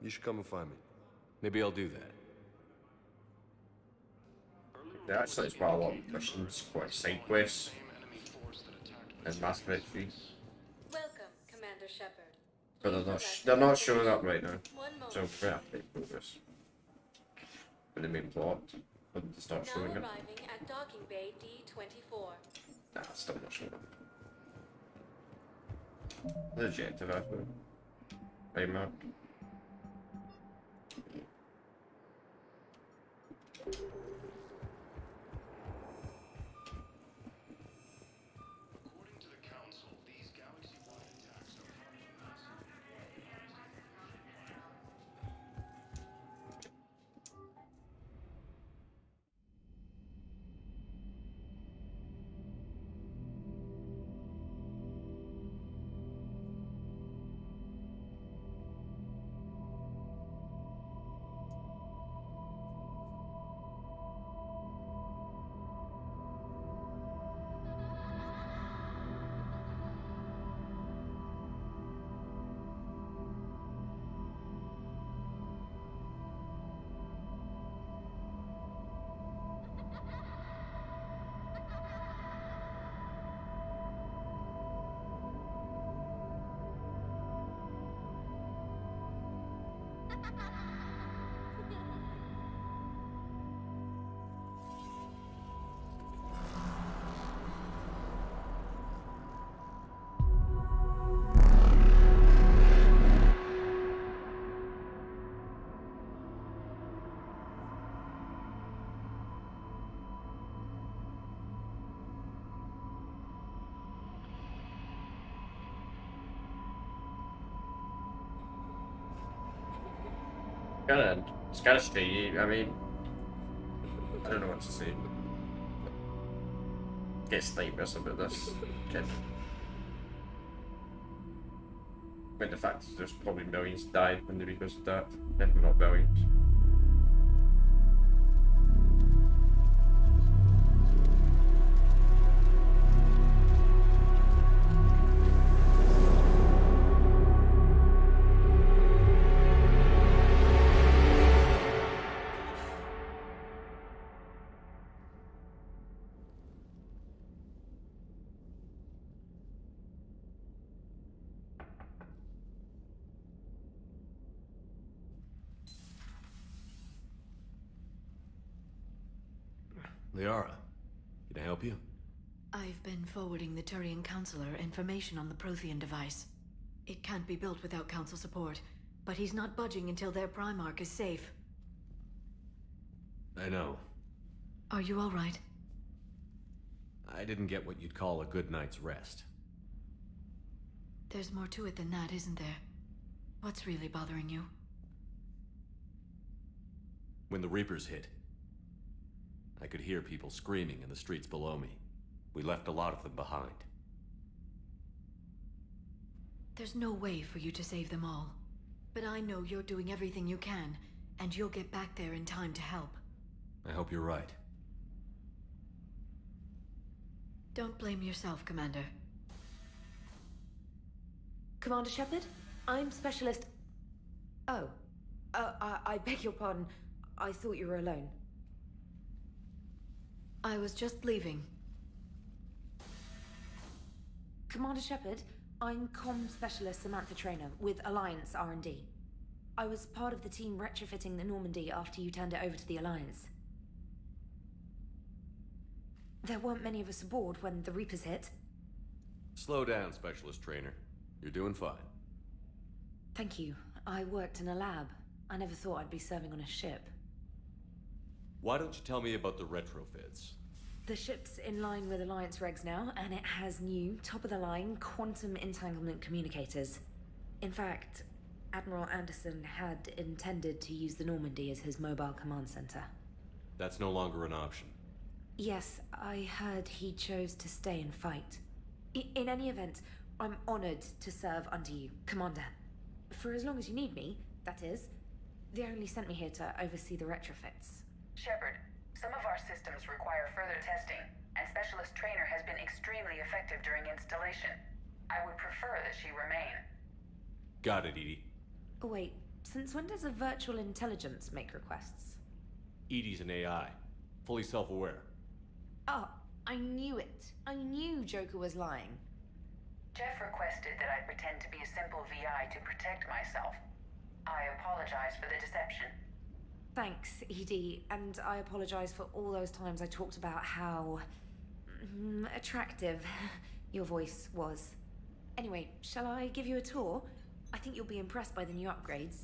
You should come and find me. Maybe I'll do that. Yeah, actually, it's quite a lot of missions, quite side quests. And Mass Effect 3. Welcome, Commander Shepard. But they're not showing up right now. So we have to make progress. But the main plot wouldn't start Now showing up. arriving at docking bay D-24. Nah, it's still not showing up. The objective, I think. Hey, Mark. According to the Council, these galaxy-wide attacks are part of a massive It's kind of strange. I mean, I don't know what to say. Get snipers about this kid. When the fact is there's probably millions died when the Reapers attacked, if not billions. Liara, can I help you? I've been forwarding the Turian Counselor information on the Prothean device. It can't be built without Council support, but he's not budging until their Primarch is safe. I know. Are you all right? I didn't get what you'd call a good night's rest. There's more to it than that, isn't there? What's really bothering you? When the Reapers hit, I could hear people screaming in the streets below me. We left a lot of them behind. There's no way for you to save them all. But I know you're doing everything you can, and you'll get back there in time to help. I hope you're right. Don't blame yourself, Commander. Commander Shepard? I'm Specialist... Oh. I beg your pardon. I thought you were alone. I was just leaving. Commander Shepard, I'm Comm Specialist Samantha Traynor with Alliance R&D. I was part of the team retrofitting the Normandy after you turned it over to the Alliance. There weren't many of us aboard when the Reapers hit. Slow down, Specialist Trainer. You're doing fine. Thank you. I worked in a lab. I never thought I'd be serving on a ship. Why don't you tell me about the retrofits? The ship's in line with Alliance regs now, and it has new, top-of-the-line, quantum entanglement communicators. In fact, Admiral Anderson had intended to use the Normandy as his mobile command center. That's no longer an option. Yes, I heard he chose to stay and fight. In any event, I'm honored to serve under you, Commander. For as long as you need me, that is. They only sent me here to oversee the retrofits. Shepard, some of our systems require further testing, and Specialist Trainer has been extremely effective during installation. I would prefer that she remain. Got it, Edie. Wait, since when does a virtual intelligence make requests? Edie's an AI. Fully self-aware. Oh, I knew it. I knew Joker was lying. Jeff requested that I pretend to be a simple VI to protect myself. I apologize for the deception. Thanks, Edie, and I apologize for all those times I talked about how... attractive your voice was. Anyway, shall I give you a tour? I think you'll be impressed by the new upgrades.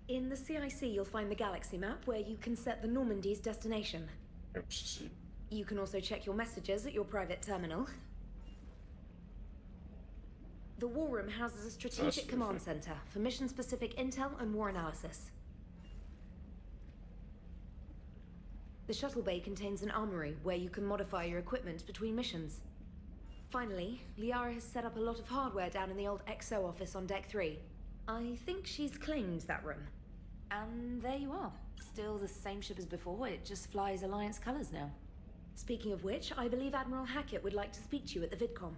In the CIC, you'll find the galaxy map where you can set the Normandy's destination. You can also check your messages at your private terminal. The War Room houses a strategic command center for mission-specific intel and war analysis. The shuttle bay contains an armory where you can modify your equipment between missions. Finally, Liara has set up a lot of hardware down in the old XO office on Deck 3. I think she's claimed that room. And there you are. Still the same ship as before, it just flies Alliance colors now. Speaking of which, I believe Admiral Hackett would like to speak to you at the VidCom.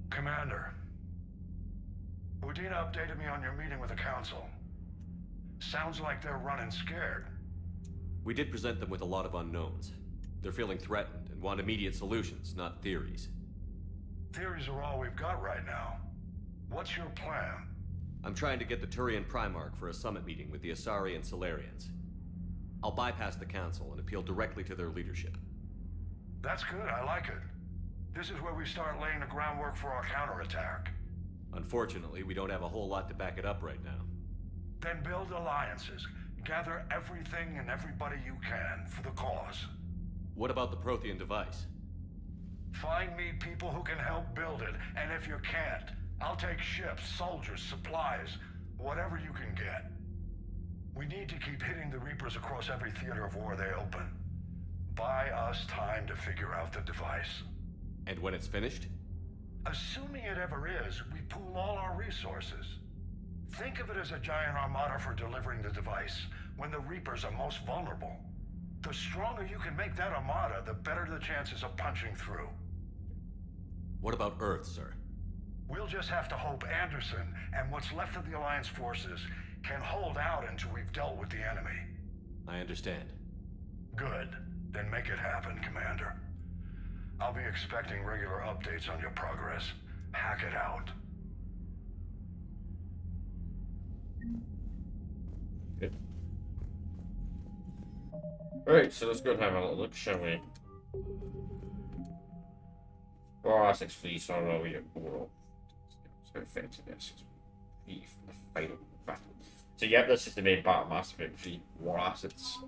Commander, Udina updated me on your meeting with the Council. Sounds like they're running scared. We did present them with a lot of unknowns. They're feeling threatened and want immediate solutions, not theories. Theories are all we've got right now. What's your plan? I'm trying to get the Turian Primarch for a summit meeting with the Asari and Solarians. I'll bypass the Council and appeal directly to their leadership. That's good, I like it. This is where we start laying the groundwork for our counterattack. Unfortunately, we don't have a whole lot to back it up right now. Then build alliances. Gather everything and everybody you can for the cause. What about the Prothean device? Find me people who can help build it, and if you can't, I'll take ships, soldiers, supplies, whatever you can get. We need to keep hitting the Reapers across every theater of war they open. Buy us time to figure out the device. And when it's finished? Assuming it ever is, we pool all our resources. Think of it as a giant armada for delivering the device, when the Reapers are most vulnerable. The stronger you can make that armada, the better the chances of punching through. What about Earth, sir? We'll just have to hope Anderson and what's left of the Alliance forces can hold out until we've dealt with the enemy. I understand. Good. Then make it happen, Commander. I'll be expecting regular updates on your progress. Hack it out. Right, so let's go and have a little look, shall we? War assets free, so are we overall? So effectiveness is free for the final battle. So yep, this is the main battle master event, free war assets.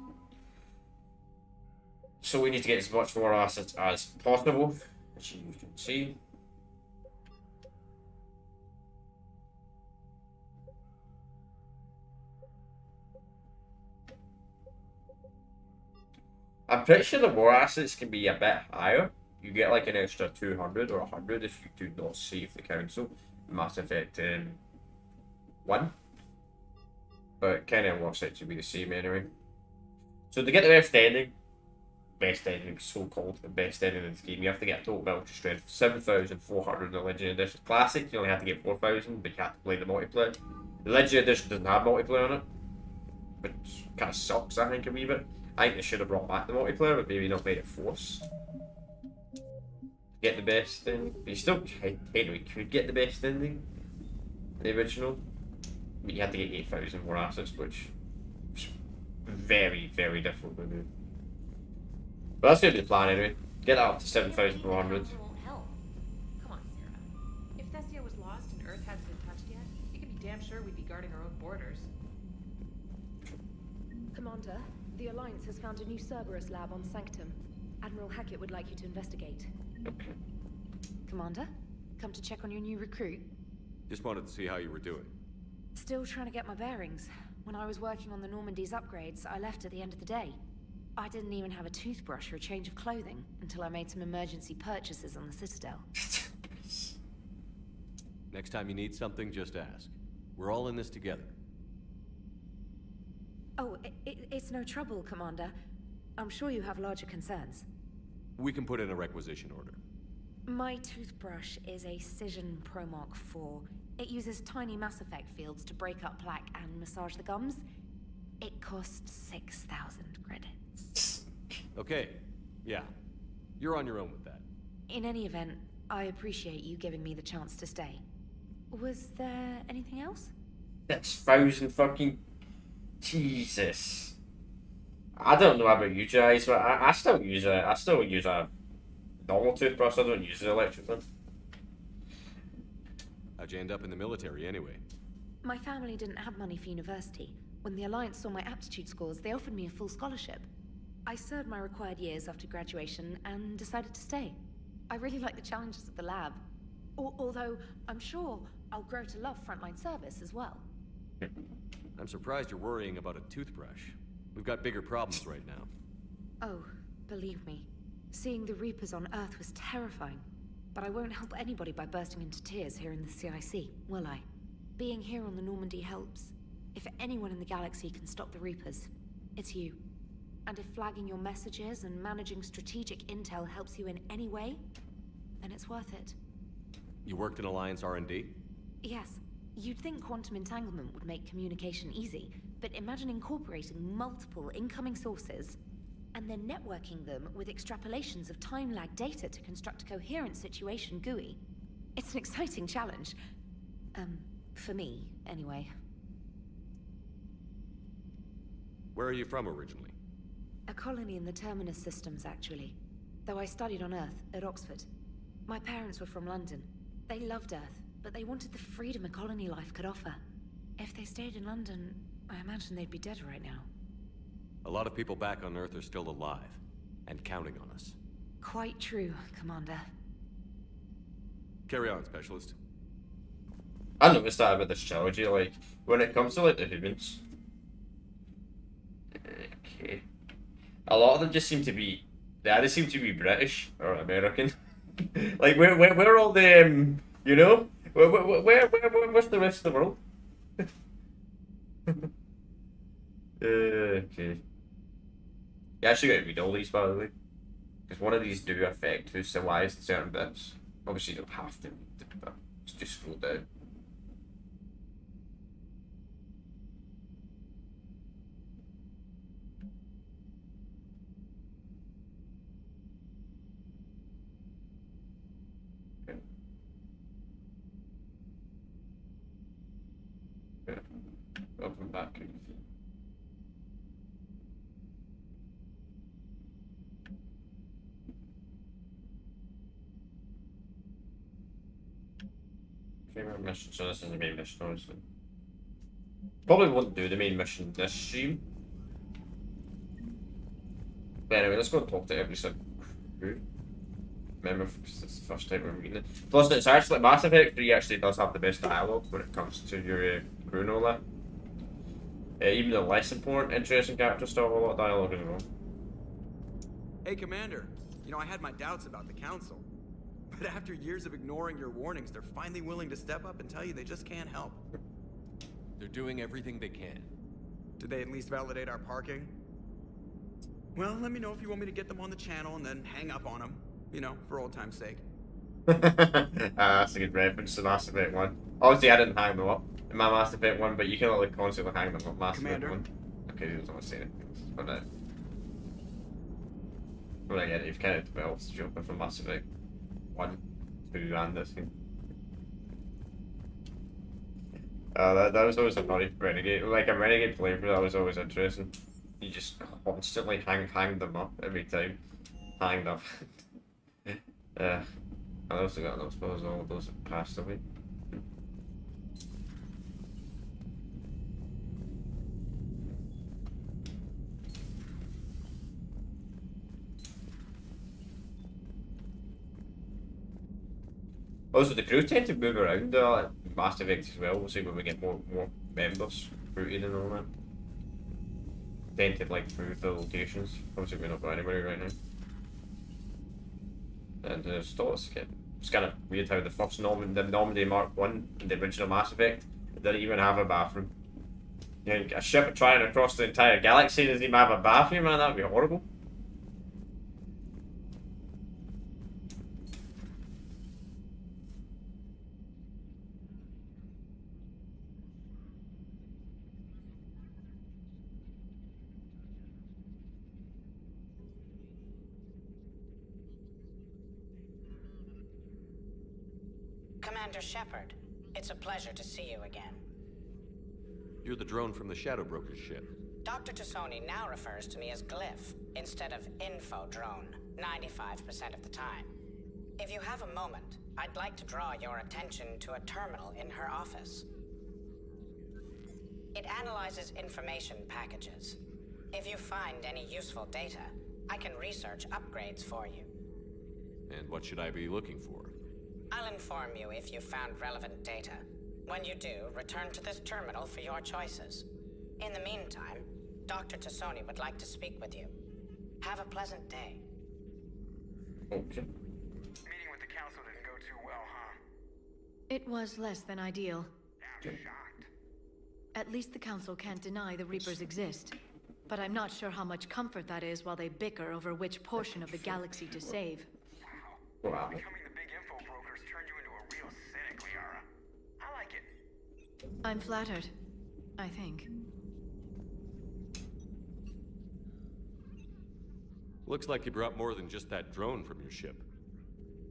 So we need to get as much war assets as possible, as you can see. I'm pretty sure the war assets can be a bit higher. You get like an extra 200 or 100 if you do not save the council. Mass Effect 1. But it kind of works out to be the same anyway. So to get the best ending, so-called the best ending in the game, you have to get a total military strength 7,400 in the Legendary Edition. Classic, you only have to get 4,000, but you have to play the multiplayer. The Legendary Edition doesn't have multiplayer on it, which kind of sucks, I think, a wee bit. I think they should have brought back the multiplayer, but maybe not made it force. Get the best ending. But you still technically could get the best ending. The original. But you had to get 8,000 more assets, which is very, very difficult to do. But that's going to be the plan anyway. Get that up to 7,400. Come on, Sarah. If Thessia was lost and Earth hasn't been touched yet, you can be damn sure we'd be guarding our own borders. Commander, the Alliance has found a new Cerberus lab on Sanctum. Admiral Hackett would like you to investigate. Okay. Commander, come to check on your new recruit. Just wanted to see how you were doing. Still trying to get my bearings. When I was working on the Normandy's upgrades, I left at the end of the day. I didn't even have a toothbrush or a change of clothing until I made some emergency purchases on the Citadel. Next time you need something, just ask. We're all in this together. Oh, it's no trouble, Commander. I'm sure you have larger concerns. We can put in a requisition order. My toothbrush is a Cision Pro Mark 4. It uses tiny Mass Effect fields to break up plaque and massage the gums. It costs 6,000 credits. Okay, yeah. You're on your own with that. In any event, I appreciate you giving me the chance to stay. Was there anything else? 6,000 fucking... Jesus. I don't know about you guys, but I still use a normal toothbrush. I don't use an electric one. How'd you end up in the military anyway? My family didn't have money for university. When the Alliance saw my aptitude scores, they offered me a full scholarship. I served my required years after graduation and decided to stay. I really like the challenges of the lab. Although, I'm sure I'll grow to love frontline service as well. I'm surprised you're worrying about a toothbrush. We've got bigger problems right now. Oh, believe me. Seeing the Reapers on Earth was terrifying. But I won't help anybody by bursting into tears here in the CIC, will I? Being here on the Normandy helps. If anyone in the galaxy can stop the Reapers, it's you. And if flagging your messages and managing strategic intel helps you in any way, then it's worth it. You worked in Alliance R&D? Yes. You'd think quantum entanglement would make communication easy, but imagine incorporating multiple incoming sources and then networking them with extrapolations of time-lag data to construct a coherent situation GUI. It's an exciting challenge. For me, anyway. Where are you from originally? A colony in the Terminus systems, actually. Though I studied on Earth, at Oxford. My parents were from London. They loved Earth, but they wanted the freedom a colony life could offer. If they stayed in London, I imagine they'd be dead right now. A lot of people back on Earth are still alive, and counting on us. Quite true, Commander. Carry on, Specialist. I noticed that about this trilogy, like, when it comes to, like, the humans. Okay. A lot of them just seem to be... They either seem to be British or American. Like, where all the, you know? Where's the rest of the world? Okay. You actually got to read all these, by the way. Because one of these do affect who's civilized in certain bits. Obviously, you don't have to read them, but just scroll down. Welcome back. Favorite mission. So this is the main mission, obviously. Probably won't do the main mission this stream. But anyway, let's go and talk to every single crew. Remember, it's the first time we're reading it. Plus, it's actually Mass Effect 3 actually does have the best dialogue when it comes to your crew and all that. Even the less important, interesting characters still have a lot of dialogue as well. Hey, Commander. You know, I had my doubts about the Council. But after years of ignoring your warnings, they're finally willing to step up and tell you they just can't help. They're doing everything they can. Did they at least validate our parking? Well, let me know if you want me to get them on the channel and then hang up on them. You know, for old time's sake. That's a good reference to Mass Effect 1. Obviously, I didn't hang them up in my Mass Effect 1, but you can only constantly hang them up Mass Effect 1. Okay, he doesn't want to say anything. But I get it, you've kind of developed the Joker from Mass Effect 1, 2, and this game. That was always a funny Renegade. Like a Renegade playthrough, that was always interesting. You just constantly hang them up every time. Hang them. I also got those, suppose all of those have passed away. Also, the crew tend to move around Mass Effect as well. We'll see when we get more members recruited and all that. Tend to like move the locations. Obviously, we're not going anywhere right now. And it's kind of weird how the first the Normandy Mark 1 in the original Mass Effect didn't even have a bathroom. You know, a ship trying across the entire galaxy doesn't even have a bathroom, man. That'd be horrible. Commander Shepard, it's a pleasure to see you again. You're the drone from the Shadow Broker's ship. Dr. Tassoni now refers to me as Glyph instead of Info Drone, 95% of the time. If you have a moment, I'd like to draw your attention to a terminal in her office. It analyzes information packages. If you find any useful data, I can research upgrades for you. And what should I be looking for? I'll inform you if you found relevant data. When you do, return to this terminal for your choices. In the meantime, Dr. Tassoni would like to speak with you. Have a pleasant day. Okay. Meeting with the council didn't go too well, huh? It was less than ideal. I'm shocked. At least the council can't deny the Reapers exist. But I'm not sure how much comfort that is while they bicker over which portion of the galaxy to save. Wow. Becoming the big info brokers turned you into a real cynic, Liara. I like it. I'm flattered, I think. Looks like you brought more than just that drone from your ship.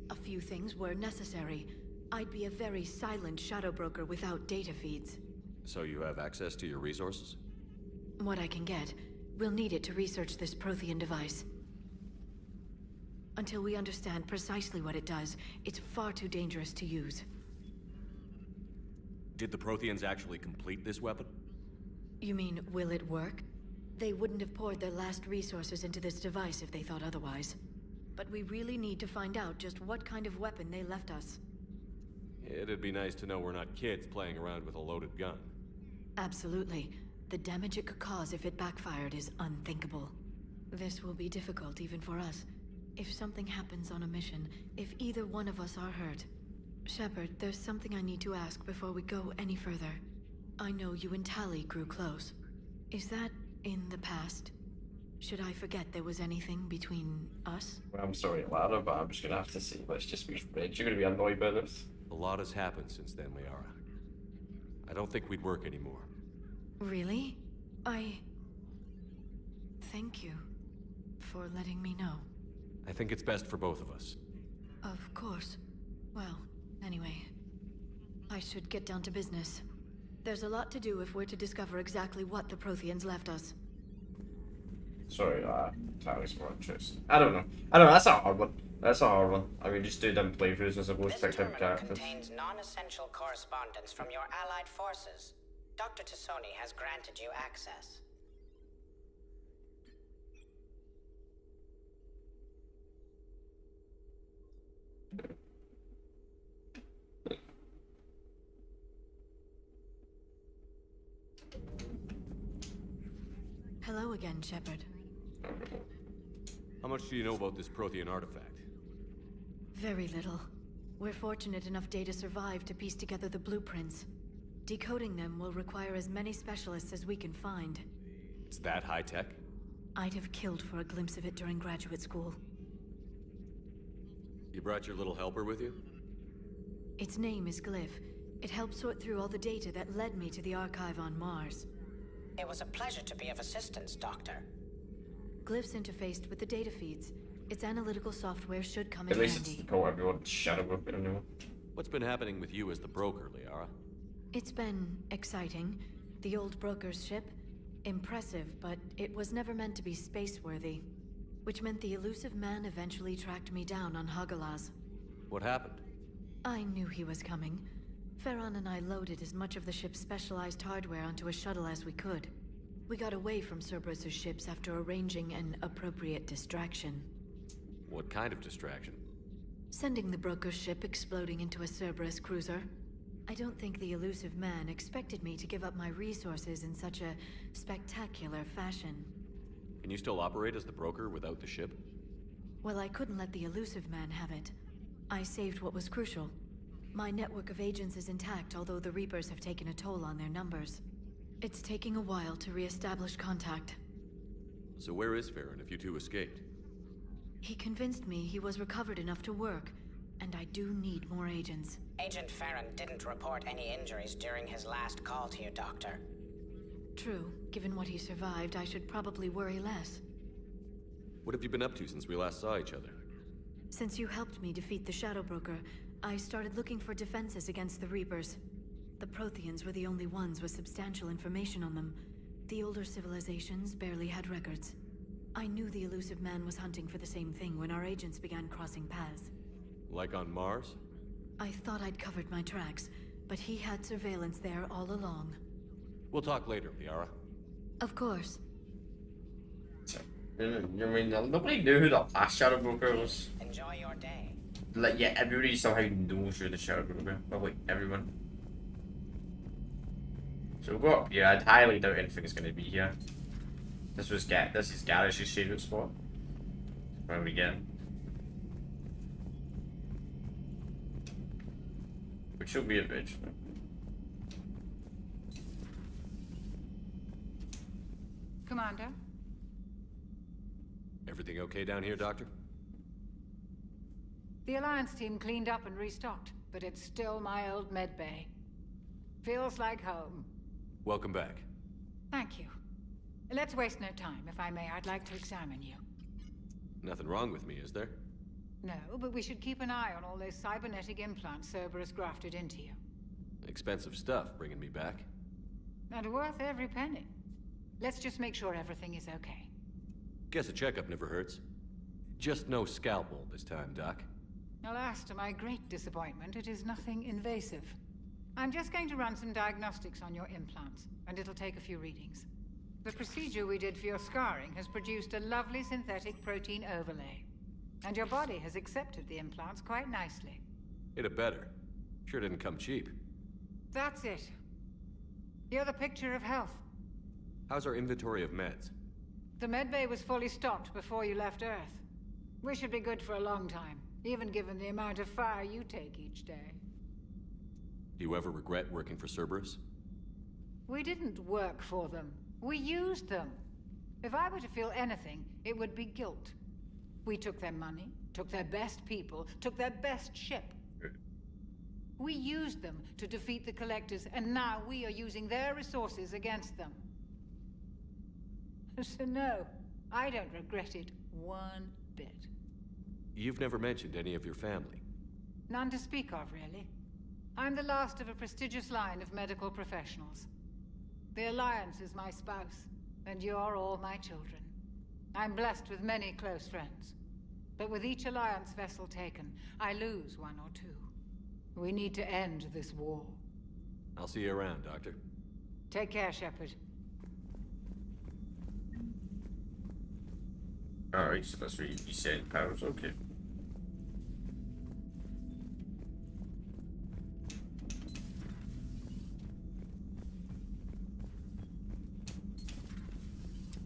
A few things were necessary. I'd be a very silent shadow broker without data feeds. So you have access to your resources? What I can get. We'll need it to research this Prothean device. Until we understand precisely what it does, it's far too dangerous to use. Did the Protheans actually complete this weapon? You mean, will it work? They wouldn't have poured their last resources into this device if they thought otherwise. But we really need to find out just what kind of weapon they left us. It'd be nice to know we're not kids playing around with a loaded gun. Absolutely. The damage it could cause if it backfired is unthinkable. This will be difficult even for us. If something happens on a mission, if either one of us are hurt. Shepard, there's something I need to ask before we go any further. I know you and Tali grew close. Is that in the past? Should I forget there was anything between us? Well, I'm sorry, Lara, but I'm just gonna have to say, let's just be friends. You're gonna be annoyed by this. A lot has happened since then, Liara. I don't think we'd work anymore. Really? Thank you for letting me know. I think it's best for both of us. Of course. Well, anyway. I should get down to business. There's a lot to do if we're to discover exactly what the Protheans left us. Sorry, Tali's more interesting. I don't know, that's a hard one. That's a hard one. I mean, just do them playthroughs as opposed to This pick different terminal characters. contains non-essential correspondence from your allied forces. Dr. Tassoni has granted you access. Hello again, Shepard. How much do you know about this Prothean artifact? Very little. We're fortunate enough Data survived to piece together the blueprints. Decoding them will require as many specialists as we can find. It's that high-tech? I'd have killed for a glimpse of it during graduate school. You brought your little helper with you? Its name is Glyph. It helped sort through all the data that led me to the archive on Mars. It was a pleasure to be of assistance, Doctor. Glyph's interfaced with the data feeds. Its analytical software should come in At least handy. it's call everyone shadow book anymore. What's been happening with you as the broker, Liara? It's been exciting. The old broker's ship? Impressive, but it was never meant to be space-worthy. Which meant the elusive man eventually tracked me down on Hagalaz. What happened? I knew he was coming. Farron and I loaded as much of the ship's specialized hardware onto a shuttle as we could. We got away from Cerberus' ships after arranging an appropriate distraction. What kind of distraction? Sending the broker's ship exploding into a Cerberus cruiser. I don't think the elusive man expected me to give up my resources in such a spectacular fashion. Can you still operate as the broker without the ship? Well, I couldn't let the elusive man have it. I saved what was crucial. My network of agents is intact, although the Reapers have taken a toll on their numbers. It's taking a while to re-establish contact. So where is Farron if you two escaped? He convinced me he was recovered enough to work, and I do need more agents. Agent Farron didn't report any injuries during his last call to you, Doctor. True. Given what he survived, I should probably worry less. What have you been up to since we last saw each other? Since you helped me defeat the Shadow Broker, I started looking for defenses against the Reapers. The Protheans were the only ones with substantial information on them. The older civilizations barely had records. I knew the elusive man was hunting for the same thing when our agents began crossing paths. Like on Mars? I thought I'd covered my tracks, but he had surveillance there all along. We'll talk later, Liara. Of course. I mean, nobody knew who the last Shadow Broker was. Enjoy your day. Like, yeah, everybody somehow knows you're the Shadow Broker. Well, wait, everyone. So we'll go up here. I highly doubt anything is going to be here. This is Garish's favourite spot. Where we get. Which will be eventually. Commander? Everything okay down here, Doctor? The Alliance team cleaned up and restocked, but it's still my old med bay. Feels like home. Welcome back. Thank you. Let's waste no time. If I may, I'd like to examine you. Nothing wrong with me, is there? No, but we should keep an eye on all those cybernetic implants Cerberus grafted into you. Expensive stuff bringing me back. And worth every penny. Let's just make sure everything is okay. Guess a checkup never hurts. Just no scalpel this time, Doc. Alas, to my great disappointment, it is nothing invasive. I'm just going to run some diagnostics on your implants, and it'll take a few readings. The procedure we did for your scarring has produced a lovely synthetic protein overlay. And your body has accepted the implants quite nicely. It had better. Sure didn't come cheap. That's it. You're the picture of health. How's our inventory of meds? The medbay was fully stocked before you left Earth. We should be good for a long time, even given the amount of fire you take each day. Do you ever regret working for Cerberus? We didn't work for them. We used them. If I were to feel anything, it would be guilt. We took their money, took their best people, took their best ship. We used them to defeat the Collectors, and now we are using their resources against them. So no, I don't regret it one bit. You've never mentioned any of your family. None to speak of, really. I'm the last of a prestigious line of medical professionals. The Alliance is my spouse, and you're all my children. I'm blessed with many close friends. But with each Alliance vessel taken, I lose one or two. We need to end this war. I'll see you around, Doctor. Take care, Shepard. Alright, so that's what you said, powers, okay.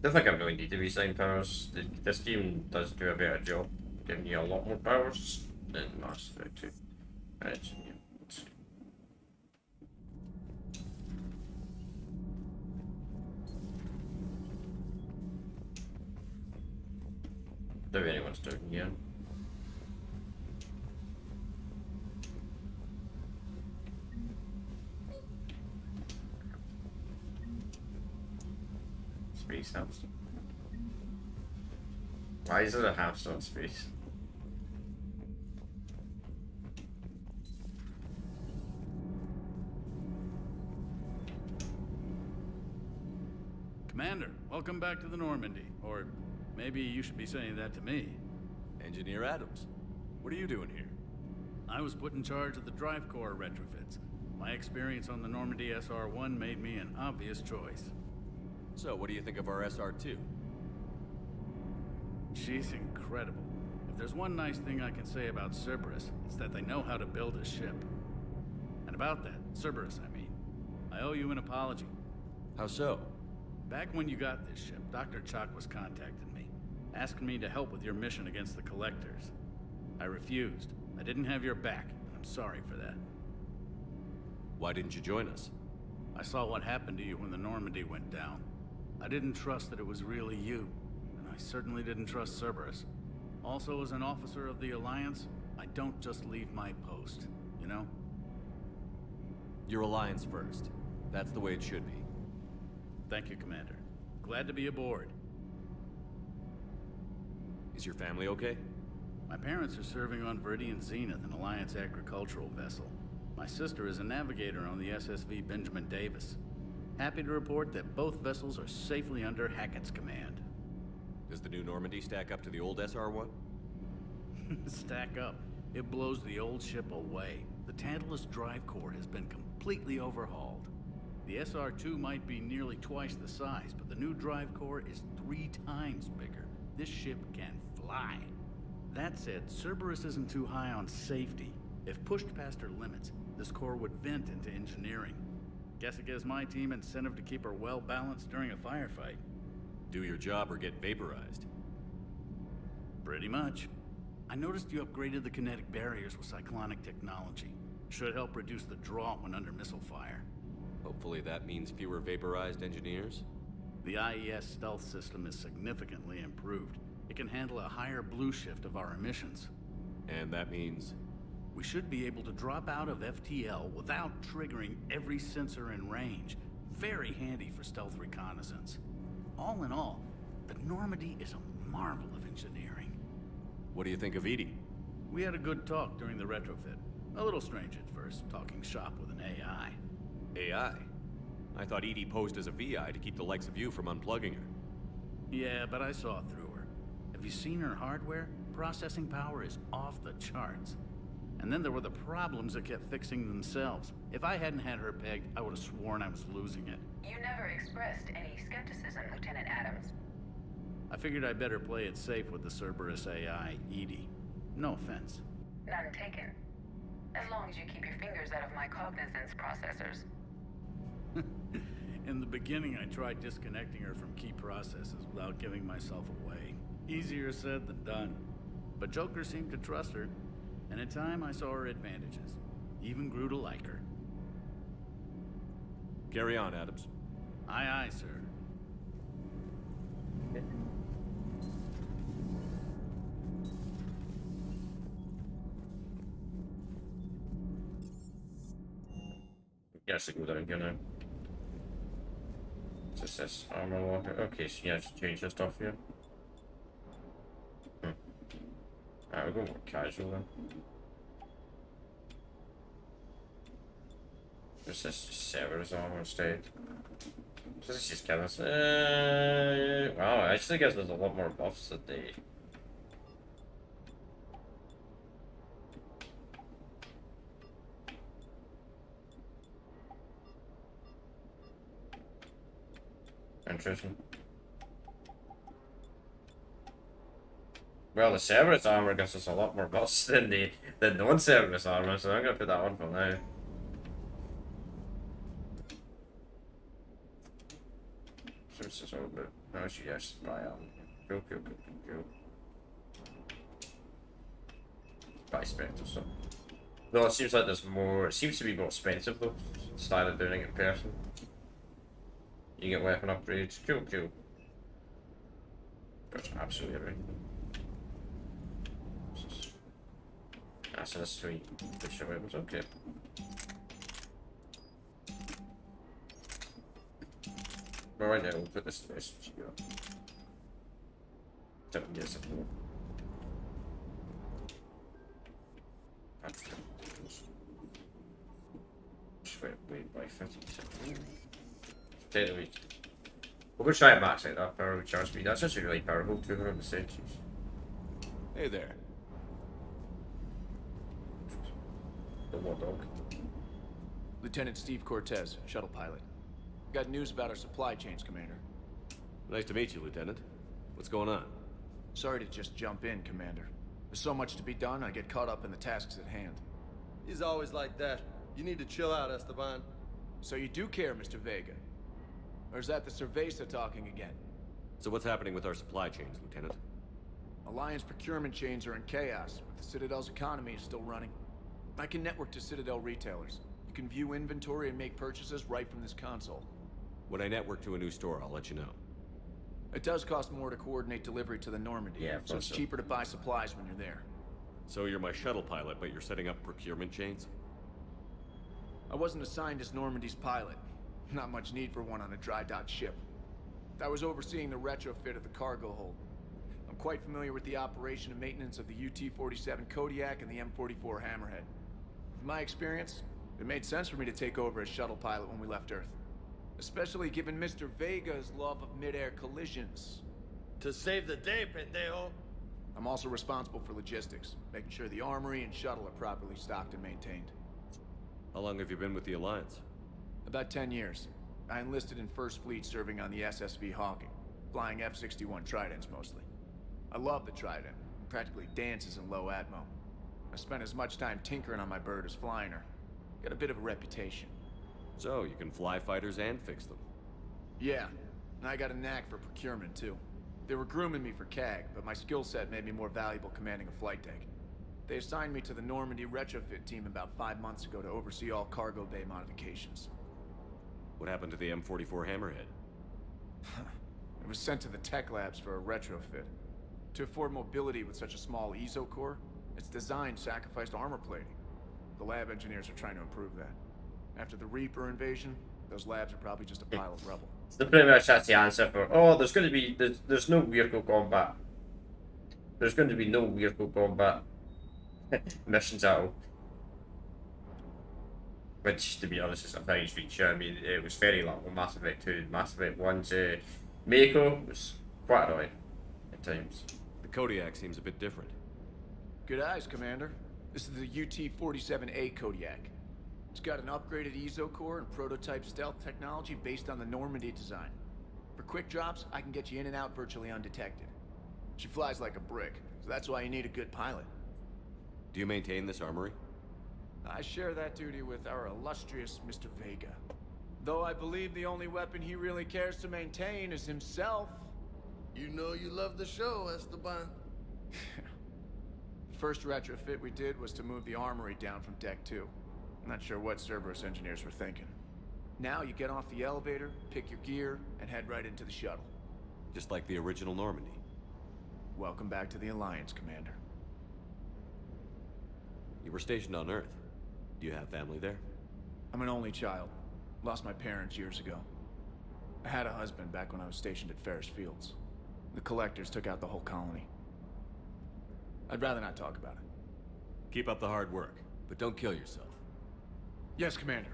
I don't think I really need to resign powers. This game does do a better job giving you a lot more powers than Mass Effect 2. Right, so yeah, let's see. Don't know anyone's doing here. Space hamster. Why is it a hamster in space? Commander, welcome back to the Normandy. Or maybe you should be saying that to me. Engineer Adams, what are you doing here? I was put in charge of the drive core retrofits. My experience on the Normandy SR-1 made me an obvious choice. So, what do you think of our SR-2? She's incredible. If there's one nice thing I can say about Cerberus, it's that they know how to build a ship. And about that, Cerberus, I mean, I owe you an apology. How so? Back when you got this ship, Dr. Chalk was contacting me, asking me to help with your mission against the Collectors. I refused. I didn't have your back, and I'm sorry for that. Why didn't you join us? I saw what happened to you when the Normandy went down. I didn't trust that it was really you, and I certainly didn't trust Cerberus. Also, as an officer of the Alliance, I don't just leave my post, you know? Your Alliance first. That's the way it should be. Thank you, Commander. Glad to be aboard. Is your family okay? My parents are serving on Viridian Zenith, an Alliance agricultural vessel. My sister is a navigator on the SSV Benjamin Davis. Happy to report that both vessels are safely under Hackett's command. Does the new Normandy stack up to the old SR-1? Stack up. It blows the old ship away. The Tantalus drive core has been completely overhauled. The SR-2 might be nearly twice the size, but the new drive core is 3 times bigger. This ship can fly. That said, Cerberus isn't too high on safety. If pushed past her limits, this core would vent into engineering. Guess it gives my team incentive to keep her well balanced during a firefight. Do your job or get vaporized. Pretty much. I noticed you upgraded the kinetic barriers with cyclonic technology. Should help reduce the draw when under missile fire. Hopefully that means fewer vaporized engineers? The IES stealth system is significantly improved. It can handle a higher blue shift of our emissions. And that means? We should be able to drop out of FTL without triggering every sensor in range. Very handy for stealth reconnaissance. All in all, the Normandy is a marvel of engineering. What do you think of Edie? We had a good talk during the retrofit. A little strange at first, talking shop with an AI. AI? I thought Edie posed as a VI to keep the likes of you from unplugging her. Yeah, but I saw through her. Have you seen her hardware? Processing power is off the charts. And then there were the problems that kept fixing themselves. If I hadn't had her pegged, I would have sworn I was losing it. You never expressed any skepticism, Lieutenant Adams. I figured I'd better play it safe with the Cerberus AI, Edie. No offense. None taken. As long as you keep your fingers out of my cognizance processors. In the beginning, I tried disconnecting her from key processes without giving myself away. Easier said than done. But Joker seemed to trust her, and in time I saw her advantages. Even grew to like her. Carry on, Adams. Aye, aye, sir. Yes, I go down here now. Just this armor locker. Okay, so yeah, just change this stuff here. Alright, we'll go more casual then. Just this Cerberus armor instead. So this just kind of wow, I actually guess there's a lot more buffs that they Interesting. Well, the Cerberus armor gives us a lot more buffs than the non-Cerberus armor, so I'm gonna put that on for now. So it's just all about how she has to buy out. Cool. Buy Spectre stuff. No, it seems like there's more. It seems to be more expensive though. Style of doing it in person. You get weapon upgrades. Cool. That's absolutely right. So that's 3 official weapons. Okay. Well, right now we'll put this to this here. 7 years ago. Wait by 50%. Take the week. We're gonna try and max out that power recharge speed. That's actually really powerful. 200%. Hey there. The war dog. Lieutenant Steve Cortez, shuttle pilot. Got news about our supply chains, Commander. Nice to meet you, Lieutenant. What's going on? Sorry to just jump in, Commander. There's so much to be done, I get caught up in the tasks at hand. He's always like that. You need to chill out, Esteban. So you do care, Mr. Vega? Or is that the Cerveza talking again? So what's happening with our supply chains, Lieutenant? Alliance procurement chains are in chaos, but the Citadel's economy is still running. I can network to Citadel retailers. You can view inventory and make purchases right from this console. When I network to a new store, I'll let you know. It does cost more to coordinate delivery to the Normandy, yeah, so it's cheaper to buy supplies when you're there. So you're my shuttle pilot, but you're setting up procurement chains? I wasn't assigned as Normandy's pilot. Not much need for one on a dry dock ship. I was overseeing the retrofit of the cargo hold. I'm quite familiar with the operation and maintenance of the UT-47 Kodiak and the M44 Hammerhead. In my experience, it made sense for me to take over as shuttle pilot when we left Earth. Especially given Mr. Vega's love of mid-air collisions. To save the day, pendejo. I'm also responsible for logistics, making sure the armory and shuttle are properly stocked and maintained. How long have you been with the Alliance? About 10 years. I enlisted in First Fleet serving on the SSV Hawking, flying F-61 Tridents mostly. I love the Trident. It practically dances in low atmo. I spent as much time tinkering on my bird as flying her. Got a bit of a reputation. So, you can fly fighters and fix them? Yeah, and I got a knack for procurement too. They were grooming me for CAG, but my skill set made me more valuable commanding a flight deck. They assigned me to the Normandy retrofit team about 5 months ago to oversee all cargo bay modifications. What happened to the M44 Hammerhead? It was sent to the tech labs for a retrofit. To afford mobility with such a small ESO core, its design sacrificed armor plating. The lab engineers are trying to improve that. After the Reaper invasion, those labs are probably just a pile of rubble. So pretty much that's the answer for, oh, there's going to be, there's no vehicle combat. There's going to be no vehicle combat missions at all. Which, to be honest, is a fine feature. I mean, it was very like Mass Effect 2, Mass Effect 1's Mako was quite annoying at times. The Kodiak seems a bit different. Good eyes, Commander. This is the UT-47A Kodiak. It's got an upgraded ESO core and prototype stealth technology based on the Normandy design. For quick drops, I can get you in and out virtually undetected. She flies like a brick, so that's why you need a good pilot. Do you maintain this armory? I share that duty with our illustrious Mr. Vega. Though I believe the only weapon he really cares to maintain is himself. You know you love the show, Esteban. The first retrofit we did was to move the armory down from Deck 2. I'm not sure what Cerberus engineers were thinking. Now you get off the elevator, pick your gear, and head right into the shuttle. Just like the original Normandy. Welcome back to the Alliance, Commander. You were stationed on Earth. Do you have family there? I'm an only child. Lost my parents years ago. I had a husband back when I was stationed at Ferris Fields. The Collectors took out the whole colony. I'd rather not talk about it. Keep up the hard work, but don't kill yourself. Yes, Commander.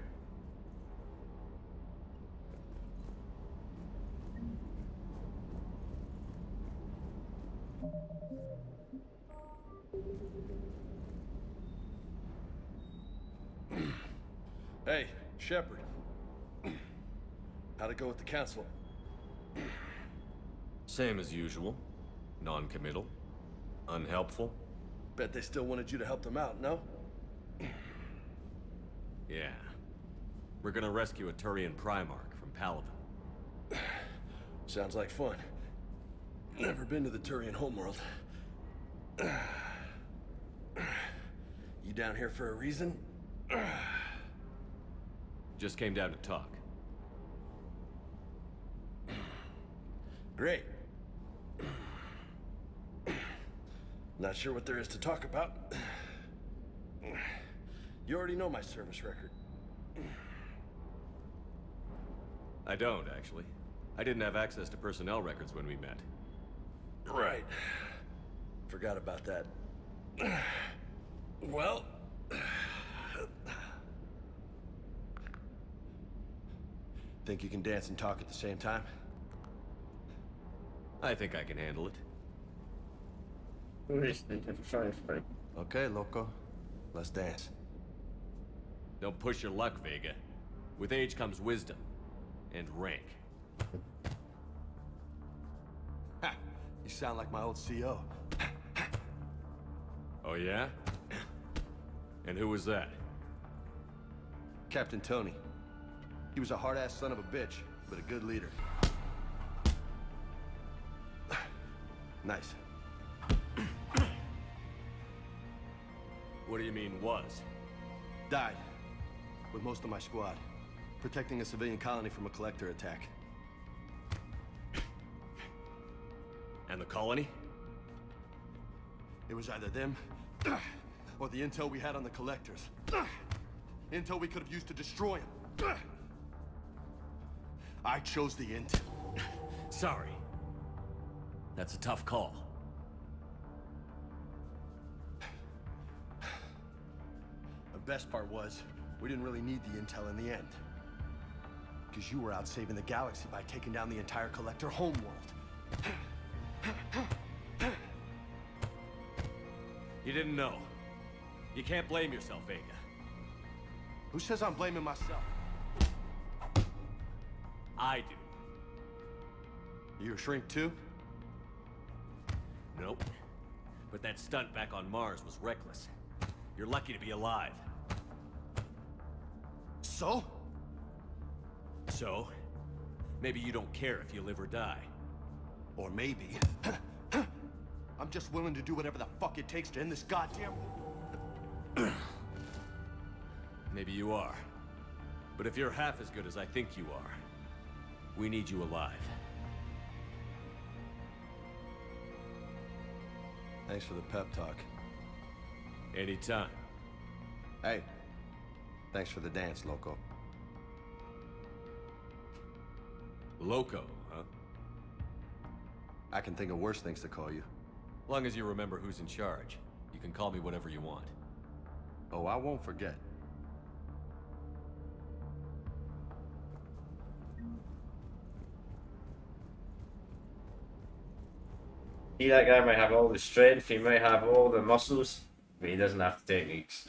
Hey, Shepard. How'd it go with the council? Same as usual. Non-committal. Unhelpful. Bet they still wanted you to help them out, no? Yeah. We're gonna rescue a Turian Primarch from Paladin. Sounds like fun. Never been to the Turian homeworld. You down here for a reason? Just came down to talk. Great. Not sure what there is to talk about. You already know my service record. I don't, actually. I didn't have access to personnel records when we met. Right. Forgot about that. Well... Think you can dance and talk at the same time? I think I can handle it. Okay, loco. Let's dance. Don't push your luck, Vega. With age comes wisdom. And rank. Ha! You sound like my old CO. Oh yeah? And who was that? Captain Tony. He was a hard-ass son of a bitch, but a good leader. Nice. What do you mean, was? Died. With most of my squad. Protecting a civilian colony from a collector attack. And the colony? It was either them, or the intel we had on the collectors. Intel we could have used to destroy them. I chose the intel. Sorry. That's a tough call. The best part was, we didn't really need the intel in the end. Because you were out saving the galaxy by taking down the entire collector homeworld. You didn't know. You can't blame yourself, Vega. Who says I'm blaming myself? I do. You a shrink too? Nope. But that stunt back on Mars was reckless. You're lucky to be alive. So? So? Maybe you don't care if you live or die. Or maybe... I'm just willing to do whatever the fuck it takes to end this goddamn... Maybe you are. But if you're half as good as I think you are, we need you alive. Thanks for the pep talk. Anytime. Hey, thanks for the dance, loco. Loco, huh? I can think of worse things to call you. Long as you remember who's in charge, you can call me whatever you want. Oh, I won't forget. See, that guy might have all the strength, he might have all the muscles, but he doesn't have the techniques.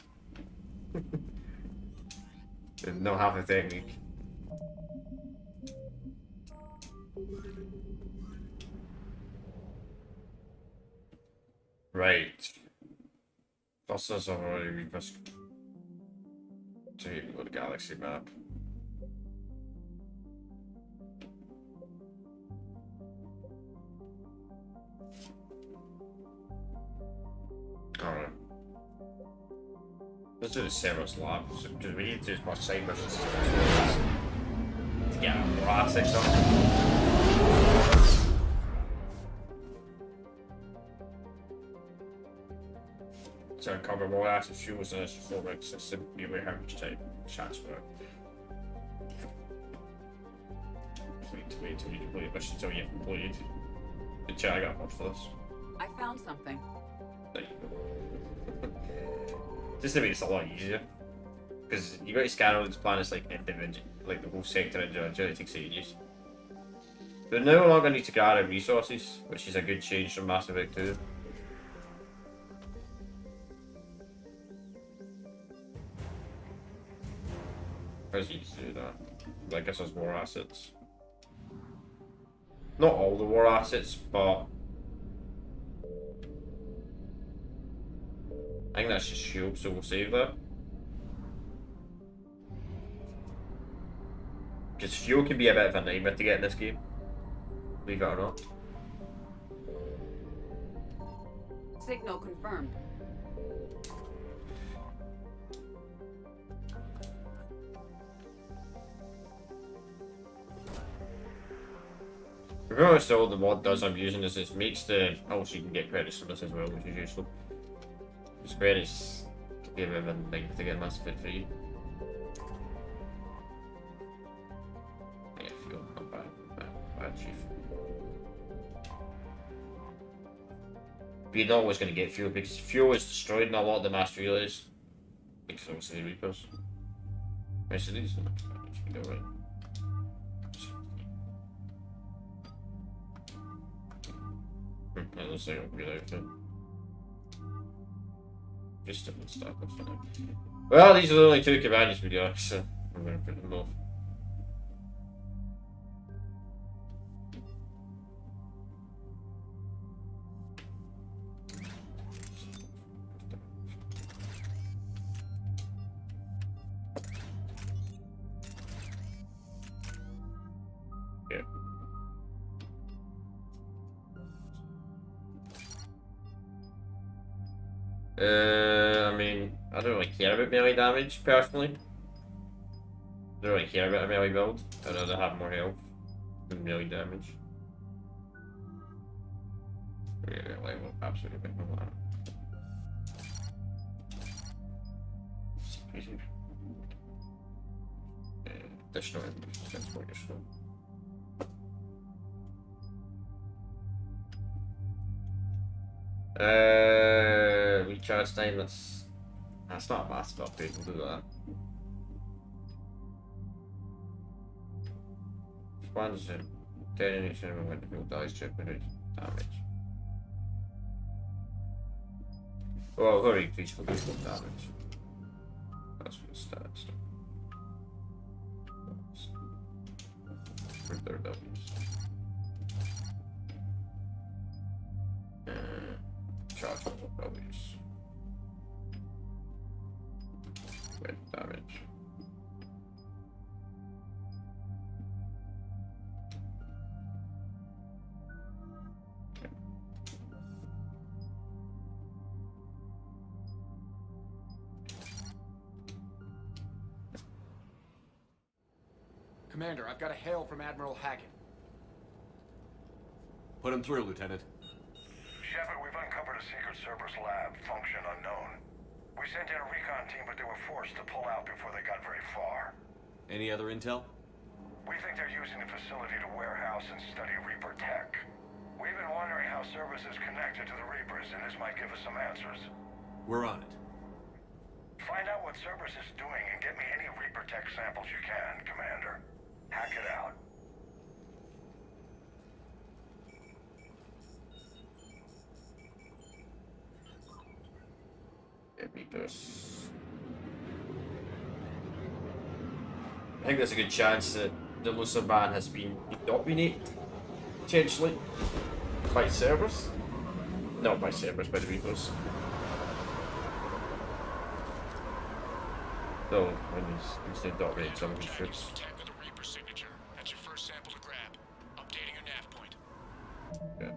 Doesn't know half the technique. Right. Buses have already requested to go to galaxy map. Alright. Let's do the Cerberus lab, because we need to do as much side missions as possible to get our assets up. To uncover more acid fuels in this reforming system, be aware how much time transfer. Wait till you complete a mission until you've completed. Good chat, I got much for this. I found something. Just to make this a lot easier. Because you got to scan all these planets like individual, like the whole sector individually, it takes ages. We're no longer need to gather resources, which is a good change from Mass Effect 2. How's easy to do that? That gives us more assets. Not all the war assets, but I think that's just fuel, so we'll save that. Because fuel can be a bit of a nightmare to get in this game, believe it or not. Signal confirmed. To be honest, all the mod does I'm using is it makes the... Also, you can get credits from this as well, which is useful. Because credits can be a bit of a nightmare to get Mass Effect 3. Yeah, fuel, not bad. Bad chief. But you're not always going to get fuel because fuel is destroyed in a lot of the mass relays. Because obviously the Reapers. Rest of these, should be alright. That looks like a good outfit. Just different stuff, that's fine. Well, these are the only two companions we got, so I'm gonna put them off. I mean, I don't really care about melee damage, personally. I don't really care about a melee build. I'd rather have more health than melee damage. Yeah, like, absolutely big on that. Easy. Additional enemies, that's more useful. Recharge time, that's not a massive upgrade, we'll do that. Spawns in detonation when the fuel dies, check damage. Well, very increase will do some damage. That's what it starts. For their W's. Charge W's. With damage. Commander, I've got a hail from Admiral Hackett. Put him through, Lieutenant. Shepard, we've uncovered a secret Cerberus lab, function unknown. We sent in a recon team, but they were forced to pull out before they got very far. Any other intel? We think they're using the facility to warehouse and study Reaper tech. We've been wondering how Cerberus is connected to the Reapers, and this might give us some answers. We're on it. Find out what Cerberus is doing and get me any Reaper tech samples you can, Commander. Hack it out. I think there's a good chance that the Lucifer ban has been dominated, potentially, by Cerberus. Not by Cerberus, by the Reapers. So, when you say dominate some of these ships. With a Reaper signature. That's your first sample to grab. Updating your nav point. Okay.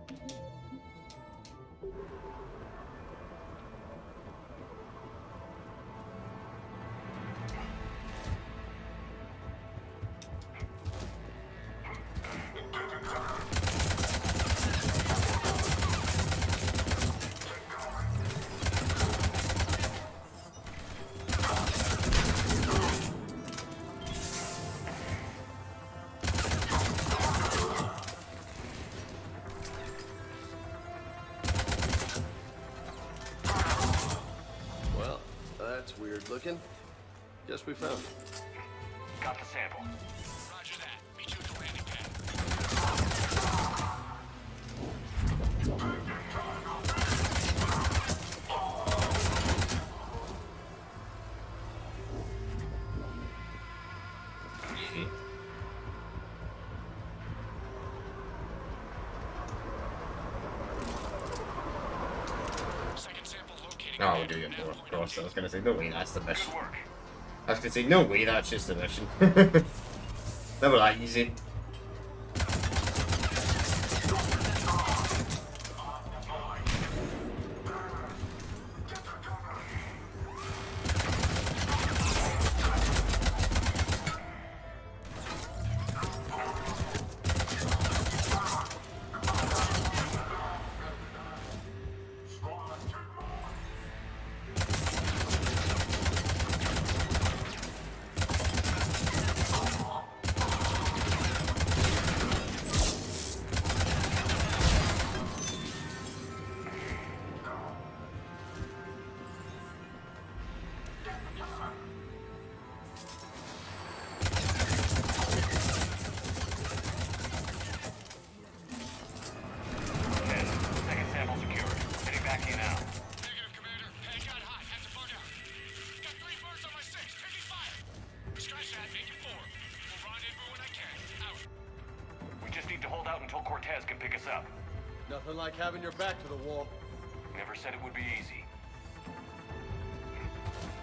Weird looking. Guess we found it. Got the sample. Roger that. Meet you at the landing pad. Easy. Oh, we'll do it more, of course. I was gonna say, no way, that's the mission. I was gonna say, no way, that's just the mission. Never that easy. Nothing like having your back to the wall. Never said it would be easy.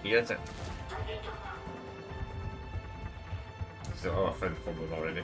He gets it. So, oh, I found fumbled already.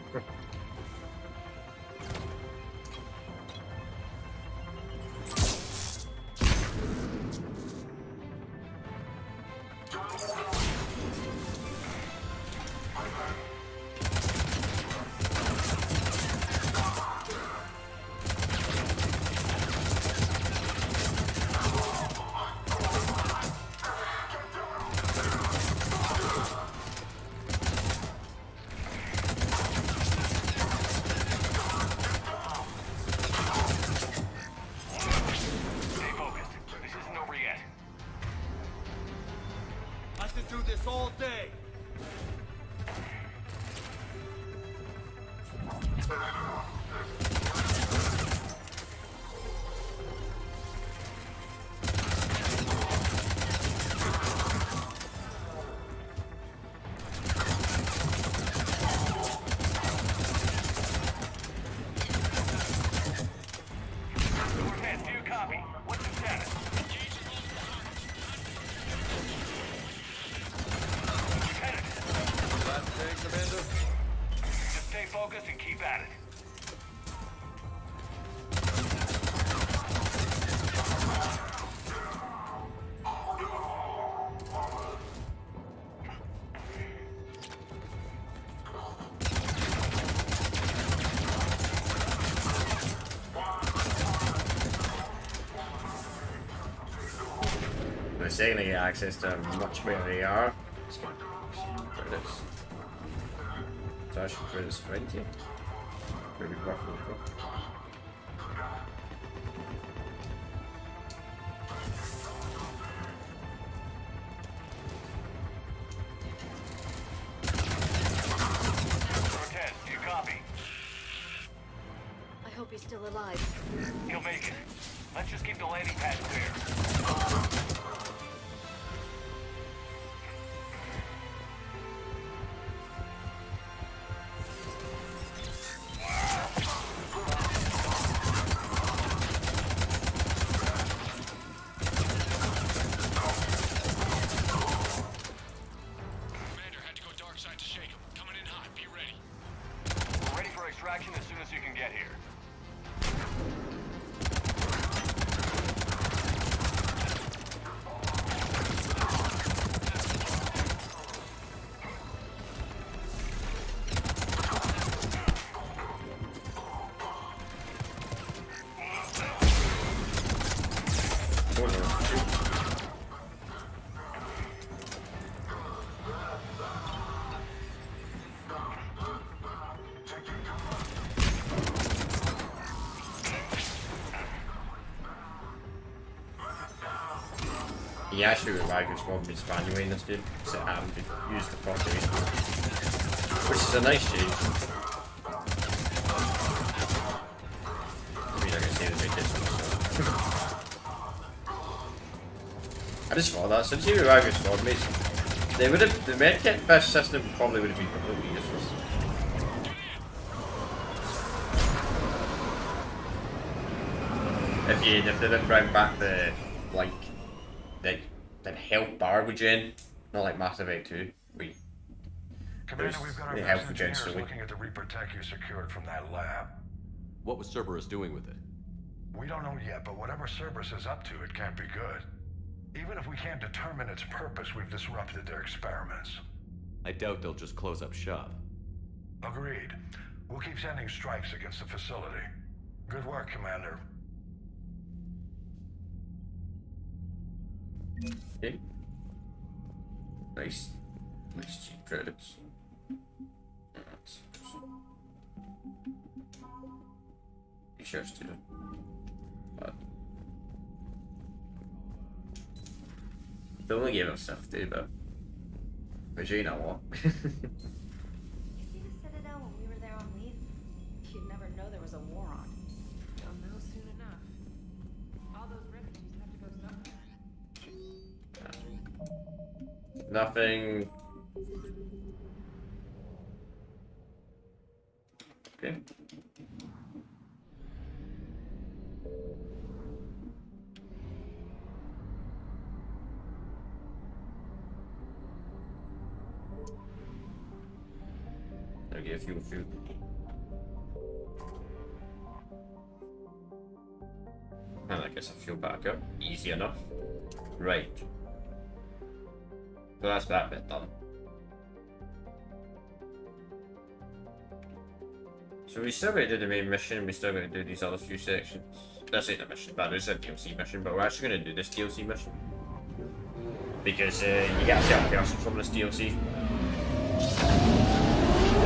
They're going to get access to a much better AR. Let's get credits. So I should credits 20. Maybe roughly. Cortez, do you copy? I hope he's still alive. He'll make it. Let's just keep the landing pad clear. He actually revived his one piece manually in this game, so it happened to use the proper which is a nice change. I mean, I can see the big distance. I just thought that since he revived his squad mates, they would have the medkit fish system probably would have been completely useless. If they didn't bring back the like the health bar regen, not like Mass Effect 2. Commander, we've got our the best health regen engineers slowly. looking at the Reaper tech you secured from that lab. What was Cerberus doing with it? We don't know yet, but whatever Cerberus is up to, it can't be good. Even if we can't determine its purpose, we've disrupted their experiments. I doubt they'll just close up shop. Agreed. We'll keep sending strikes against the facility. Good work, Commander. Okay. Nice cheap credits. Be sure to do. But they only gave us 50, but Regina what? You see the Citadel when we were there on leave? You'd never know there was a war on. You'll know soon enough. All those refugees have to go somewhere. Nothing. Okay. There we go, fuel. And I guess I fuel back up. Easy enough. Right. So that's that bit done. So we still got to do the main mission, we still got to do these other few sections. This ain't a mission, that is a DLC mission, but we're actually going to do this DLC mission. Because you get a certain person from this DLC.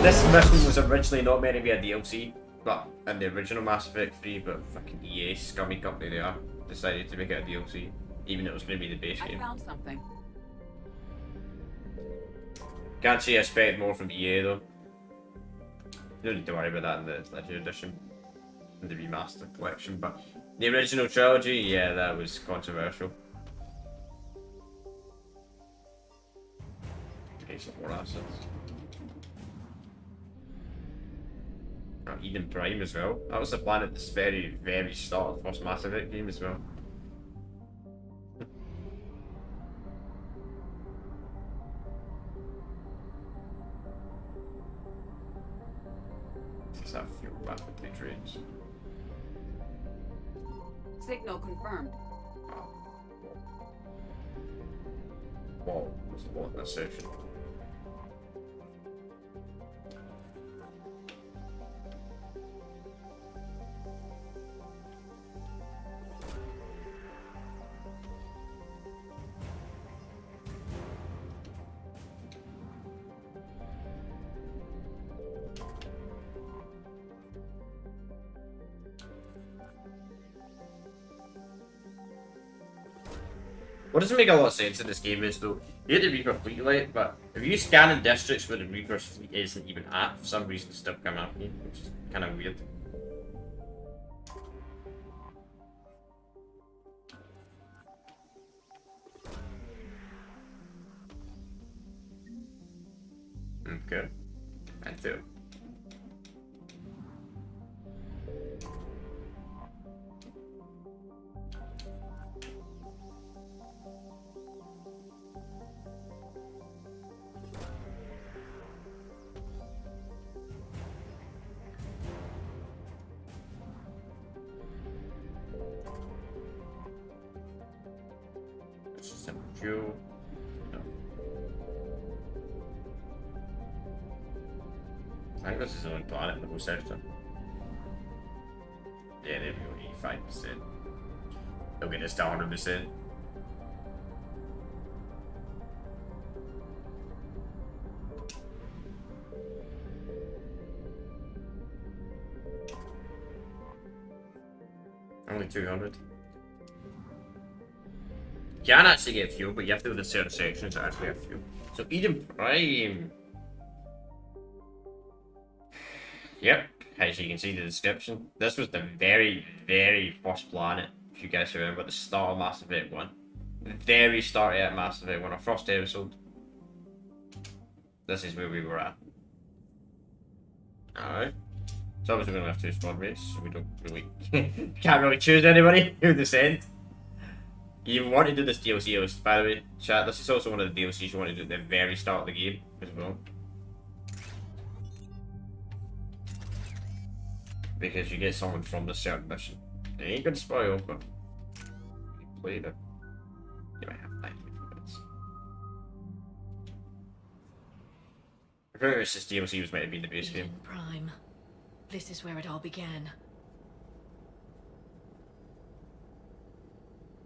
This mission was originally not meant to be a DLC, but in the original Mass Effect 3, but fucking EA, scummy company they are, decided to make it a DLC, even though it was going to be the base game. I found something. Can't say I expect more from EA though. You don't need to worry about that in the Legendary Edition, in the remastered collection, but the original trilogy, yeah, that was controversial. Okay, some more assets. Oh, Eden Prime as well. That was the planet at the very, very start of the first Mass Effect game as well. That fuel rapidly drains. Signal confirmed. Whoa, there's a lot in this section. What doesn't make a lot of sense in this game is though, you get the Reaper fleet light, but if you scan in districts where the Reaper's fleet isn't even at, for some reason it's still coming up me, which is kind of weird. Okay. And two. Fuel. No. I think this is the only planet in the whole sector. Yeah, there we go, 85%. They'll get us to 100%. Only 200. You can actually get fuel, but you have to go to certain sections to actually have fuel. So Eden Prime. Yep, as you can see the description. This was the very, very first planet, if you guys remember, at the start of Mass Effect 1. The very start of Mass Effect 1, our first episode. This is where we were at. Alright. So obviously we're gonna have two squad mates, so we don't really can't really choose anybody who to send. You want to do this DLC, by the way, chat. This is also one of the DLCs you want to do at the very start of the game as well. Because you get someone from the certain mission. It ain't gonna spoil, but you play it. You might have 9 minutes. I feel like this DLC was meant to be in the base game. Prime. This is where it all began.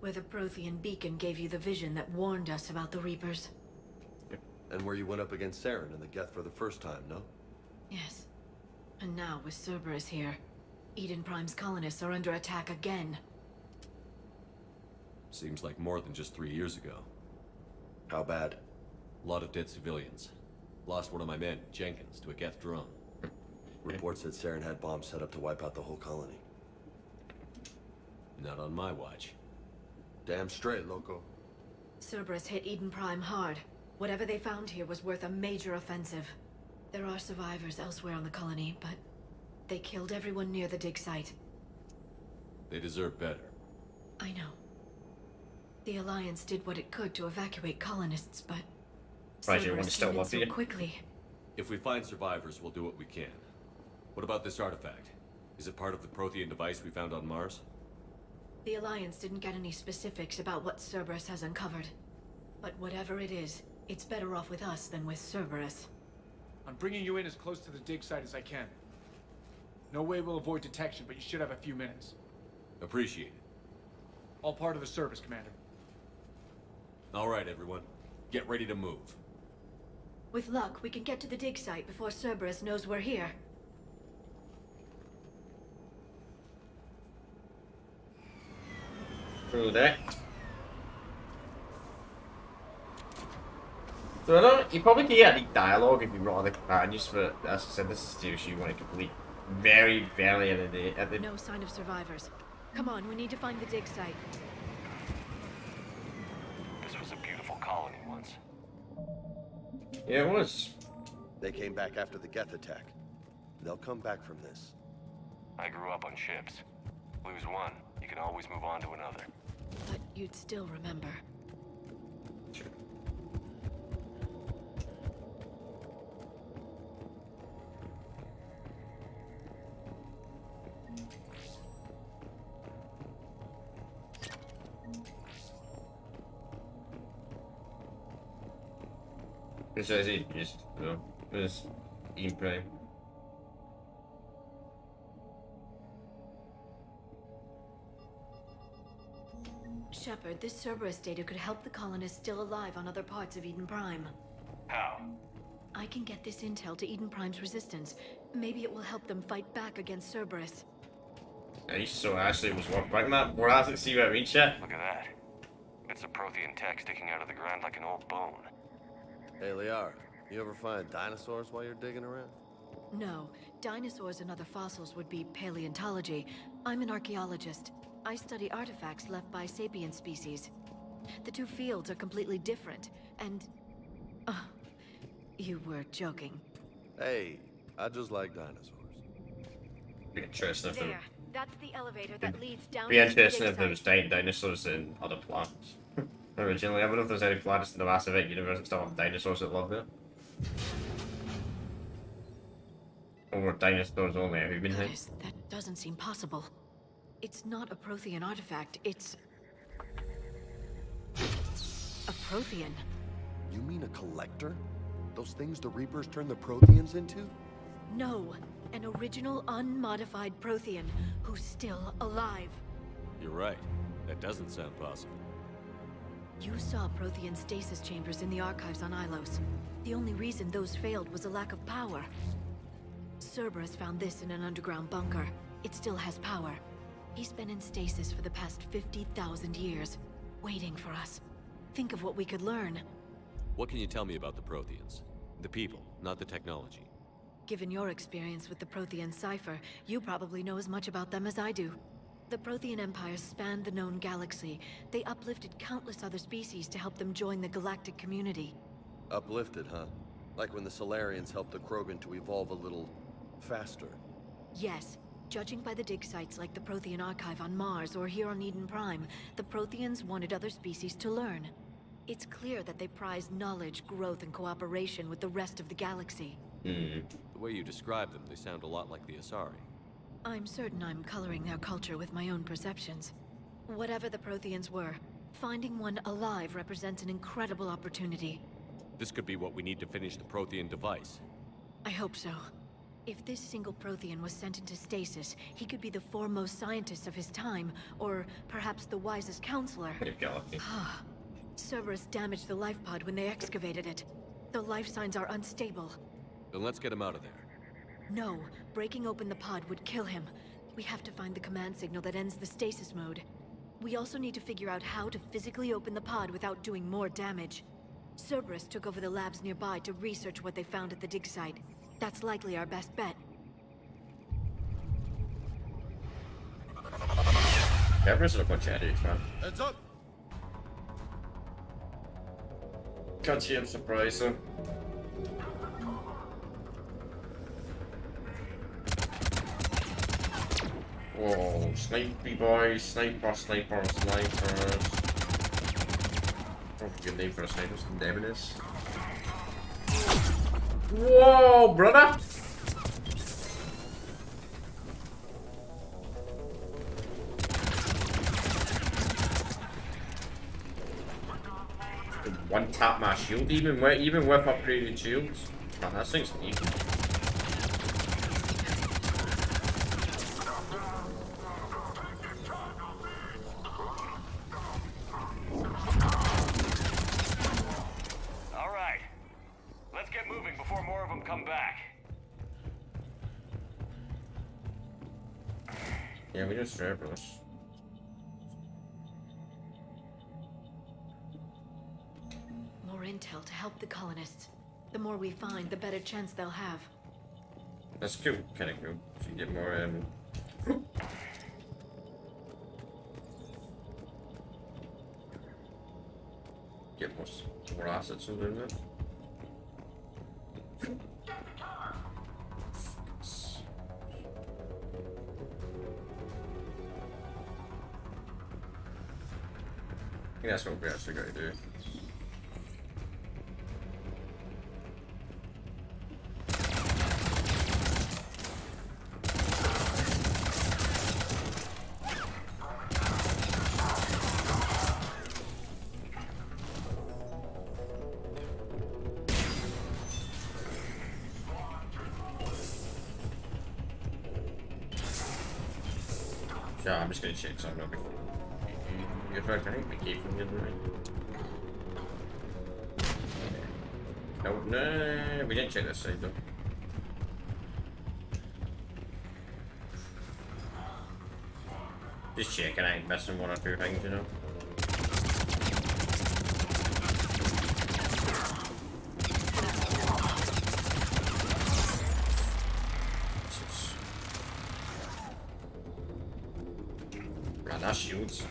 Where the Prothean beacon gave you the vision that warned us about the Reapers. And where you went up against Saren and the Geth for the first time, no? Yes. And now, with Cerberus here, Eden Prime's colonists are under attack again. Seems like more than just 3 years ago. How bad? A lot of dead civilians. Lost one of my men, Jenkins, to a Geth drone. Reports said Saren had bombs set up to wipe out the whole colony. Not on my watch. Damn straight, loco. Cerberus hit Eden Prime hard. Whatever they found here was worth a major offensive. There are survivors elsewhere on the colony, but they killed everyone near the dig site. They deserve better. I know. The Alliance did what it could to evacuate colonists, but Cerberus came in so quickly. If we find survivors, we'll do what we can. What about this artifact? Is it part of the Prothean device we found on Mars? The Alliance didn't get any specifics about what Cerberus has uncovered. But whatever it is, it's better off with us than with Cerberus. I'm bringing you in as close to the dig site as I can. No way we'll avoid detection, but you should have a few minutes. Appreciate it. All part of the service, Commander. All right, everyone. Get ready to move. With luck, we can get to the dig site before Cerberus knows we're here. Through there. So I know you probably can get any dialogue if you roll the companions, but as I said, this is the issue you want to complete very early in the day. No sign of survivors. Come on, we need to find the dig site. This was a beautiful colony once. Yeah, it was. They came back after the Geth attack. They'll come back from this. I grew up on ships. Lose one, you can always move on to another. But you'd still remember. Sure. This is it, just, you know, this Eden Prime. Shepard, this Cerberus data could help the colonists still alive on other parts of Eden Prime. How? I can get this intel to Eden Prime's resistance. Maybe it will help them fight back against Cerberus. Nice, so Ashley was working that. We're asking to see what I mean, chat. Look at that. It's a Prothean tech sticking out of the ground like an old bone. Hey, Liara, you ever find dinosaurs while you're digging around? No, dinosaurs and other fossils would be paleontology. I'm an archaeologist. I study artifacts left by sapient species. The two fields are completely different, and... you were joking. Hey, I just like dinosaurs. Be interesting if there, that's the elevator that leads down. be interesting if there was dinosaurs in other planets. Originally, I wonder if there's any planets in the Mass Effect universe that still have dinosaurs that love it. Or dinosaurs only, have you been here? That doesn't seem possible. It's not a Prothean artifact, it's... a Prothean. You mean a collector? Those things the Reapers turn the Protheans into? No, an original unmodified Prothean who's still alive. You're right. That doesn't sound possible. You saw Prothean stasis chambers in the archives on Ilos. The only reason those failed was a lack of power. Cerberus found this in an underground bunker. It still has power. He's been in stasis for the past 50,000 years, waiting for us. Think of what we could learn. What can you tell me about the Protheans? The people, not the technology. Given your experience with the Prothean cipher, you probably know as much about them as I do. The Prothean empires spanned the known galaxy. They uplifted countless other species to help them join the galactic community. Uplifted, huh? Like when the Solarians helped the Krogan to evolve a little faster. Yes, Judging by the dig sites like the Prothean Archive on Mars or here on Eden Prime, the Protheans wanted other species to learn. It's clear that they prize knowledge, growth, and cooperation with the rest of the galaxy. The way you describe them, they sound a lot like the Asari. I'm certain I'm coloring their culture with my own perceptions. Whatever the Protheans were, finding one alive represents an incredible opportunity. This could be what we need to finish the Prothean device. I hope so. If this single Prothean was sent into stasis, he could be the foremost scientist of his time, or perhaps the wisest counselor. Cerberus damaged the life pod when they excavated it. The life signs are unstable. Then let's get him out of there. No, breaking open the pod would kill him. We have to find the command signal that ends the stasis mode. We also need to figure out how to physically open the pod without doing more damage. Cerberus took over the labs nearby to research what they found at the dig site. That's likely our best bet. Cerberus are a bunch of idiots, man. Heads up! Can't see him surprised, so. Whoa, snipey boys, snipers. Oh, good name for a sniper, Nemesis. Whoa, brother! One tap my shield, even with upgraded shields. Man, that thing's sneaky. Alright. Let's get moving before more of them come back. Yeah, we just Cerberus. More intel to help the colonists. The more we find, the better chance they'll have. That's cool, kinda cool. So you get more, get more assets and doing that. I think that's what we actually gotta do. So I'm just gonna check something up. Good work, I think we keep from the other way. No, we didn't check this side though. Just checking, I ain't missing one or two things, you know. Man, that shields.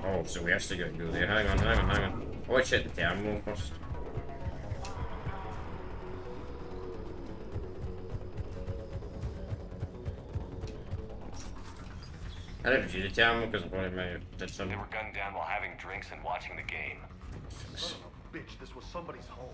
Oh, so we actually got to go there. Hang on. Oh, let's check the terminal first. I never viewed the terminal because I probably may have did something. They were gunned down while having drinks and watching the game. Son of a bitch, this was somebody's home.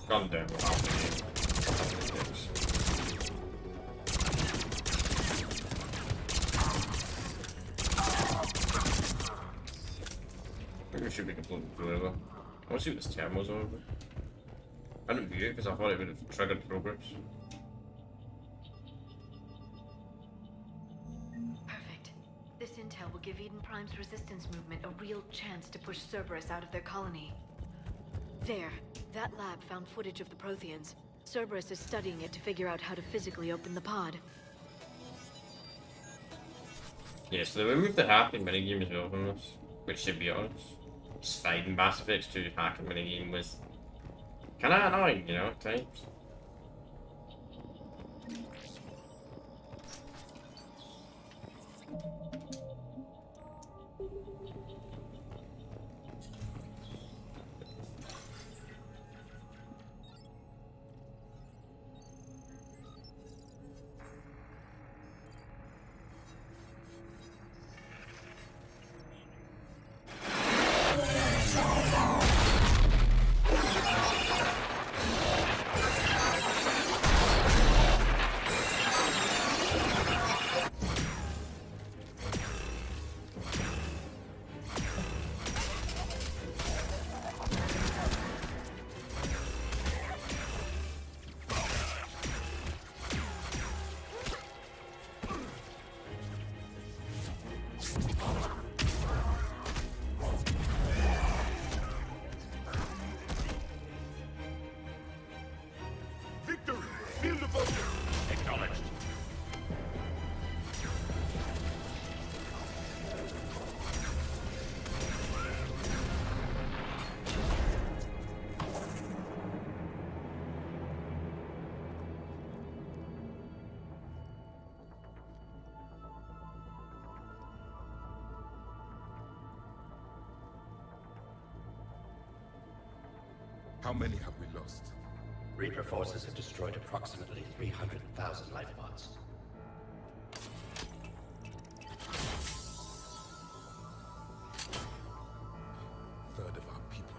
Gone down with half the game. I think we should be completely through over. I want to see what this thermal's over. I didn't view it because I thought it would have triggered progress. Perfect. This intel will give Eden Prime's resistance movement a real chance to push Cerberus out of their colony. There. That lab found footage of the Protheans. Cerberus is studying it to figure out how to physically open the pod. Yeah, so they removed the hacking minigame as well from this, which, to be honest, it's fine. Mass Effect 2 hacking minigame was kind of annoying, you know, at times. How many have we lost? Reaper forces have destroyed approximately 300,000 life pods. Third of our people.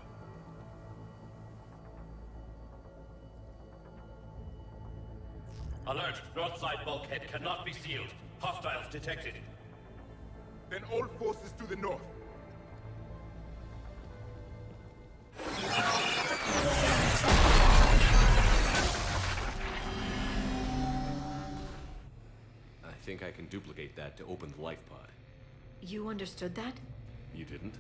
Alert! North side bulkhead cannot be sealed. Hostiles detected. Then all forces to the north. I think I can duplicate that to open the life pod. You understood that? You didn't?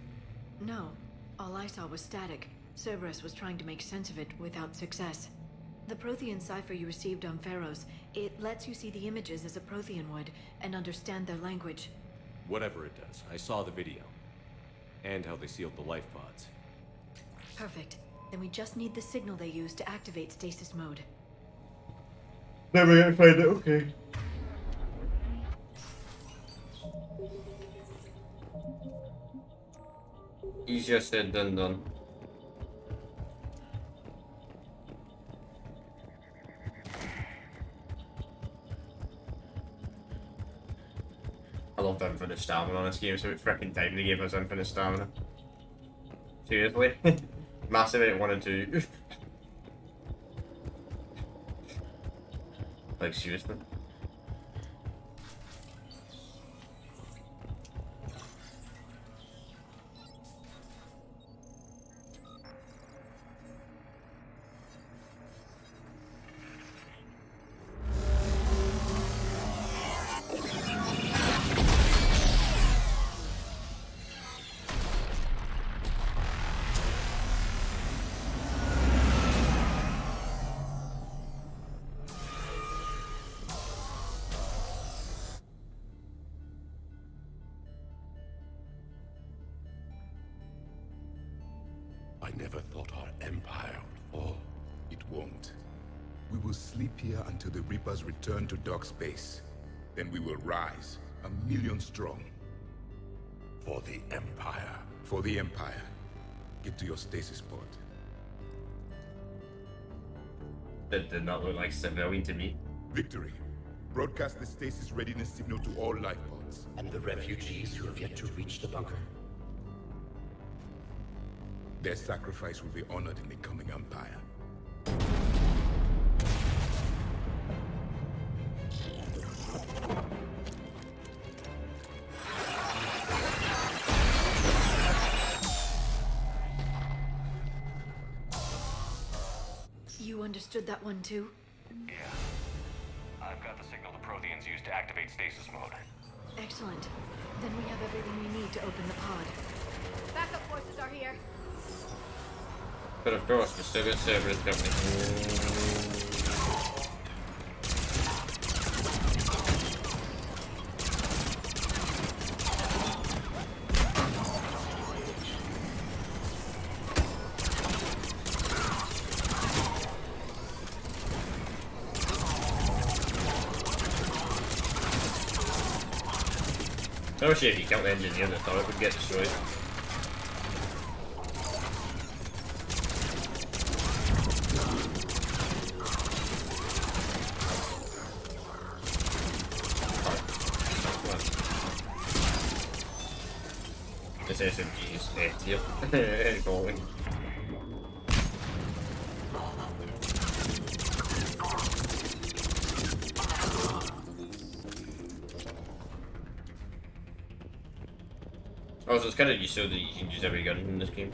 No. All I saw was static. Cerberus was trying to make sense of it without success. The Prothean cipher you received on Pharaohs, it lets you see the images as a Prothean would, and understand their language. Whatever it does, I saw the video. And how they sealed the life pods. Perfect. Then we just need the signal they use to activate stasis mode. Never gonna find it, okay. Easier said than done. I love the infinite stamina on this game, so it's freaking time they gave us infinite stamina. Seriously? Mass Effect 1 and 2. Like, seriously? I never thought our empire would fall. It won't. We will sleep here until the Reapers return to dock space. Then we will rise, 1,000,000 strong. For the Empire. For the Empire. Get to your stasis pod. That did not look like civilian to me. Victory. Broadcast the stasis readiness signal to all life pods. And the refugees who have yet to reach the bunker. Their sacrifice will be honored in the coming Empire. You understood that one too? Yeah. I've got the signal the Protheans use to activate stasis mode. Excellent. Then we have everything we need to open the pod. Backup forces are here. But of course, we still got Cerberus company. Especially if you count the engineer, I thought it would get destroyed. This SMG is F tier. Going. Also, it's kind of useful that you can use every gun in this game.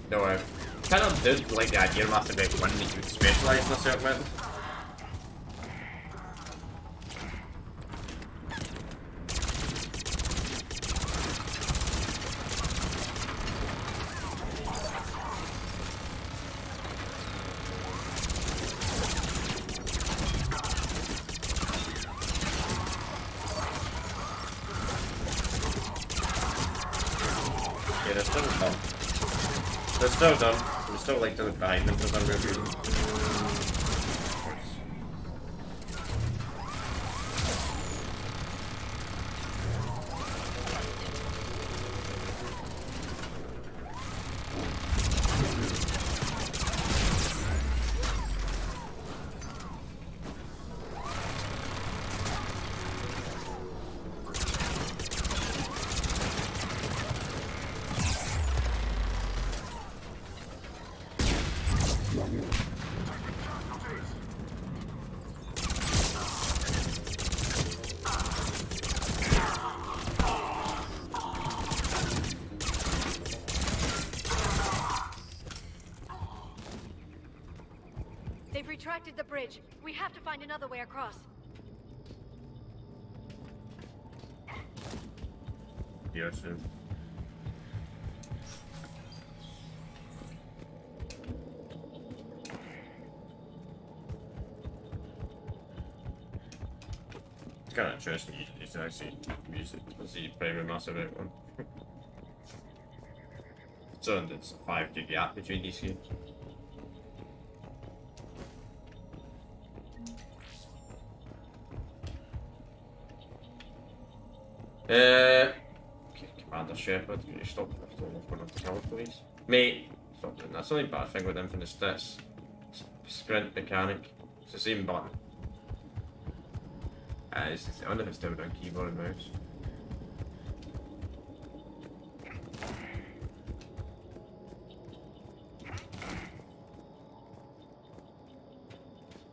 No, I kind of did like the idea of Mass Effect 1 that you would specialise in a certain weapon. Yeah, they're still dumb. They're still dumb. They're still like doing behind them for some weird reason. They've retracted the bridge. We have to find another way across. Yeah, true. It's kind of interesting to actually use it as the primary Mass Effect one. So there's a 5 GB gap between these games. Okay, Commander Shepard, you stop going up to kill police. Mate, stop doing that. That's the only bad thing with Infinite Stats. Sprint mechanic. It's the same button. I wonder if it's still down keyboard and mouse.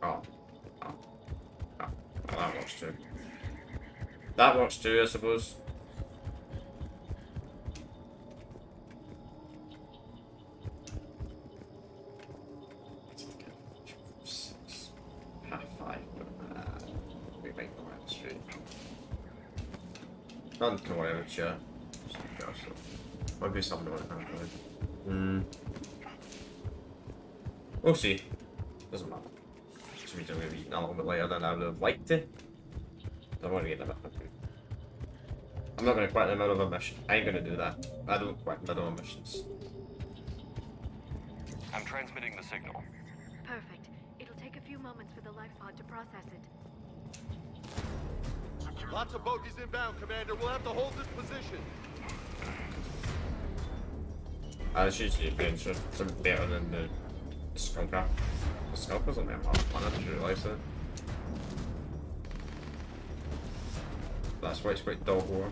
Oh. Well, that works too. That works too, I suppose. Half 5, but we make the right straight. Not to whatever, sure. Might be something like that. We'll see. Doesn't matter. This means I'm going to be eating a little bit later than I would have liked to. I want to get them. I'm not going to quit in the middle of a mission. I ain't going to do that. I don't quit in the middle of missions. I'm transmitting the signal. Perfect. It'll take a few moments for the life pod to process it. Lots of bogies inbound, Commander. We'll have to hold this position. It's usually adventure. It's better than the Skulker. The Skulker's only a lot of fun, I didn't realise that. That's why it's quite dog war.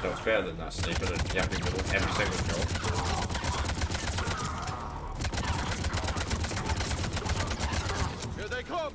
So it's better than that sniper that you have to go every single kill. Here they come!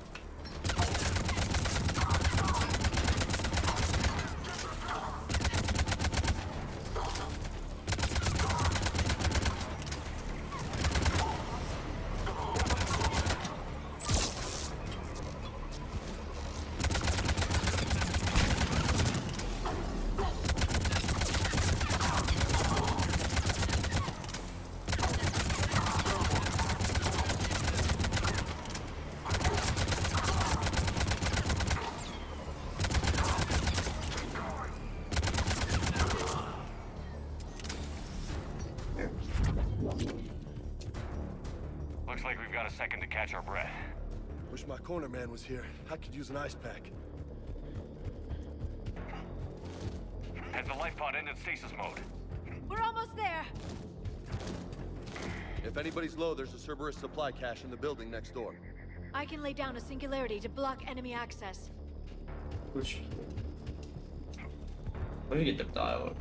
Wish my corner man was here. I could use an ice pack. Has the life pod entered stasis mode? We're almost there. If anybody's low, there's a Cerberus supply cache in the building next door. I can lay down a singularity to block enemy access. Which? Let me get the dialogue.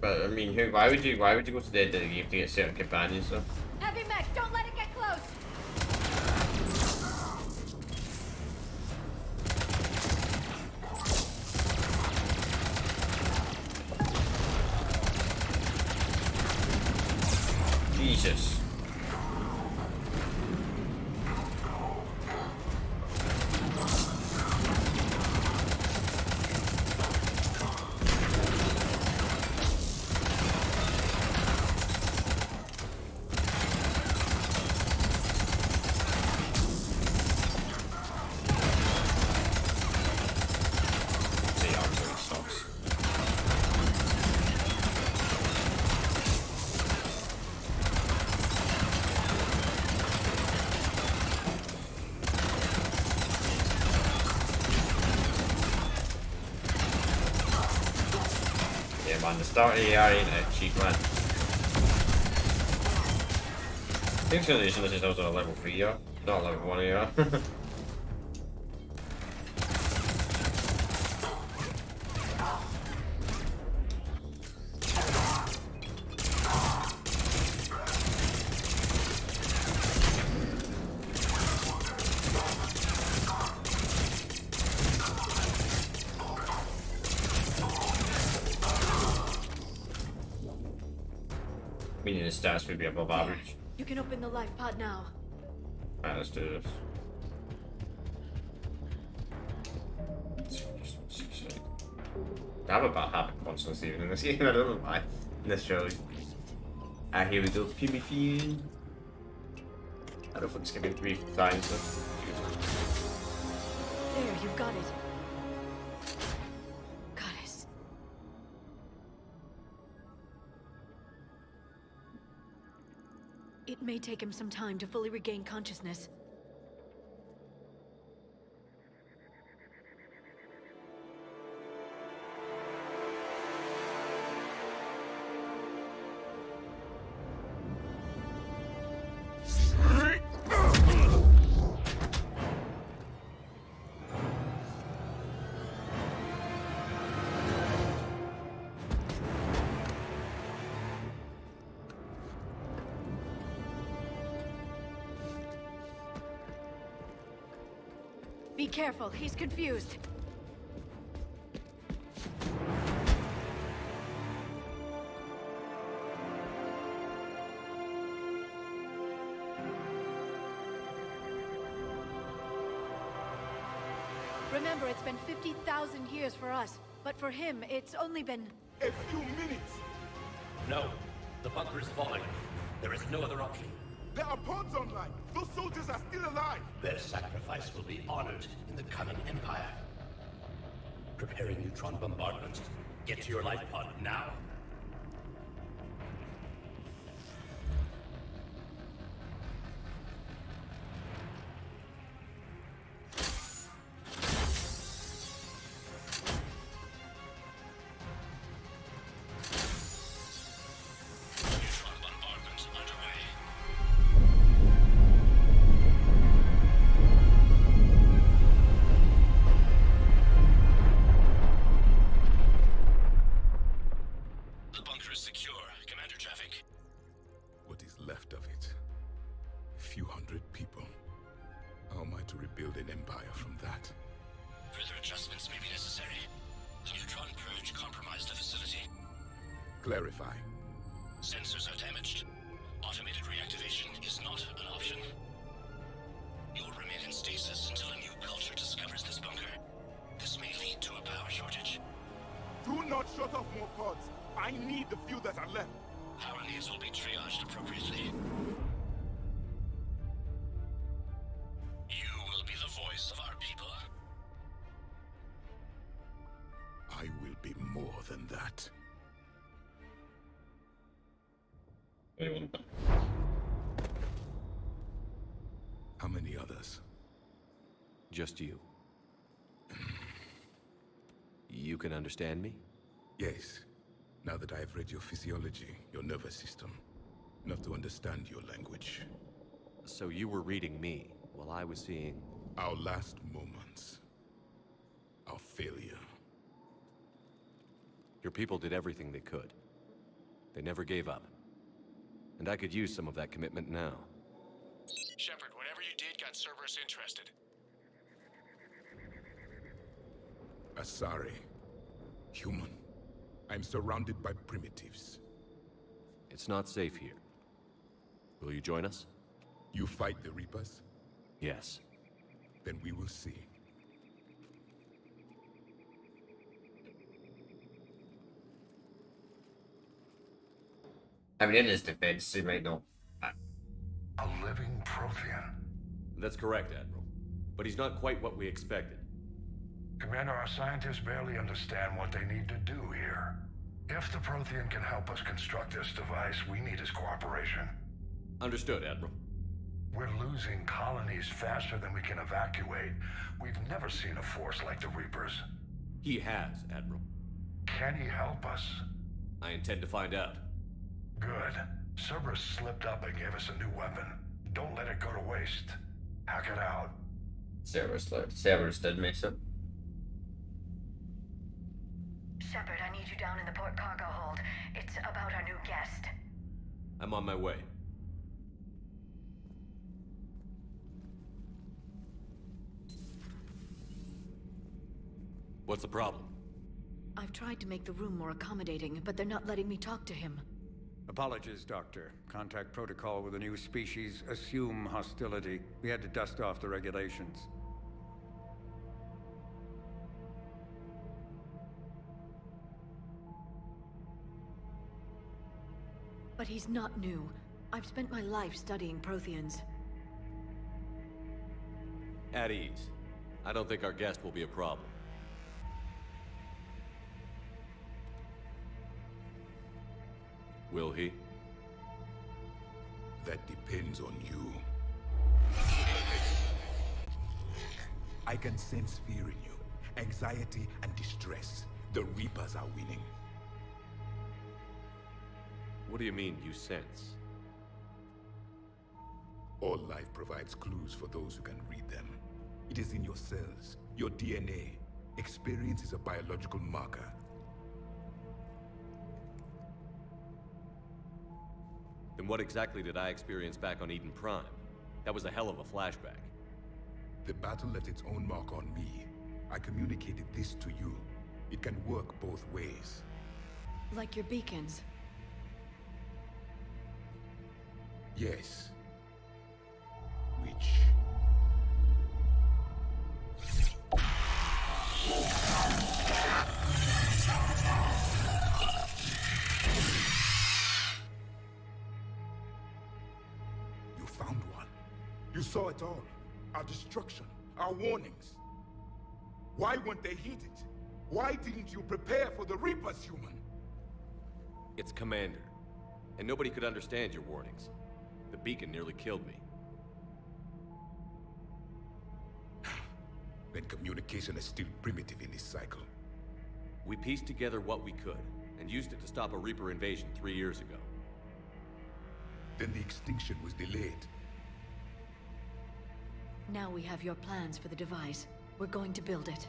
But I mean, why would you go to the end of the game to get certain companions though? Heavy mech, don't let it get close. Jesus. Man, the start of the AR ain't a cheap man. I think this is also a level 3 AR, not a level 1 AR. Meaning his stats would be above average. You can open the life pod now. Alright, let's do this. I have a bad habit constantly even in this game, I don't know why. In this show. Ah, here we go, PvP. I don't think it's gonna be 3 times. There, you've got it. Goddess. It may take him some time to fully regain consciousness. Be careful, he's confused. Remember, it's been 50,000 years for us, but for him, it's only been... A few minutes! No. The bunker is falling. There is no other option. There are pods online! Those soldiers are still alive! Their sacrifice will be honored in the coming Empire. Preparing neutron bombardment. Get to your life pod now. Clarify. Sensors are damaged. Automated reactivation is not an option. You will remain in stasis until a new culture discovers this bunker. This may lead to a power shortage. Do not shut off more pods. I need the few that are left. Power needs will be triaged appropriately. You will be the voice of our people. I will be more than that. How many others? Just you. You can understand me? Yes. Now that I've read your physiology, your nervous system, enough to understand your language. So you were reading me, while I was seeing... Our last moments. Our failure. Your people did everything they could. They never gave up. And I could use some of that commitment now. Shepard, whatever you did got Cerberus interested. Asari. Human. I'm surrounded by primitives. It's not safe here. Will you join us? You fight the Reapers? Yes. Then we will see. I mean, in his defense, he might not. A living Prothean. That's correct, Admiral. But he's not quite what we expected. Commander, our scientists barely understand what they need to do here. If the Prothean can help us construct this device, we need his cooperation. Understood, Admiral. We're losing colonies faster than we can evacuate. We've never seen a force like the Reapers. He has, Admiral. Can he help us? I intend to find out. Good. Cerberus slipped up and gave us a new weapon. Don't let it go to waste. Hack it out. Cerberus did mess up. Shepard, I need you down in the port cargo hold. It's about our new guest. I'm on my way. What's the problem? I've tried to make the room more accommodating, but they're not letting me talk to him. Apologies, Doctor. Contact protocol with a new species. Assume hostility. We had to dust off the regulations. But he's not new. I've spent my life studying Protheans. At ease. I don't think our guest will be a problem. Will he? That depends on you. I can sense fear in you, anxiety and distress. The Reapers are winning. What do you mean, you sense? All life provides clues for those who can read them. It is in your cells, your DNA. Experience is a biological marker. Then what exactly did I experience back on Eden Prime? That was a hell of a flashback. The battle left its own mark on me. I communicated this to you. It can work both ways. Like your beacons. Yes. Which... You found one. You saw it all. Our destruction, our warnings. Why weren't they heeded? Why didn't you prepare for the Reapers, human? It's Commander. And nobody could understand your warnings. The beacon nearly killed me. Then communication is still primitive in this cycle. We pieced together what we could, and used it to stop a Reaper invasion 3 years ago. Then the extinction was delayed. Now we have your plans for the device. We're going to build it.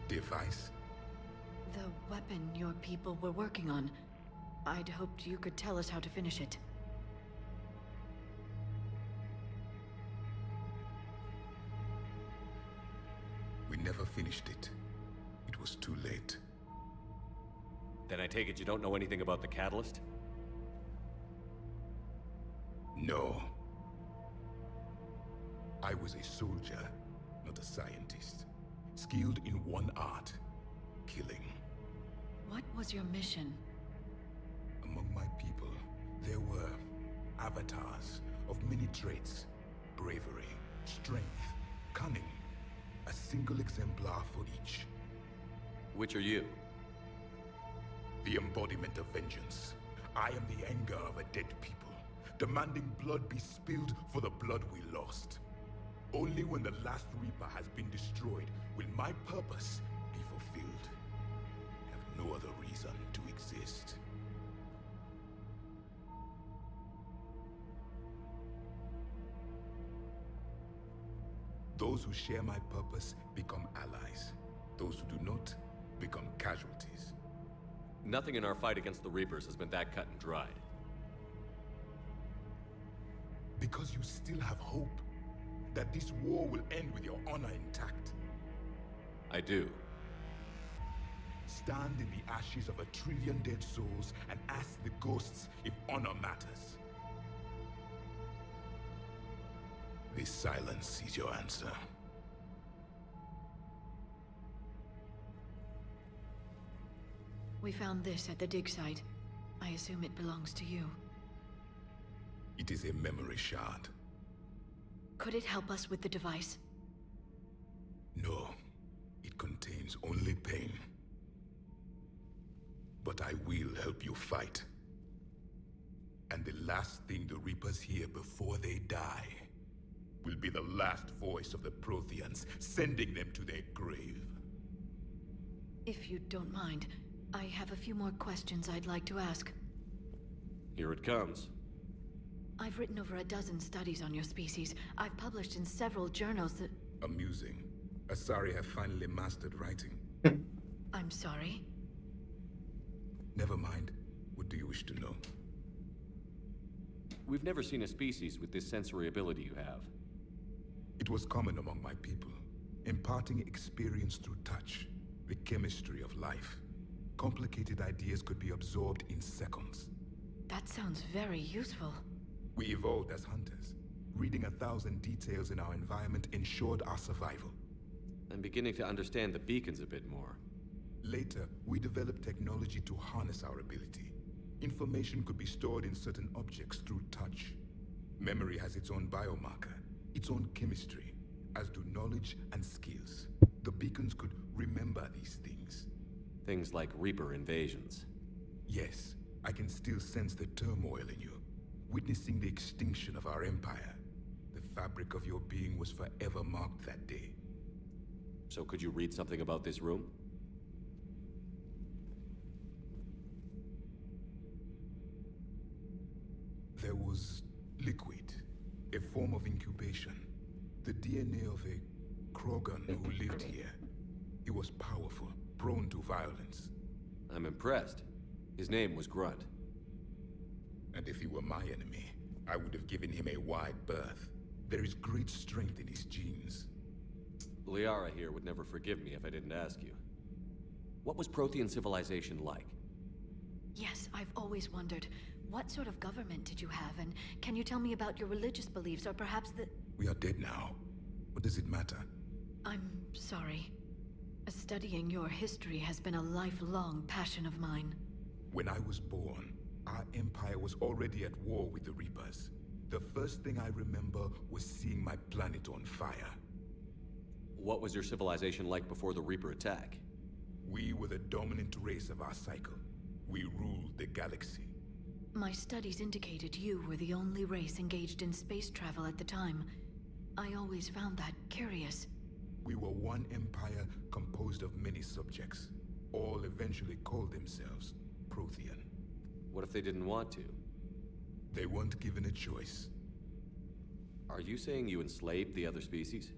Device? The weapon your people were working on. I'd hoped you could tell us how to finish it. We never finished it. It was too late. Then I take it you don't know anything about the catalyst? No. I was a soldier, not a scientist. Skilled in one art, killing. What was your mission? Among my people, there were avatars of many traits. Bravery, strength, cunning. A single exemplar for each. Which are you? The embodiment of vengeance. I am the anger of a dead people, demanding blood be spilled for the blood we lost. Only when the last Reaper has been destroyed will my purpose be fulfilled. I have no other reason to exist. Those who share my purpose become allies. Those who do not become casualties. Nothing in our fight against the Reapers has been that cut and dried. Because you still have hope that this war will end with your honor intact. I do. Stand in the ashes of 1 trillion dead souls and ask the ghosts if honor matters. This silence is your answer. We found this at the dig site. I assume it belongs to you. It is a memory shard. Could it help us with the device? No, it contains only pain. But I will help you fight. And the last thing the Reapers hear before they die will be the last voice of the Protheans, sending them to their grave. If you don't mind, I have a few more questions I'd like to ask. Here it comes. I've written over a dozen studies on your species. I've published in several journals that... Amusing. Asari have finally mastered writing. I'm sorry? Never mind. What do you wish to know? We've never seen a species with this sensory ability you have. It was common among my people, imparting experience through touch, the chemistry of life. Complicated ideas could be absorbed in seconds. That sounds very useful. We evolved as hunters. Reading 1,000 details in our environment ensured our survival. I'm beginning to understand the beacons a bit more. Later, we developed technology to harness our ability. Information could be stored in certain objects through touch. Memory has its own biomarker, its own chemistry, as do knowledge and skills. The beacons could remember these things. Things like Reaper invasions. Yes, I can still sense the turmoil in you, witnessing the extinction of our empire. The fabric of your being was forever marked that day. So could you read something about this room? There was liquid, a form of incubation. The DNA of a Krogan who lived here. He was powerful, prone to violence. I'm impressed. His name was Grunt. And if he were my enemy, I would have given him a wide berth. There is great strength in his genes. Liara here would never forgive me if I didn't ask you. What was Prothean civilization like? Yes, I've always wondered. What sort of government did you have, and can you tell me about your religious beliefs, or perhaps the... We are dead now. What does it matter? I'm sorry. Studying your history has been a lifelong passion of mine. When I was born, our empire was already at war with the Reapers. The first thing I remember was seeing my planet on fire. What was your civilization like before the Reaper attack? We were the dominant race of our cycle. We ruled the galaxy. My studies indicated you were the only race engaged in space travel at the time. I always found that curious. We were one empire composed of many subjects. All eventually called themselves Prothean. What if they didn't want to? They weren't given a choice. Are you saying you enslaved the other species?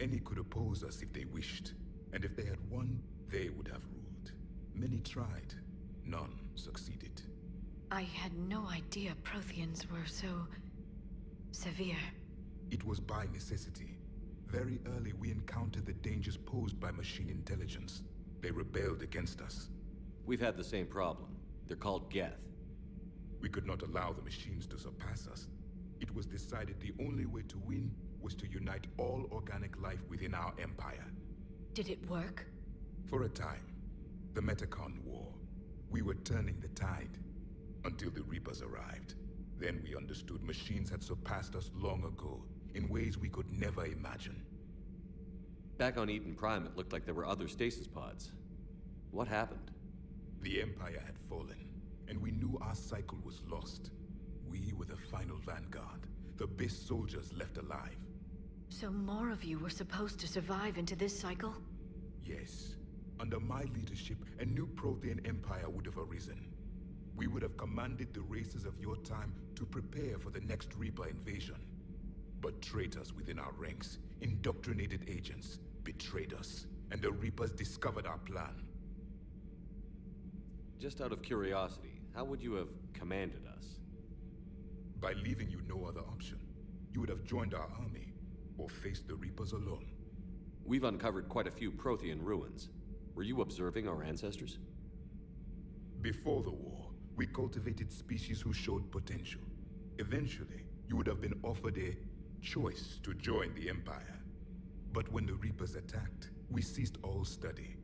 Any could oppose us if they wished. And if they had won, they would have ruled. Many tried. None succeeded. I had no idea Protheans were so... severe. It was by necessity. Very early we encountered the dangers posed by machine intelligence. They rebelled against us. We've had the same problem. They're called Geth. We could not allow the machines to surpass us. It was decided the only way to win was to unite all organic life within our empire. Did it work? For a time. The Metacon War. We were turning the tide. Until the Reapers arrived. Then we understood machines had surpassed us long ago, in ways we could never imagine. Back on Eden Prime, it looked like there were other stasis pods. What happened? The Empire had fallen, and we knew our cycle was lost. We were the final vanguard, the best soldiers left alive. So more of you were supposed to survive into this cycle? Yes. Under my leadership, a new Prothean empire would have arisen. We would have commanded the races of your time to prepare for the next Reaper invasion. But traitors within our ranks, indoctrinated agents, betrayed us, and the Reapers discovered our plan. Just out of curiosity, how would you have commanded us? By leaving you no other option. You would have joined our army, or faced the Reapers alone. We've uncovered quite a few Prothean ruins. Were you observing our ancestors? Before the war, we cultivated species who showed potential. Eventually, you would have been offered a choice to join the Empire. But when the Reapers attacked, we ceased all study.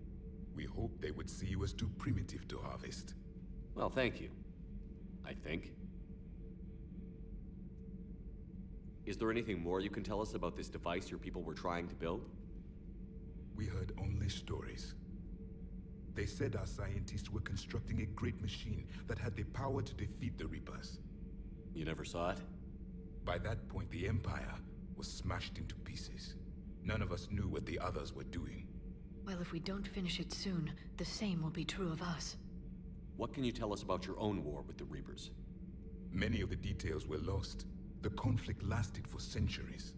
We hoped they would see you as too primitive to harvest. Well, thank you. I think. Is there anything more you can tell us about this device your people were trying to build? We heard only stories. They said our scientists were constructing a great machine that had the power to defeat the Reapers. You never saw it? By that point, the Empire was smashed into pieces. None of us knew what the others were doing. Well, if we don't finish it soon, the same will be true of us. What can you tell us about your own war with the Reapers? Many of the details were lost. The conflict lasted for centuries.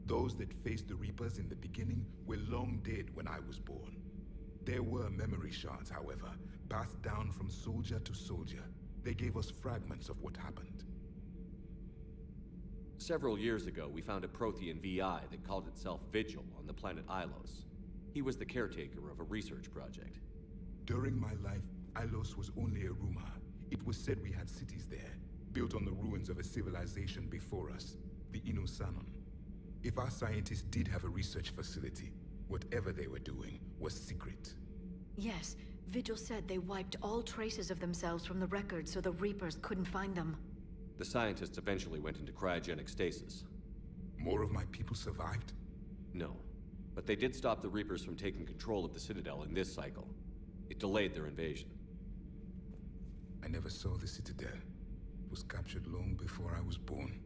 Those that faced the Reapers in the beginning were long dead when I was born. There were memory shards, however, passed down from soldier to soldier. They gave us fragments of what happened. Several years ago, we found a Prothean VI that called itself Vigil on the planet Ilos. He was the caretaker of a research project. During my life, Ilos was only a rumor. It was said we had cities there, built on the ruins of a civilization before us, the Inusanon. If our scientists did have a research facility, whatever they were doing was secret. Yes, Vigil said they wiped all traces of themselves from the records so the Reapers couldn't find them. The scientists eventually went into cryogenic stasis. More of my people survived? No, but they did stop the Reapers from taking control of the Citadel in this cycle. It delayed their invasion. I never saw the Citadel. It was captured long before I was born.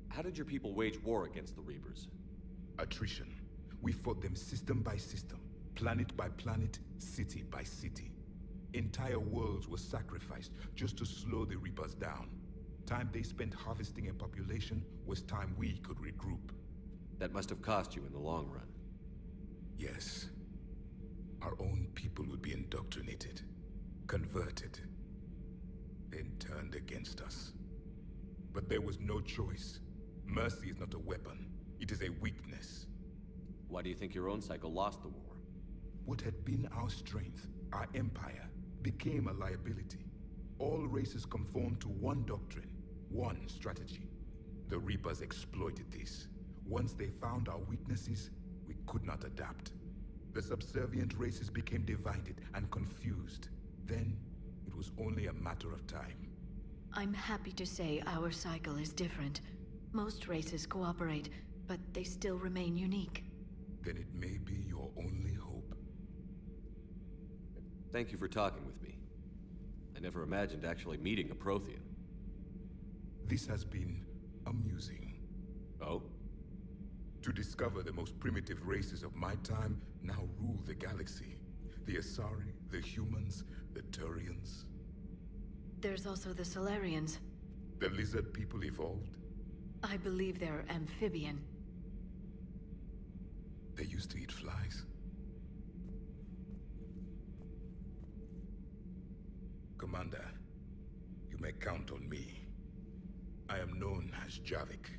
How did your people wage war against the Reapers? Attrition. We fought them system by system, planet by planet, city by city. Entire worlds were sacrificed just to slow the Reapers down. Time they spent harvesting a population was time we could regroup. That must have cost you in the long run. Yes. Our own people would be indoctrinated, converted, then turned against us. But there was no choice. Mercy is not a weapon. It is a weakness. Why do you think your own cycle lost the war? What had been our strength, our empire, became a liability. All races conformed to one doctrine, one strategy. The Reapers exploited this. Once they found our weaknesses, we could not adapt. The subservient races became divided and confused. Then, it was only a matter of time. I'm happy to say our cycle is different. Most races cooperate, but they still remain unique. Then it may be your only hope. Thank you for talking with me. I never imagined actually meeting a Prothean. This has been amusing. Oh? To discover the most primitive races of my time now rule the galaxy. The Asari, the humans, the Turians. There's also the Solarians. The lizard people evolved? I believe they're amphibian. They used to eat flies. Commander, you may count on me. I am known as Javik,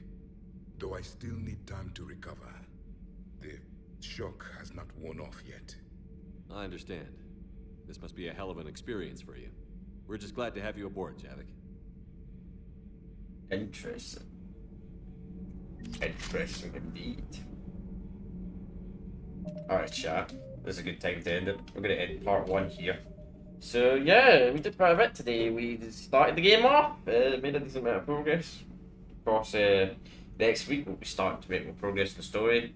though I still need time to recover. The shock has not worn off yet. I understand. This must be a hell of an experience for you. We're just glad to have you aboard, Javik. Interesting. Interesting indeed. Alright, chat. This is a good time to end it. We're going to end part 1 here. So, yeah, we did quite a bit today. We started the game off, made a decent amount of progress. Of course, next week we'll be starting to make more progress in the story.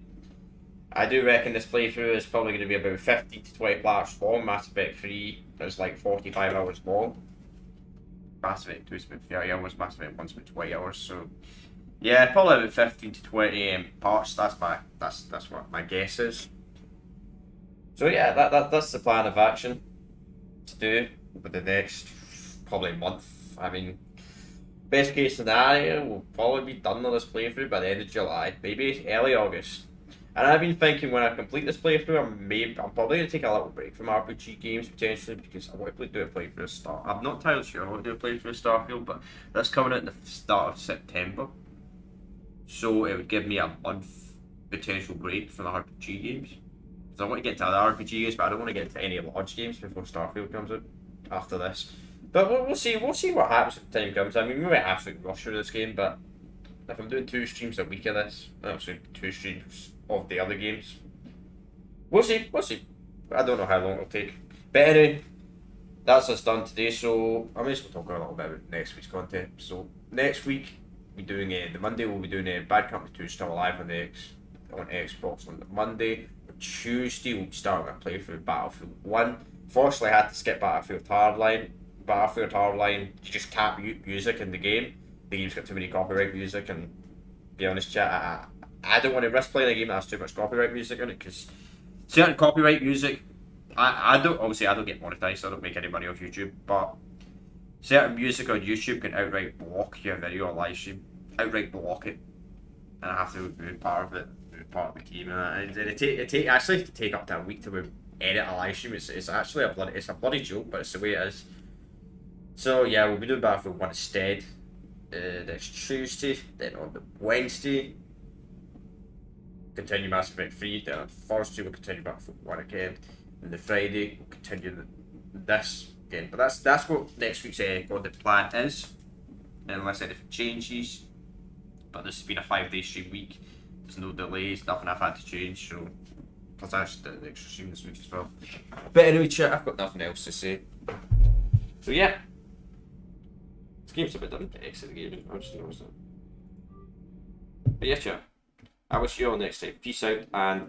I do reckon this playthrough is probably going to be about 15 to 20 parts long. Mass Effect 3 is like 45 hours long. Mass Effect 2 is about 30 hours, Mass Effect 1 is about 20 hours, so Yeah, probably about 15 to 20 parts. That's what my guess is. So yeah, that's the plan of action to do over the next probably month. I mean, best case scenario, we'll probably be done with this playthrough by the end of July, maybe early August. And I've been thinking when I complete this playthrough, I'm probably going to take a little break from RPG games potentially because I want to do a playthrough of Star. I'm not entirely sure I want to do a playthrough of Starfield, but that's coming out in the start of September. So it would give me a month potential break from the RPG games. Because I want to get into other RPG games, but I don't want to get into any large games before Starfield comes out after this. But we'll see what happens when the time comes. I mean, we might absolutely rush through this game, but if I'm doing 2 streams a week of this, actually 2 streams of the other games, we'll see. I don't know how long it'll take. But anyway, that's us done today, so I'm just going to talk a little bit about next week's content. So next week, we're doing the Monday, we'll be doing Bad Company 2 still alive on Xbox on the Monday. Tuesday, we'll be starting a playthrough of Battlefield 1. Fortunately, I had to skip Battlefield Hardline. Battlefield Hardline, you just can't mute music in the game. The game's got too many copyright music, and to be honest, chat, I don't want to risk playing a game that has too much copyright music in it, because certain copyright music, I don't get monetized, so I don't make any money off YouTube, but certain music on YouTube can outright block your video or live stream, outright block it, and I have to remove part of it, remove part of the game, and it take up to a week to edit a live stream. It's actually a bloody joke, but it's the way it is. So yeah, we'll be doing Battlefield 1 instead next Tuesday. Then on the Wednesday, continue Mass Effect 3. Then on Thursday, we'll continue Battlefield 1 again. And the Friday, we'll continue this again. But that's what next week's content plan is, unless anything changes. But this has been a 5-day stream week. There's no delays, nothing I've had to change. So plus I actually did an extra stream this week as well. But anyway, chat, I've got nothing else to say. So yeah. Game's a bit done to exit the game, I just noticed that. But yeah, chat, I will see you all next time. Peace out, and